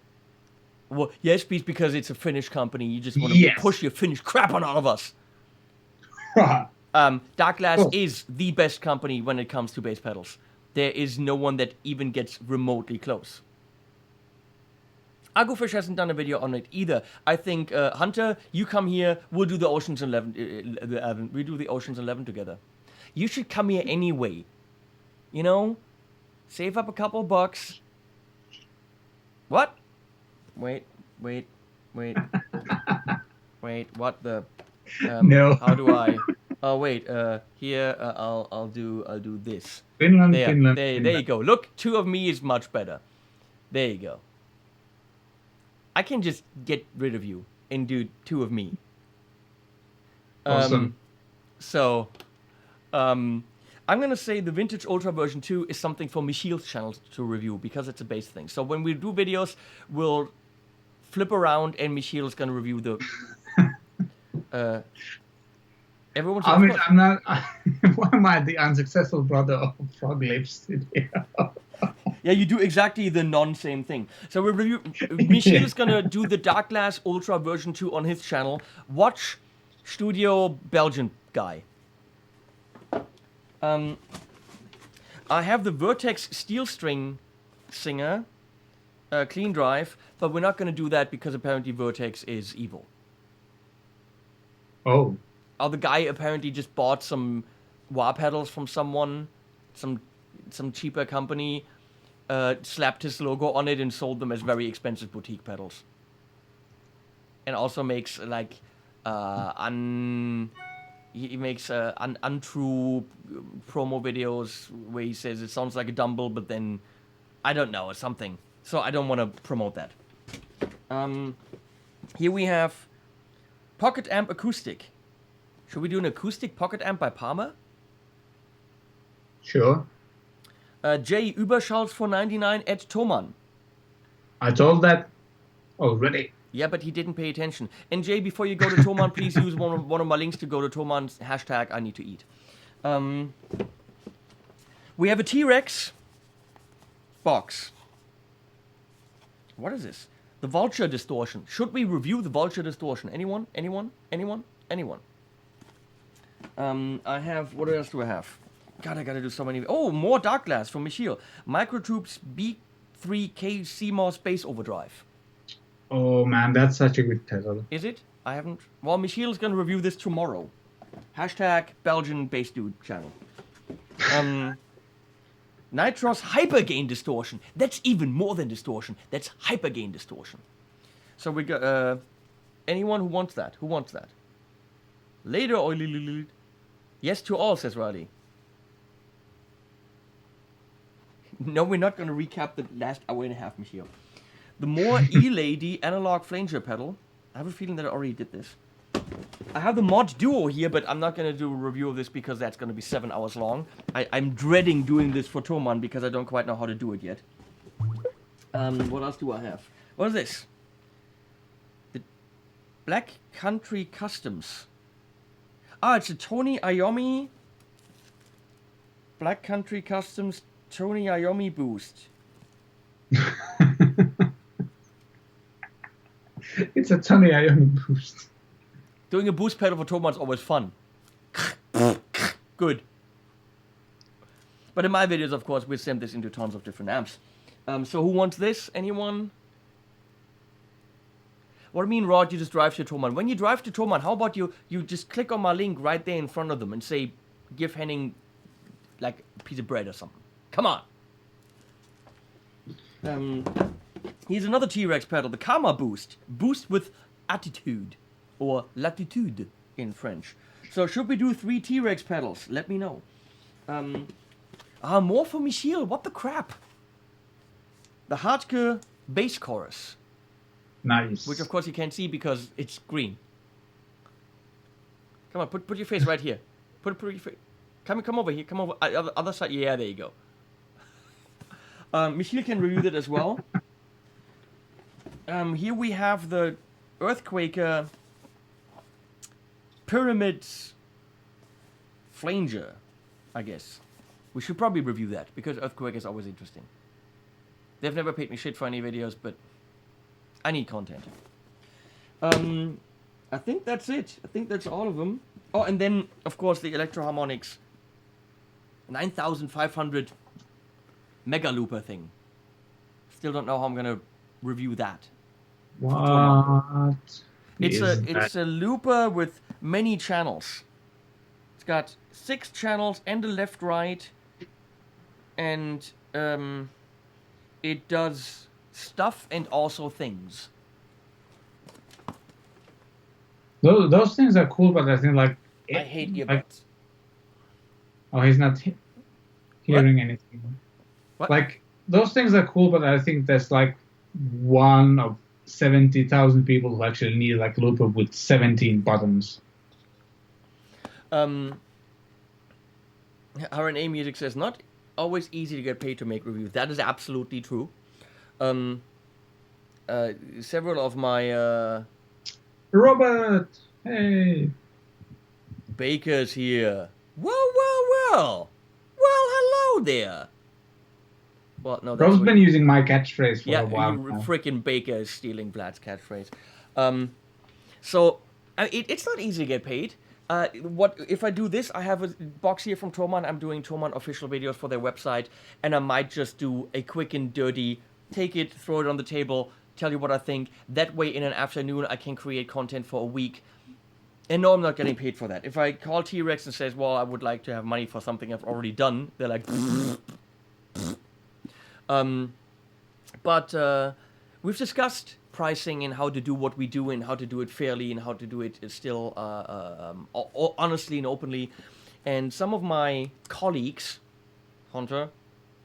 yes, please, because it's a Finnish company. You just want to Yes. push your Finnish crap on all of us. Dark Glass Cool. is the best company when it comes to bass pedals. There is no one that even gets remotely close. Agufish hasn't done a video on it either. I think, Hunter, you come here, we'll do the Ocean's 11. We do the Ocean's 11 together. You should come here anyway. You know? Save up a couple bucks. What? Wait. Wait, what the... No. How do I... Oh, wait, here, I'll do this. Finland, There, Finland. there you Finland. go. Look, 2 of me is much better. There you go. I can just get rid of you and do 2 of me. Awesome. I'm gonna say the Vintage Ultra version 2 is something for Michiel's channel to review because it's a bass thing. So when we do videos, we'll flip around and Michiel's gonna review the. Everyone's. I mean, I'm not. Why am I the unsuccessful brother of Frog Lips Studio? Yeah, you do exactly the non-same thing. So we review. Michiel is gonna do the Dark Glass Ultra version 2 on his channel. Watch Studio Belgian guy. I have the Vertex Steel String Singer, Clean Drive, but we're not gonna do that because apparently Vertex is evil. Oh. The guy apparently just bought some wah pedals from someone, some cheaper company, slapped his logo on it and sold them as very expensive boutique pedals. And also makes like he makes untrue promo videos where he says it sounds like a Dumble, but then I don't know, it's something. So I don't want to promote that. Here we have Pocket Amp Acoustic. Should we do an acoustic pocket amp by Palmer? Sure. Jay Überschalls for 99 at Thomann. I told that already. Yeah, but he didn't pay attention. And Jay, before you go to Thomann, please use one of my links to go to Thomann's hashtag I need to eat. We have a T-Rex box. What is this? The Vulture Distortion. Should we review the Vulture Distortion? Anyone? I have, what else do I have? God, I gotta do so many. Oh, more Dark Glass from Michiel. Microtroops B3K CMOS Space Overdrive. Oh man, that's such a good title. Is it? I haven't. Well, Michiel's gonna review this tomorrow. Hashtag Belgian Bass Dude channel. Nitros Hypergain Distortion. That's even more than distortion. That's hypergain distortion. So we got anyone who wants that? Who wants that? Later, oily. Yes to all, says Riley. No, we're not going to recap the last hour and a half, Michiel. The more E-Lady analog flanger pedal. I have a feeling that I already did this. I have the Mod Duo here, but I'm not going to do a review of this because that's going to be 7 hours long. I'm dreading doing this for Toman because I don't quite know how to do it yet. What else do I have? What is this? The Black Country Customs. Ah, it's a Tony Iommi Black Country Customs Tony Iommi boost. It's a Tony Iommi boost. Doing a boost pedal for Toman is always fun. Good. But in my videos, of course, we send this into tons of different amps. So who wants this? Anyone? What do you mean, Rod, you just drive to Toman? When you drive to Toman, how about you just click on my link right there in front of them and say, give Henning, like, a piece of bread or something. Come on. Here's another T-Rex pedal, the Karma Boost. Boost with attitude. Or latitude in French. So should we do 3 T-Rex pedals? Let me know. More for Michiel. What the crap? The Hartke bass chorus. Nice. Which of course you can't see because it's green. Come on, put your face right here. Put your face. Come over here. Come over. Other side. Yeah, there you go. Michiel can review that as well. Here we have the Earthquaker Pyramids Flanger, I guess. We should probably review that because Earthquake is always interesting. They've never paid me shit for any videos, but I need content. I think that's it. I think that's all of them. Oh, and then, of course, the Electro Harmonics 9500 Mega Looper thing. Still don't know how I'm gonna review that. What? It's a looper with many channels. It's got 6 channels and a left-right, and it does stuff and also things. Those things are cool, but I think I hate earbuds. Oh, he's not hearing anything. What? Like, those things are cool, but I think there's like one of 70,000 people who actually need like a looper with 17 buttons. RNA Music says, not always easy to get paid to make reviews. That is absolutely true. Several of my Robert! Hey! bakers here. Well, hello there. Well, no, that's Rob's what been using my catchphrase for yeah, a while you now. freaking baker is stealing Vlad's catchphrase. So it's not easy to get paid. What if I do this? I have a box here from Toman. I'm doing Toman official videos for their website, and I might just do a quick and dirty, take it, throw it on the table, tell you what I think. That way, in an afternoon, I can create content for a week. And no, I'm not getting paid for that. If I call T-Rex and says, well, I would like to have money for something I've already done, they're like, but we've discussed pricing and how to do what we do and how to do it fairly and how to do it still honestly and openly. And some of my colleagues, Hunter,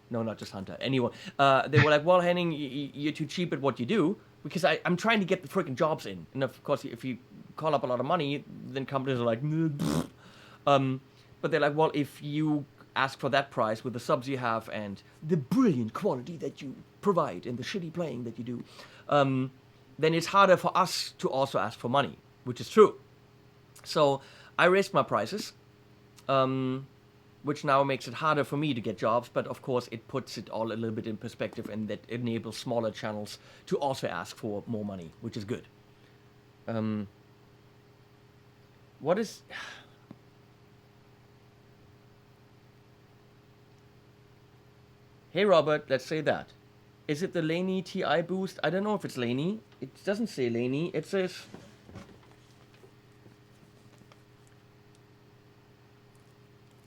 no, not just Hunter, anyone, they were like, well, Henning, you're too cheap at what you do, because I'm trying to get the freaking jobs in. And of course, if you call up a lot of money, then companies are like, but they're like, well, if you ask for that price with the subs you have and the brilliant quality that you provide and the shitty playing that you do, then it's harder for us to also ask for money, which is true. So I raised my prices, which now makes it harder for me to get jobs, but of course it puts it all a little bit in perspective, and that enables smaller channels to also ask for more money, which is good. What is... Hey Robert, let's say that. Is it the Laney TI boost? I don't know if it's Laney. It doesn't say Laney. It says...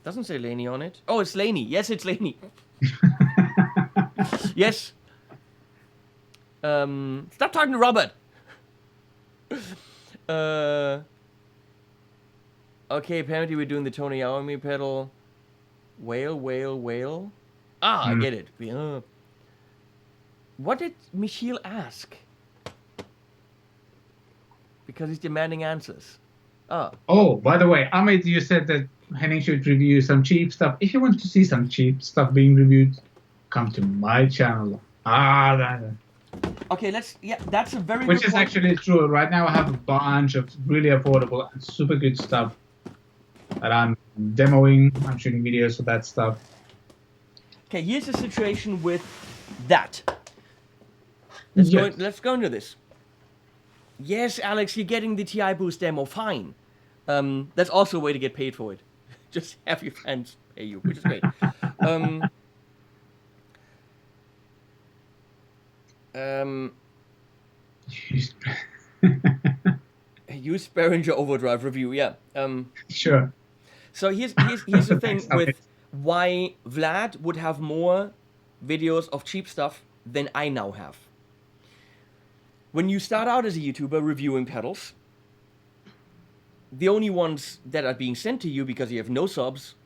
Doesn't say Laney on it. Oh, it's Laney. Yes, it's Laney. Yes. Stop talking to Robert. Okay, apparently we're doing the Tony Iommi pedal. Whale. Ah, I get it. Yeah. What did Michiel ask? Because he's demanding answers. Ah. Oh, by the way, Amit, you said that Henning should review some cheap stuff. If you want to see some cheap stuff being reviewed, come to my channel. Okay, that's a very Which good is point. actually true. Right now I have a bunch of really affordable and super good stuff that I'm demoing. I'm shooting videos for that stuff. Okay, here's the situation with that. Let's go into this. Yes, Alex, you're getting the TI Boost demo, fine. That's also a way to get paid for it. Just have your fans pay you, which is great. Use Behringer Overdrive review, yeah. Sure. So here's the thing Thanks, with Amit. why Vlad would have more videos of cheap stuff than I now have. When you start out as a YouTuber reviewing pedals, the only ones that are being sent to you because you have no subs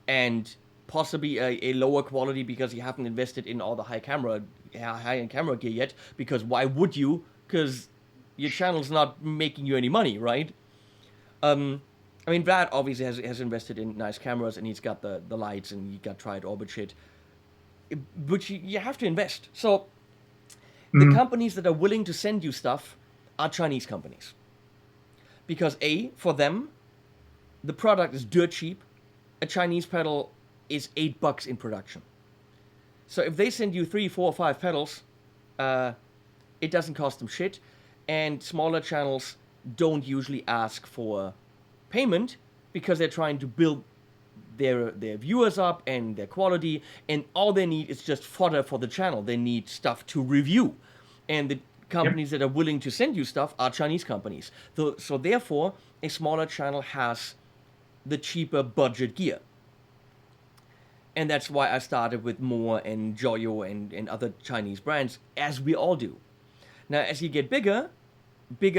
and possibly a lower quality because you haven't invested in all the high-end camera gear yet, because why would you? Because your channel's not making you any money, right? I mean, Vlad obviously has invested in nice cameras, and he's got the lights, and he got tried orbit shit, which you have to invest. So the companies that are willing to send you stuff are Chinese companies. Because A, for them, the product is dirt cheap. A Chinese pedal is $8 in production. So if they send you 3, 4, 5 pedals, it doesn't cost them shit. And smaller channels don't usually ask for payment because they're trying to build their viewers up and their quality, and all they need is just fodder for the channel. They need stuff to review. And the companies that are willing to send you stuff are Chinese companies. So therefore, a smaller channel has the cheaper budget gear. And that's why I started with Moore and Joyo and other Chinese brands, as we all do. Now, as you get bigger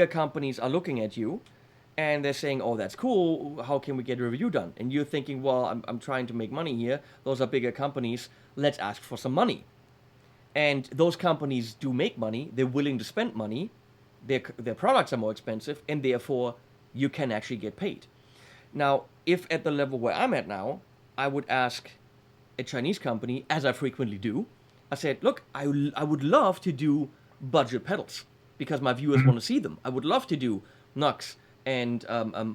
companies are looking at you, and they're saying, oh, that's cool, how can we get a review done? And you're thinking, well, I'm trying to make money here. Those are bigger companies. Let's ask for some money. And those companies do make money. They're willing to spend money. Their products are more expensive, and therefore you can actually get paid. Now, if at the level where I'm at now, I would ask a Chinese company, as I frequently do, I said, look, I would love to do budget pedals because my viewers want to see them. I would love to do Nux and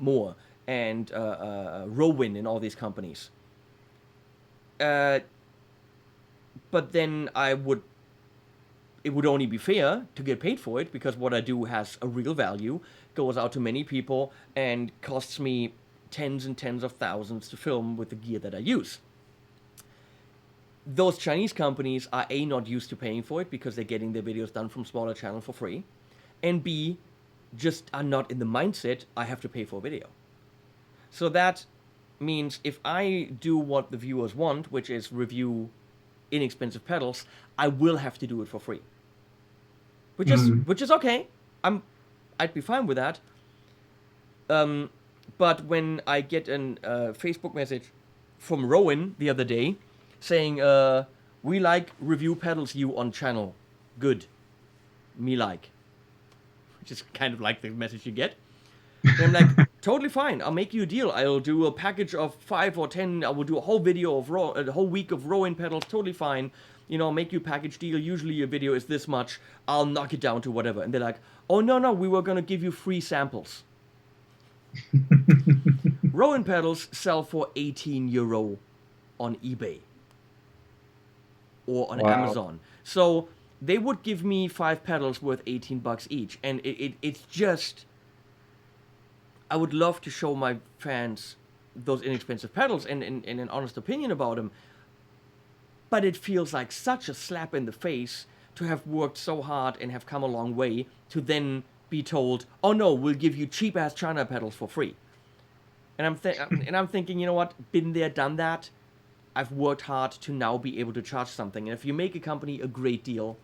Moore and Rowan and all these companies. But then it would only be fair to get paid for it because what I do has a real value, goes out to many people, and costs me tens and tens of thousands to film with the gear that I use. Those Chinese companies are A, not used to paying for it because they're getting their videos done from smaller channels for free, and B, just are not in the mindset I have to pay for a video. So that means if I do what the viewers want, which is review inexpensive pedals, I will have to do it for free. Which is okay. I'd be fine with that. But when I get a Facebook message from Rowan the other day saying, we like review pedals you on channel. Good. Me like. Which is kind of like the message you get. And I'm like, totally fine. I'll make you a deal. I'll do a package of 5 or 10. I will do a whole video of a whole week of Rowan pedals. Totally fine. You know, make you a package deal. Usually your video is this much. I'll knock it down to whatever. And they're like, oh, no, we were going to give you free samples. Rowan pedals sell for €18 on eBay or on Amazon. So they would give me 5 pedals worth $18 each. And it's just, I would love to show my fans those inexpensive pedals and an honest opinion about them. but it feels like such a slap in the face to have worked so hard and have come a long way to then be told, oh no, we'll give you cheap ass China pedals for free. And I'm thinking, you know what? Been there, done that. I've worked hard to now be able to charge something. And if you make a company a great deal,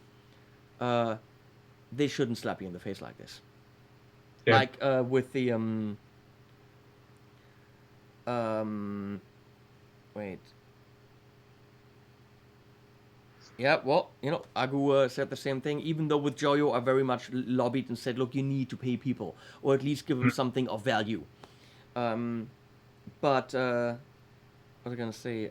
they shouldn't slap you in the face like this. Yeah. Like with the wait. Yeah, well, you know, Agu said the same thing. Even though with Joyo, I very much lobbied and said, look, you need to pay people, or at least give them something of value. But what was I gonna say?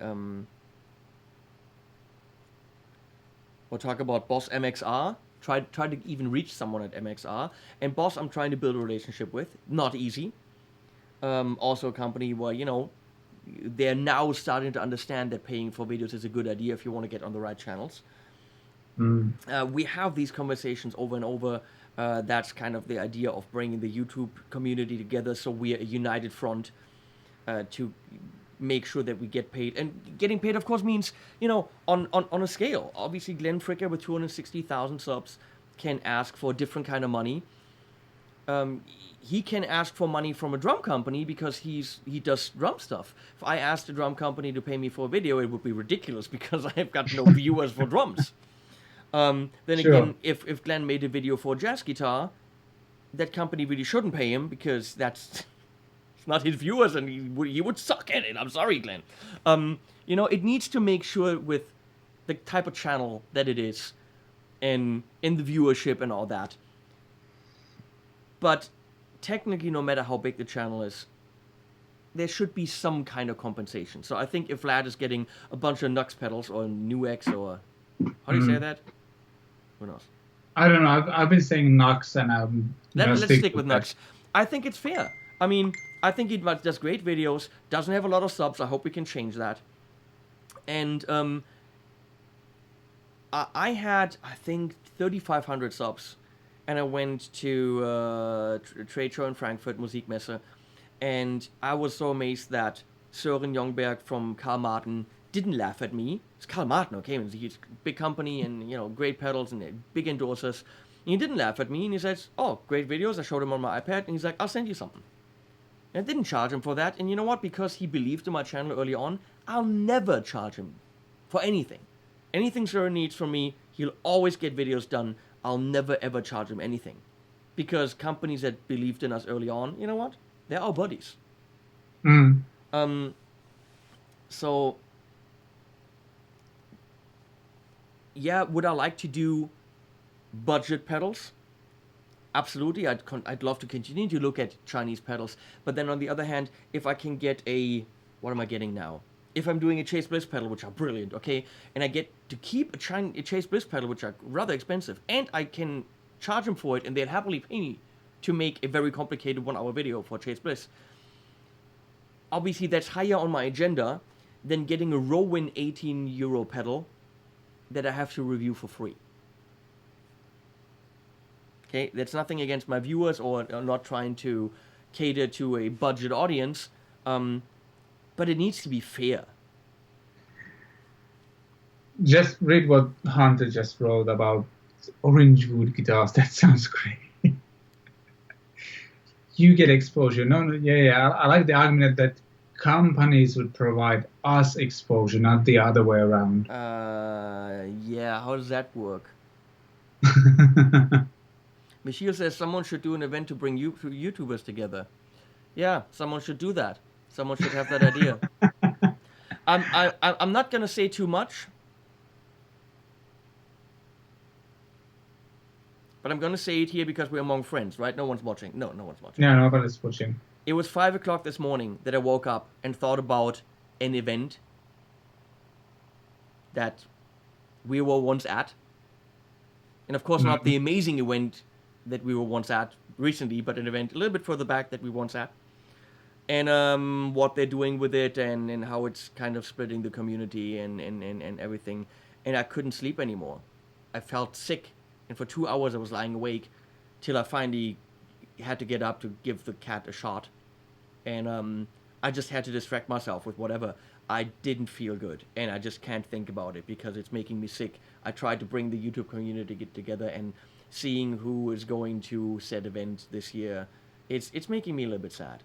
We'll talk about Boss MXR. Try to even reach someone at MXR. And Boss, I'm trying to build a relationship with. Not easy. Also a company where, you know, they're now starting to understand that paying for videos is a good idea if you want to get on the right channels. We have these conversations over and over. That's kind of the idea of bringing the YouTube community together, so we're a united front to make sure that we get paid. And getting paid, of course, means, you know, on a scale. Obviously, Glenn Fricker with 260,000 subs can ask for a different kind of money. He can ask for money from a drum company because he does drum stuff. If I asked a drum company to pay me for a video, it would be ridiculous because I've got no viewers for drums. Then Sure. again, if Glenn made a video for jazz guitar, that company really shouldn't pay him because that's it's not his viewers and he would suck at it. I'm sorry, Glenn. You know, it needs to make sure with the type of channel that it is and in the viewership and all that. But technically, no matter how big the channel is, there should be some kind of compensation. So I think if Vlad is getting a bunch of Nux pedals or Nuex or... How do you say that? Who knows? I don't know. I've been saying Nux, and Let's stick with Nux. I think it's fair. I mean, I think he does great videos, doesn't have a lot of subs. I hope we can change that. And I had, I think, 3,500 subs. And I went to a trade show in Frankfurt, Musikmesse, and I was so amazed that Søren Jongberg from Karl Martin didn't laugh at me. It's Karl Martin, okay? It's a huge, big company and, you know, great pedals and big endorsers. And he didn't laugh at me, and he says, oh, great videos. I showed him on my iPad, and he's like, I'll send you something. And I didn't charge him for that, and you know what? Because he believed in my channel early on, I'll never charge him for anything. Anything Søren needs from me, he'll always get videos done. I'll never ever charge him anything. Because companies that believed in us early on, you know what? They're our buddies. So, yeah, would I like to do budget pedals? Absolutely. I'd love to continue to look at Chinese pedals. But then on the other hand, if I can get a... What am I getting now? If I'm doing a Chase Bliss pedal, which are brilliant, okay, and I get to keep a Chase Bliss pedal, which are rather expensive, and I can charge them for it, and they'll happily pay me to make a very complicated 1-hour video for Chase Bliss. Obviously, that's higher on my agenda than getting a Rowan 18 euro pedal that I have to review for free. Okay, that's nothing against my viewers or not trying to cater to a budget audience, but it needs to be fair. Just read what Hunter just wrote about orange wood guitars. That sounds great. You get exposure. No, yeah. I like the argument that companies would provide us exposure, not the other way around. Yeah, how does that work? Michiel says someone should do an event to bring YouTubers together. Yeah, someone should do that. Someone should have that idea. I'm not going to say too much. But I'm going to say it here because we're among friends, right? No one's watching. No one's watching. No, nobody's watching. It was 5 o'clock this morning that I woke up and thought about an event that we were once at. And of course, not the amazing event that we were once at recently, but an event a little bit further back that we once at. And what they're doing with it and how it's kind of splitting the community and everything. And I couldn't sleep anymore. I felt sick. And for 2 hours I was lying awake till I finally had to get up to give the cat a shot. And I just had to distract myself with whatever. I didn't feel good, and I just can't think about it because it's making me sick. I tried to bring the YouTube community together, and seeing who is going to said events this year, it's making me a little bit sad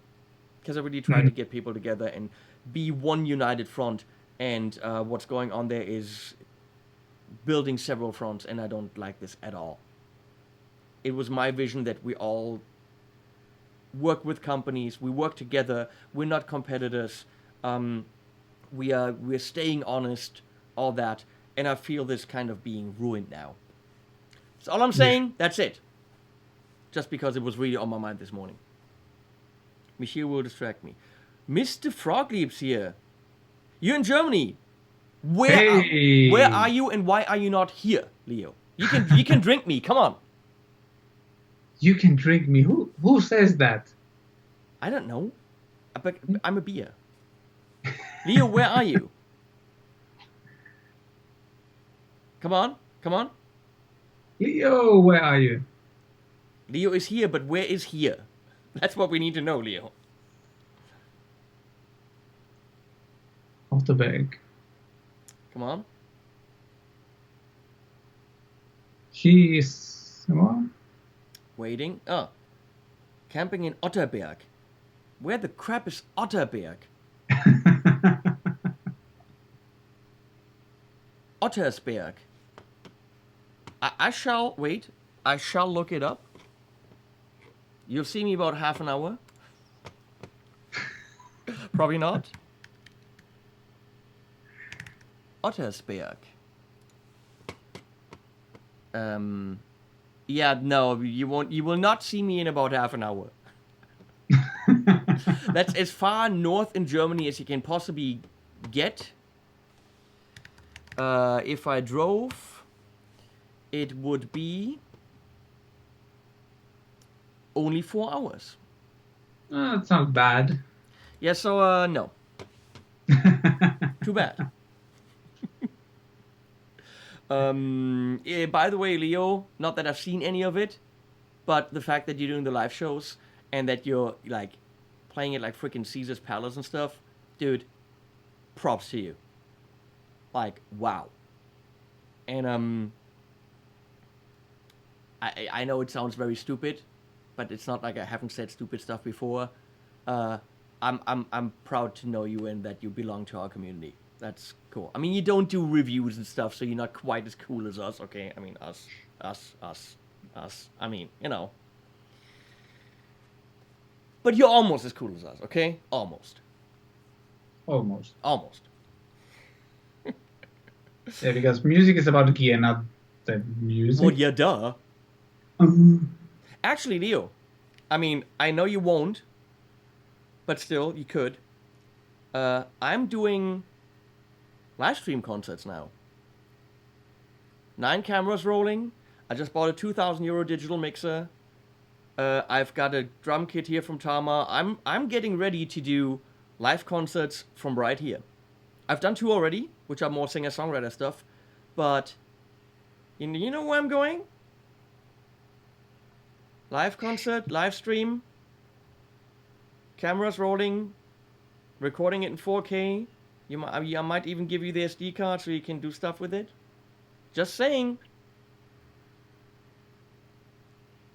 because I really tried to get people together and be one united front. And what's going on there is building several fronts, and I don't like this at all. It was my vision that we all work with companies, we work together, we're not competitors, we're staying honest, all that, and I feel this kind of being ruined now. That's all I'm saying. That's it. Just because it was really on my mind this morning. Michiel will distract me. Mr. Frogleap's here. You're in Germany. Where are you, and why are you not here, Leo? You can drink me. Come on. You can drink me. Who says that? I don't know. But I'm a beer. Leo, where are you? Come on. Leo, where are you? Leo is here, but where is here? That's what we need to know, Leo. Off the bag. Come on. He's... Come on. Waiting. Oh. Camping in Otterberg. Where the crap is Otterberg? Ottersberg. I shall... Wait. I shall look it up. You'll see me about half an hour. Probably not. Ottersberg. Yeah, no, you won't. You will not see me in about half an hour. That's as far north in Germany as you can possibly get. If I drove, it would be only 4 hours. That's not bad. Yeah, so, no. Too bad. By the way, Leo, not that I've seen any of it, but the fact that you're doing the live shows and that you're, like, playing it like freaking Caesar's Palace and stuff, dude, props to you. Like, wow. And, I know it sounds very stupid, but it's not like I haven't said stupid stuff before. I'm proud to know you and that you belong to our community. That's cool. I mean, you don't do reviews and stuff, so you're not quite as cool as us, okay? I mean, us. I mean, you know. But you're almost as cool as us, okay? Almost. Yeah, because music is about gear, not the music. Well, yeah, duh. Actually, Leo, I mean, I know you won't, but still, you could. I'm doing live stream concerts now. 9 cameras rolling. I just bought a €2,000 digital mixer. I've got a drum kit here from Tama. I'm getting ready to do live concerts from right here. I've done 2 already, which are more singer-songwriter stuff. But you know where I'm going? Live concert, live stream, cameras rolling, recording it in 4K. I might even give you the SD card so you can do stuff with it. Just saying.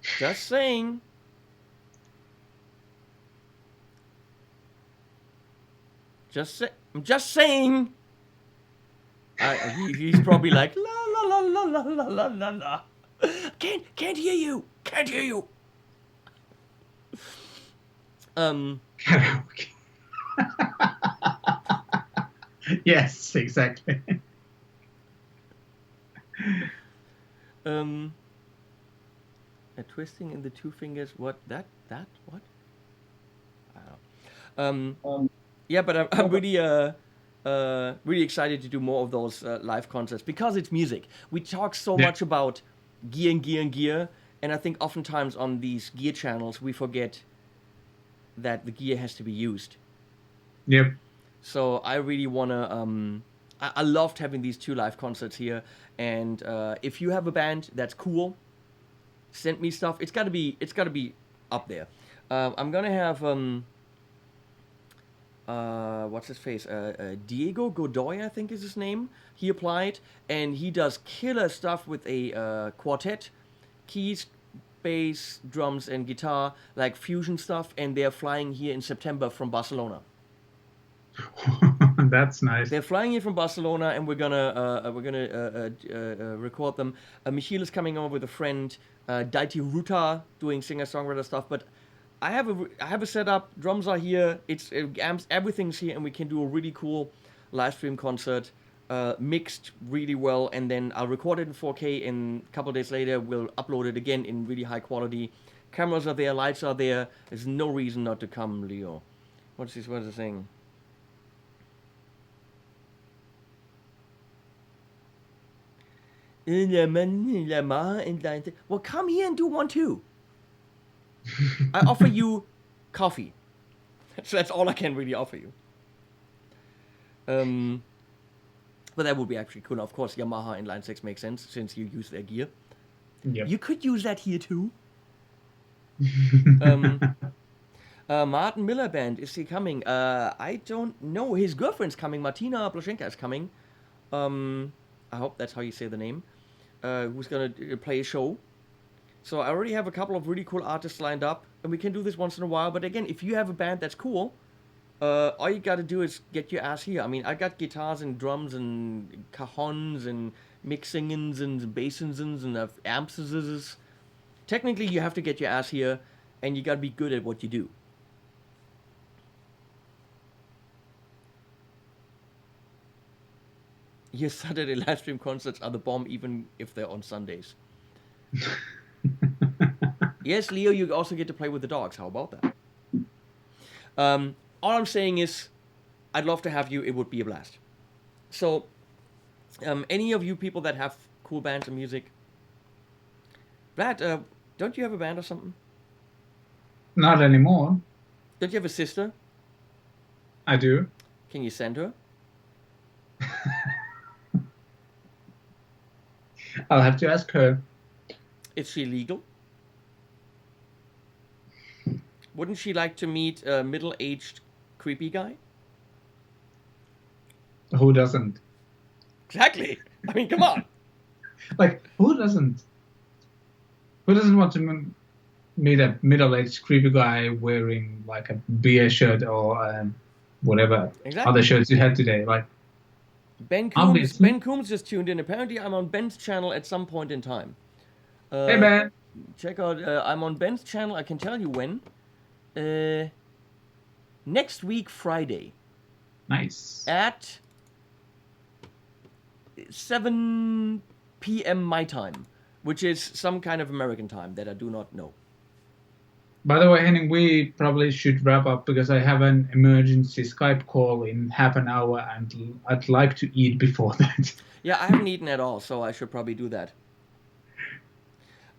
Just saying. I'm just saying. He's probably like la la la la la la la la la. Can't hear you. Can't hear you. Karaoke. Yes, exactly. A twisting in the 2 fingers. What? That? What? I don't know. Yeah, but I'm really really excited to do more of those live concerts because it's music. We talk so much about gear, and I think oftentimes on these gear channels we forget that the gear has to be used. Yep. So I really wanna. I loved having these 2 live concerts here, and if you have a band that's cool, send me stuff. It's gotta be up there. I'm gonna have what's his face? Diego Godoy, I think is his name. He applied, and he does killer stuff with a quartet, keys, bass, drums, and guitar, like fusion stuff. And they're flying here in September from Barcelona. That's nice. They're flying here from Barcelona, and we're gonna record them. Michiel is coming over with a friend, Daiti Ruta, doing singer-songwriter stuff. But I have a setup. Drums are here. It's amps. Everything's here, and we can do a really cool live stream concert, mixed really well. And then I'll record it in 4K. And a couple days later, we'll upload it again in really high quality. Cameras are there. Lights are there. There's no reason not to come, Leo. What's this? What is the thing? Well, come here and do one too. I offer you coffee. So that's all I can really offer you. But that would be actually cool. Of course, Yamaha inline 6 makes sense since you use their gear. Yep. You could use that here too. Martin Miller Band, is he coming? I don't know. His girlfriend's coming. Martina Blashenka is coming. I hope that's how you say the name. Who's gonna play a show. So I already have a couple of really cool artists lined up, and we can do this once in a while. But again, if you have a band that's cool, all you gotta do is get your ass here. I mean, I got guitars and drums and cajons and mixings and bassins and amps. Technically, you have to get your ass here, and you gotta be good at what you do. Your Saturday live stream concerts are the bomb, even if they're on Sundays. Yes, Leo, you also get to play with the dogs. How about that? All I'm saying is, I'd love to have you. It would be a blast. So, any of you people that have cool bands and music, Vlad, don't you have a band or something? Not anymore. Don't you have a sister? I do. Can you send her? I'll have to ask her. Is she legal? Wouldn't she like to meet a middle-aged creepy guy? Who doesn't? Exactly. I mean, come on. Like, who doesn't? Who doesn't want to meet a middle-aged creepy guy wearing like a beer shirt or whatever other shirts you had today? Like, Ben Coombs just tuned in. Apparently, I'm on Ben's channel at some point in time. Hey, Ben. Check out. I'm on Ben's channel. I can tell you when. Next week, Friday. Nice. At 7 p.m. my time, which is some kind of American time that I do not know. By the way, Henning, we probably should wrap up because I have an emergency Skype call in half an hour and I'd like to eat before that. Yeah, I haven't eaten at all, so I should probably do that.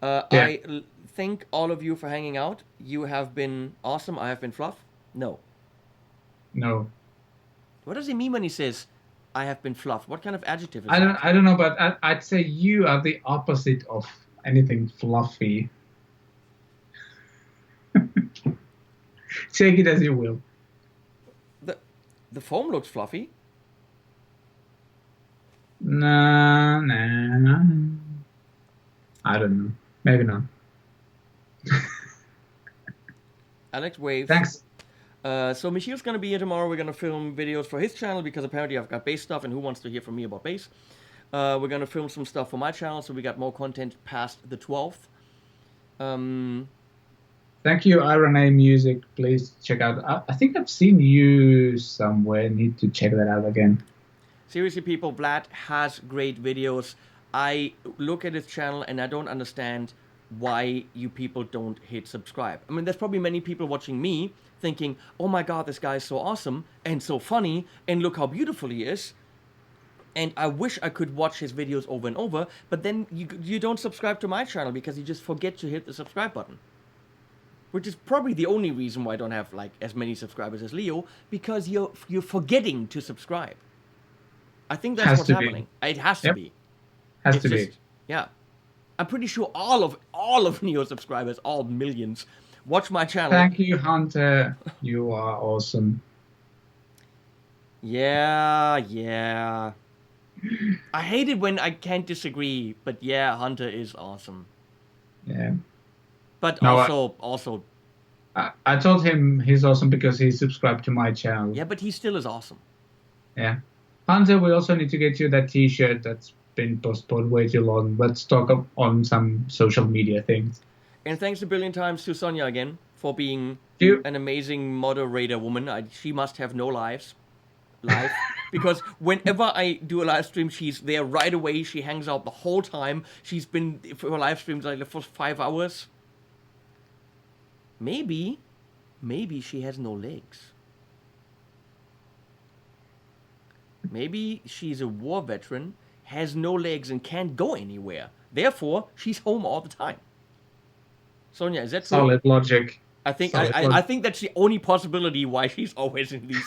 Yeah. I thank all of you for hanging out. You have been awesome. I have been fluff. No. No. What does he mean when he says, I have been fluff? What kind of adjective is that? I don't know, but I'd say you are the opposite of anything fluffy. Take it as you will. The foam looks fluffy. Nah. I don't know. Maybe not. Alex waves. Thanks. So Michiel's going to be here tomorrow. We're going to film videos for his channel because apparently I've got bass stuff and who wants to hear from me about bass? We're going to film some stuff for my channel so we got more content past the 12th. Thank you, Iron A Music. Please check out. I think I've seen you somewhere. Need to check that out again. Seriously, people, Vlad has great videos. I look at his channel and I don't understand why you people don't hit subscribe. I mean, there's probably many people watching me thinking, oh my god, this guy is so awesome and so funny and look how beautiful he is. And I wish I could watch his videos over and over, but then you don't subscribe to my channel because you just forget to hit the subscribe button. Which is probably the only reason why I don't have like as many subscribers as Leo, because you're forgetting to subscribe. I think that's what's happening. It has to be. Has to be. Yeah. I'm pretty sure all of Neo subscribers, all millions, watch my channel. Thank you, Hunter. You are awesome. Yeah. I hate it when I can't disagree, but yeah, Hunter is awesome. Yeah. But No, also, I told him he's awesome because he subscribed to my channel. yeah, but he still is awesome. Yeah. Hunter, we also need to get you that T-shirt that's been postponed way too long. Let's talk on some social media things. And thanks a billion times to Sonia again for being an amazing moderator woman. She must have no life, because whenever I do a live stream, she's there right away. She hangs out the whole time. She's been for her live streams like for 5 hours. Maybe she has no legs. Maybe she's a war veteran, has no legs, and can't go anywhere. Therefore, she's home all the time. Sonia, is that true? Solid logic. I think that's the only possibility why she's always in these.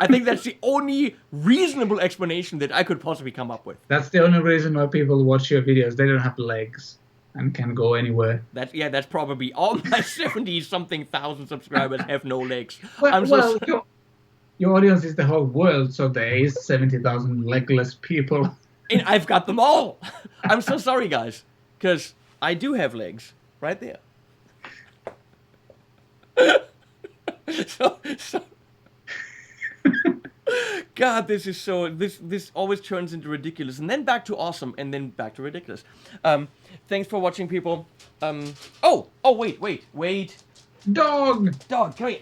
I think that's the only reasonable explanation that I could possibly come up with. That's the only reason why people watch your videos. They don't have legs and can go anywhere. That's probably all my 70-something thousand subscribers have no legs. Your audience is the whole world, so there is 70,000 legless people. And I've got them all. I'm so sorry, guys, because I do have legs right there. so God, this always turns into ridiculous, and then back to awesome, and then back to ridiculous. Thanks for watching, people. Oh, wait. Dog, come here.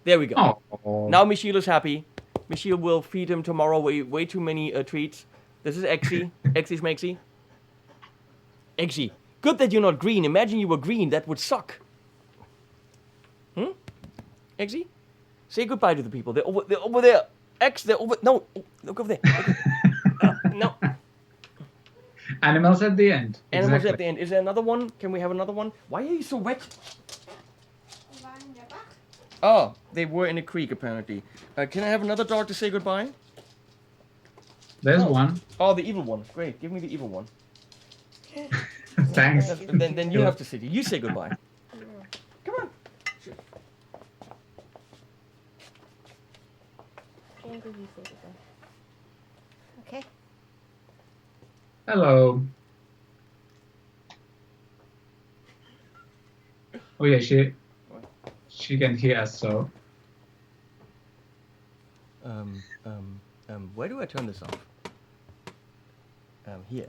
There we go. Oh. Now Michiel is happy. Michiel will feed him tomorrow way too many treats. This is Exy. Exy Schmexy. Exy. Good that you're not green. Imagine you were green. That would suck. Exy? Say goodbye to the people. They're over there. X, they're over... No, look over there. No. Animals at the end. Animals Exactly. at the end. Is there another one? Can we have another one? Why are you so wet? Oh, they were in a creek, apparently. Can I have another dog to say goodbye? There's one. Oh, the evil one. Great. Give me the evil one. Thanks. Then you have to sit here. You say goodbye. Come on. Okay. Hello. Oh yeah, she can hear us, so. Where do I turn this off? Here.